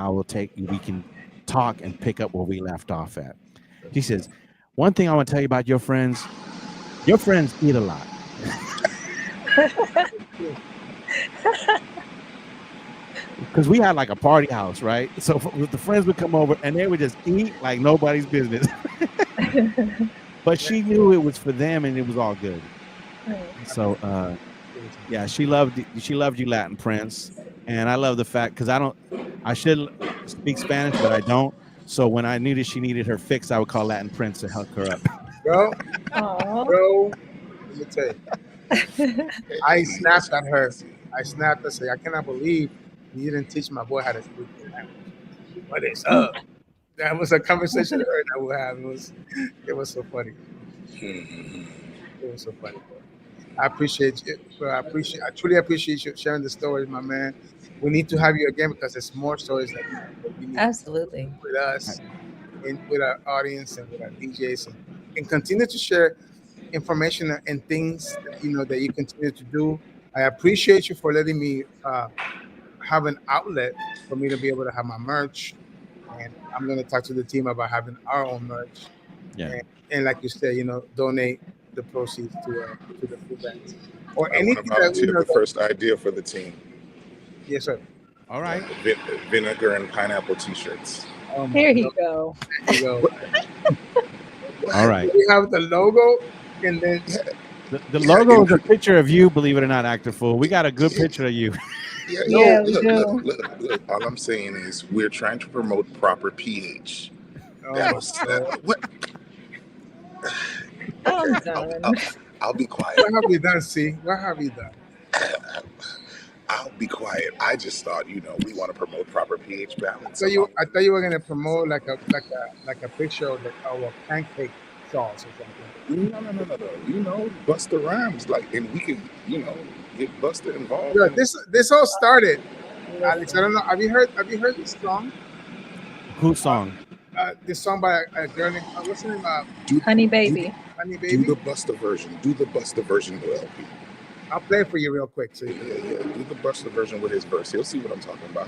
Speaker 9: we can talk and pick up where we left off at. She says, one thing I want to tell you about your friends eat a lot. Because we had like a party house, right? So the friends would come over and they would just eat like nobody's business. But she knew it was for them and it was all good. So yeah, she loved you, Latin Prince. And I love the fact, because I should speak Spanish, but I don't. So when I knew that she needed her fix, I would call Latin Prince to help her up.
Speaker 1: Bro, let me tell you. I snapped at her. I cannot believe you didn't teach my boy how to speak the language. What is up? That was a conversation that we had. It was so funny. It was so funny. I appreciate you. I truly appreciate you sharing the stories, my man. We need to have you again because there's more stories that we need
Speaker 3: Absolutely.
Speaker 1: with us and with our audience and with our DJs and continue to share information and things that, that you continue to do. I appreciate you for letting me have an outlet for me to be able to have my merch, and I'm going to talk to the team about having our own merch.
Speaker 9: Yeah.
Speaker 1: And like you said, donate the proceeds to the food banks or
Speaker 2: I
Speaker 1: anything
Speaker 2: want to
Speaker 1: that
Speaker 2: volunteer the first idea for the team.
Speaker 1: Yes, sir.
Speaker 9: All right.
Speaker 2: Vinegar and pineapple T-shirts.
Speaker 3: Here you go.
Speaker 1: There you go.
Speaker 9: All right.
Speaker 1: We have the logo, and then
Speaker 9: The logo is a picture of you, believe it or not, Actor Fool. We got a good picture of you.
Speaker 3: Yeah, we do.
Speaker 2: Look, all I'm saying is we're trying to promote proper pH. What?
Speaker 3: I'm done.
Speaker 2: I'll be quiet.
Speaker 1: What have you done, C? What have you done?
Speaker 2: I'll be quiet. I just thought, we want to promote proper pH balance.
Speaker 1: So I thought you were gonna promote like a picture of a pancake sauce or something.
Speaker 2: No. Busta Rhymes, and we can, get Busta involved.
Speaker 1: Yeah, this all started. Alex, I don't know. Have you heard this song?
Speaker 9: Whose song?
Speaker 1: This song by a girl named what's her name?
Speaker 3: Honey Baby.
Speaker 1: Honey Baby.
Speaker 2: Do the Busta version. Do the Busta version with LP.
Speaker 1: I'll play it for you real quick. So
Speaker 2: Yeah. Do the Busta version with his verse. He'll see what I'm talking about.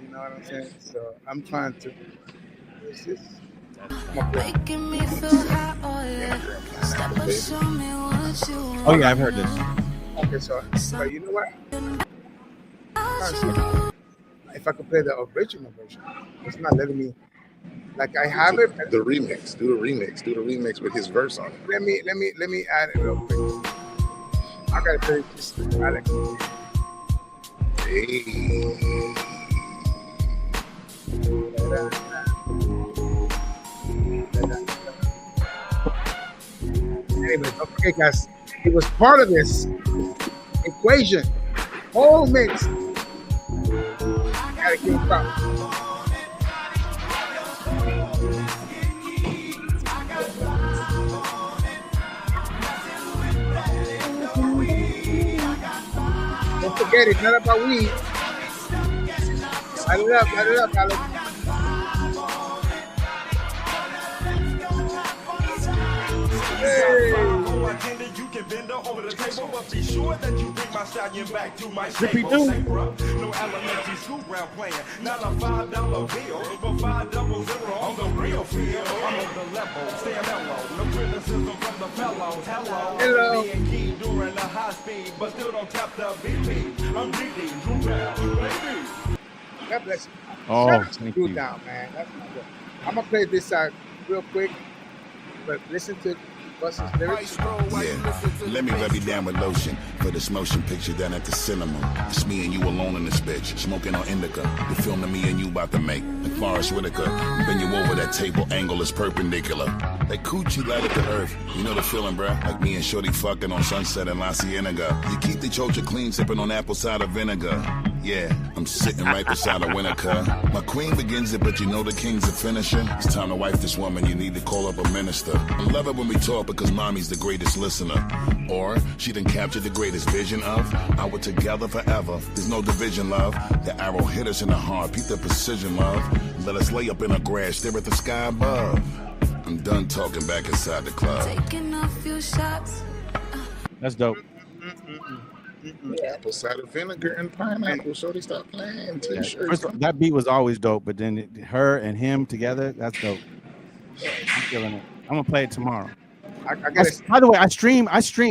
Speaker 1: you know what I'm saying. So I'm trying to. What's this?
Speaker 6: Making me feel hot, oh yeah. Step up, show me what you want.
Speaker 9: Oh yeah, I've heard this.
Speaker 1: Okay, so but you know what? If I could play the original version, it's not letting me. Like I have it.
Speaker 2: The remix. Do the remix. Do the remix with his verse on it.
Speaker 1: Let me add it real quick. I gotta play this, Alex.
Speaker 2: Hey.
Speaker 1: Anyway, don't forget, guys, it was part of this equation. Whole mix. Gotta keep it up. Don't forget, it's not about weed. Light it up, Alex. Hey.
Speaker 4: You can bend her over the table, but be sure that you bring my stallion back to my
Speaker 9: Zippy
Speaker 4: stable.
Speaker 9: doo.
Speaker 4: Say, bruh, no elementary school round playing. Not a $5 bill, but 500 on the real field. I'm on the level, stay mellow. No criticism from the fellows. Hello. Being key during the high speed, but still don't tap the BP. I'm DD, Drew Bell, baby.
Speaker 1: God bless you.
Speaker 9: Oh,
Speaker 1: Shout out to
Speaker 9: thank
Speaker 1: Drew
Speaker 9: you.
Speaker 1: down, man. That's not good. I'm gonna play this real quick, but listen to Busta's lyrics.
Speaker 8: Yeah, let me rub you down with lotion for this motion picture down at the cinema. It's me and you alone in this bitch, smoking on indica. The film that me and you about to make, like Forrest Whitaker. Bend you over that table, angle is perpendicular. That coochie lighted the earth. You know the feeling, bruh? Like me and Shorty fucking on Sunset in La Cienega. You keep the chocha clean, sipping on apple cider vinegar. Yeah, I'm sitting right beside a winner, cuz. My queen begins it, but you know the king's a finisher. It's time to wife this woman, you need to call up a minister. I love it when we talk because mommy's the greatest listener. Or she done captured the greatest vision of our together forever. There's no division, love. The arrow hit us in the heart, peep the precision, love. Let us lay up in a grass, stare at the sky above. I'm done talking back inside the club.
Speaker 6: Taking a few shots.
Speaker 9: That's dope.
Speaker 2: Apple cider vinegar and pineapple. Shorty, stop playing.
Speaker 9: Yeah.
Speaker 2: T-shirts.
Speaker 9: First, that beat was always dope, but then her and him together, that's dope. I'm feeling it. I'm gonna play it tomorrow.
Speaker 1: I gotta.
Speaker 9: By the way, I stream.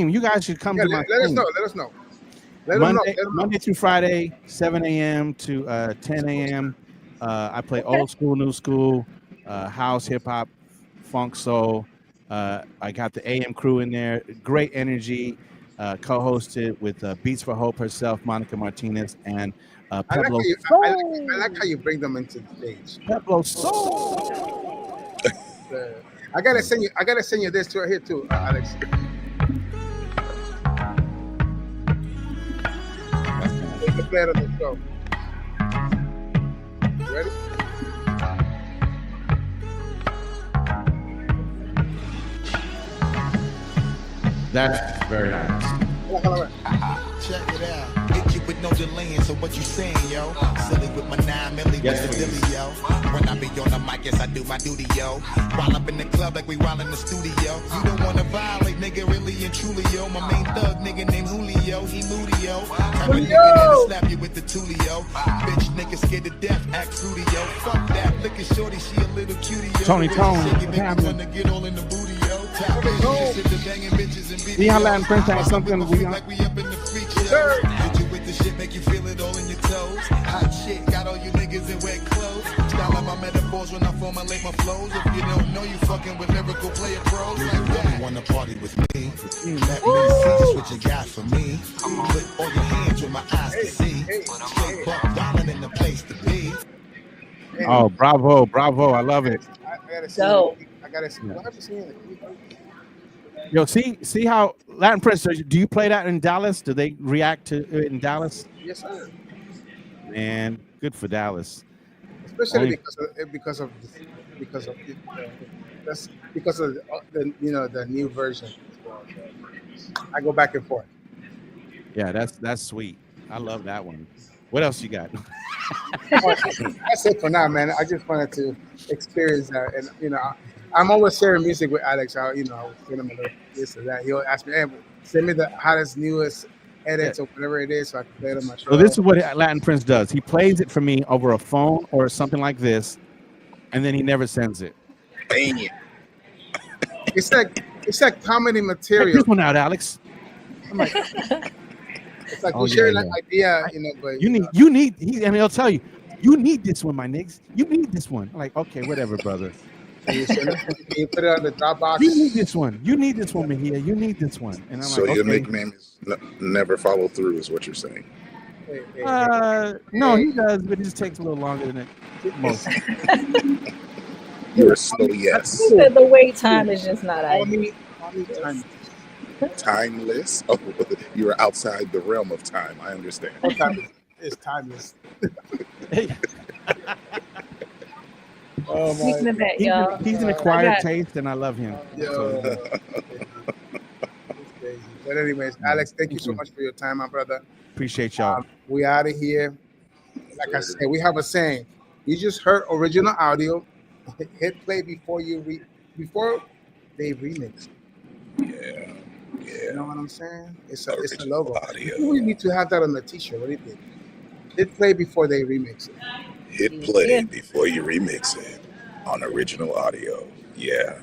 Speaker 9: You guys should come
Speaker 1: Yeah,
Speaker 9: to my
Speaker 1: let us
Speaker 9: stream.
Speaker 1: know. Let us know. Let them know.
Speaker 9: Monday through Friday, 7 a.m. to 10 a.m. I play old school, new school, house, hip hop, funk, soul. I got the AM crew in there. Great energy. Co-hosted with Beats for Hope herself, Monica Martinez, and
Speaker 1: I like,
Speaker 9: Pablo.
Speaker 1: I like how you bring them into the stage.
Speaker 9: Pablo Soul.
Speaker 1: I gotta send you this right here too, Alex. You can play it on the show. You ready?
Speaker 9: That's very nice.
Speaker 7: Check it out. Hit you with no delaying, so what you saying, yo? Silly with my 9 milli,
Speaker 9: Yes,
Speaker 7: with the
Speaker 9: please.
Speaker 7: dilly, yo. When I be on the mic, yes, I do my duty, yo. While up in the club like we while in the studio. You don't wanna violate, nigga, really and truly, yo. My main thug, nigga named Julio, he moody, yo. Type of nigga that'll slap you with the tulio. Bitch, nigga scared to death, act fruity, yo. Fuck that, look at shorty, she a little cutie, yo.
Speaker 9: Tony Tone,
Speaker 7: Shake it,
Speaker 9: what
Speaker 7: nigga,
Speaker 9: happened?
Speaker 7: wanna get all in the booty, yo. Tap in, just sit there banging bitches and
Speaker 9: See how Latin Prince has something we
Speaker 7: like we up in the freak show. Hit you with the shit, make you feel it all in your toes. Hot shit, got all you niggas in wet clothes. Style of my metaphors when I formulate my flows. If you don't know, you fucking with lyrical player pros like that. Wanna party with me? Let me see just what you got for me. Put all your hands with my eyes to see. Straight buck diamond in the place to be.
Speaker 9: Oh, bravo, bravo. I love it.
Speaker 1: I gotta see.
Speaker 3: Dope.
Speaker 1: I gotta see. What have you seen?
Speaker 9: Yo, see how Latin Prince, do you play that in Dallas? Do they react to it in Dallas?
Speaker 1: Yes, sir.
Speaker 9: Man, good for Dallas.
Speaker 1: Especially
Speaker 9: Only-
Speaker 1: that's because of the the new version. I go back and forth.
Speaker 9: Yeah, that's sweet. I love that one. What else you got?
Speaker 1: That's it for now, man. I just wanted to experience that, and I'm always sharing music with Alex. I will send him a little this or that. He'll ask me, "Hey, send me the hottest, newest edits or whatever it is, so I can play it on my show."
Speaker 9: So this is what Latin Prince does. He plays it for me over a phone or something like this, and then he never sends it.
Speaker 2: Dang it.
Speaker 1: It's like comedy
Speaker 9: Check
Speaker 1: material.
Speaker 9: this one out, Alex.
Speaker 1: I'm like, it's like
Speaker 9: Oh,
Speaker 1: we share
Speaker 9: yeah,
Speaker 1: an idea, but
Speaker 9: You need. And he'll tell you, you need this one, my niggas. You need this one. I'm like, okay, whatever, brother.
Speaker 1: you put it on the Dropbox.
Speaker 9: You need this one. You need this one, Mejia. You need this one. And I'm
Speaker 2: So
Speaker 9: like,
Speaker 2: your
Speaker 9: okay.
Speaker 2: nickname is Never Follow Through, is what you're saying.
Speaker 9: No, he does, but it just takes a little longer than it most.
Speaker 2: You're a slow yes.
Speaker 3: The wait time is just not
Speaker 1: Call
Speaker 3: ideal.
Speaker 1: me time.
Speaker 2: Timeless. Oh, you're outside the realm of time. I understand.
Speaker 1: It's timeless.
Speaker 3: Speaking of that,
Speaker 9: He's,
Speaker 3: y'all,
Speaker 9: he's an
Speaker 3: I
Speaker 9: acquired
Speaker 3: got-
Speaker 9: taste, and I love him.
Speaker 1: Yo. It's crazy. But anyways, Alex, thank you so much for your time, my brother.
Speaker 9: Appreciate y'all.
Speaker 1: We out of here. Like I said, we have a saying. You just heard original audio. Hit play before before they remix.
Speaker 2: Yeah.
Speaker 1: You know what I'm saying? It's a
Speaker 2: Original
Speaker 1: logo.
Speaker 2: audio.
Speaker 1: We need to have that on the t-shirt. What do you think? Hit play before they remix it.
Speaker 2: Hit play before you remix it on original audio. Yeah.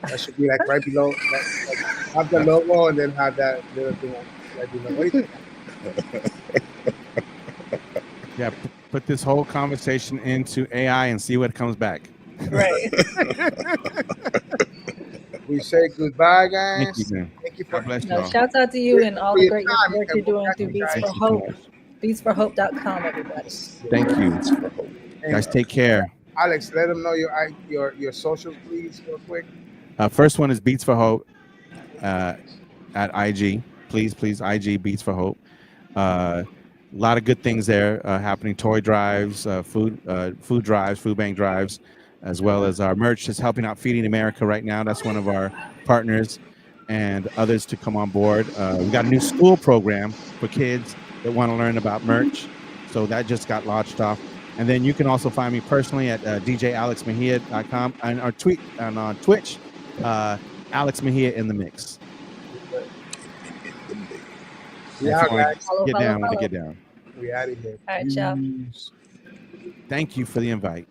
Speaker 1: That should be like right below. Like have the logo and then have that little thing right below. What do you think?
Speaker 9: Yeah, put this whole conversation into AI and see what comes back.
Speaker 3: Right.
Speaker 1: We say goodbye, guys.
Speaker 9: Thank you, man.
Speaker 1: Thank you for
Speaker 9: God bless
Speaker 3: No,
Speaker 9: y'all.
Speaker 3: shouts out to you and all
Speaker 1: For
Speaker 3: the
Speaker 1: your
Speaker 3: great
Speaker 1: time,
Speaker 3: work you're doing through Beats
Speaker 1: guys.
Speaker 3: for Hope. BeatsForHope.com, everybody.
Speaker 9: Thank you. Guys, take care.
Speaker 1: Alex, let them know your socials, please, real quick.
Speaker 9: First one is Beats for Hope at IG. Please, IG Beats for Hope. A lot of good things there happening. Toy drives, food drives, food bank drives, as well as our merch is helping out Feeding America right now. That's one of our partners, and others to come on board. We got a new school program for kids that want to learn about merch. So that just got launched off. And then you can also find me personally at djalexmejia.com and our tweet and on Twitch, Alex Mejia in the mix.
Speaker 1: Yeah, guys.
Speaker 9: Get down when you get down.
Speaker 1: We out of here.
Speaker 3: All right, y'all.
Speaker 9: Thank you for the invite.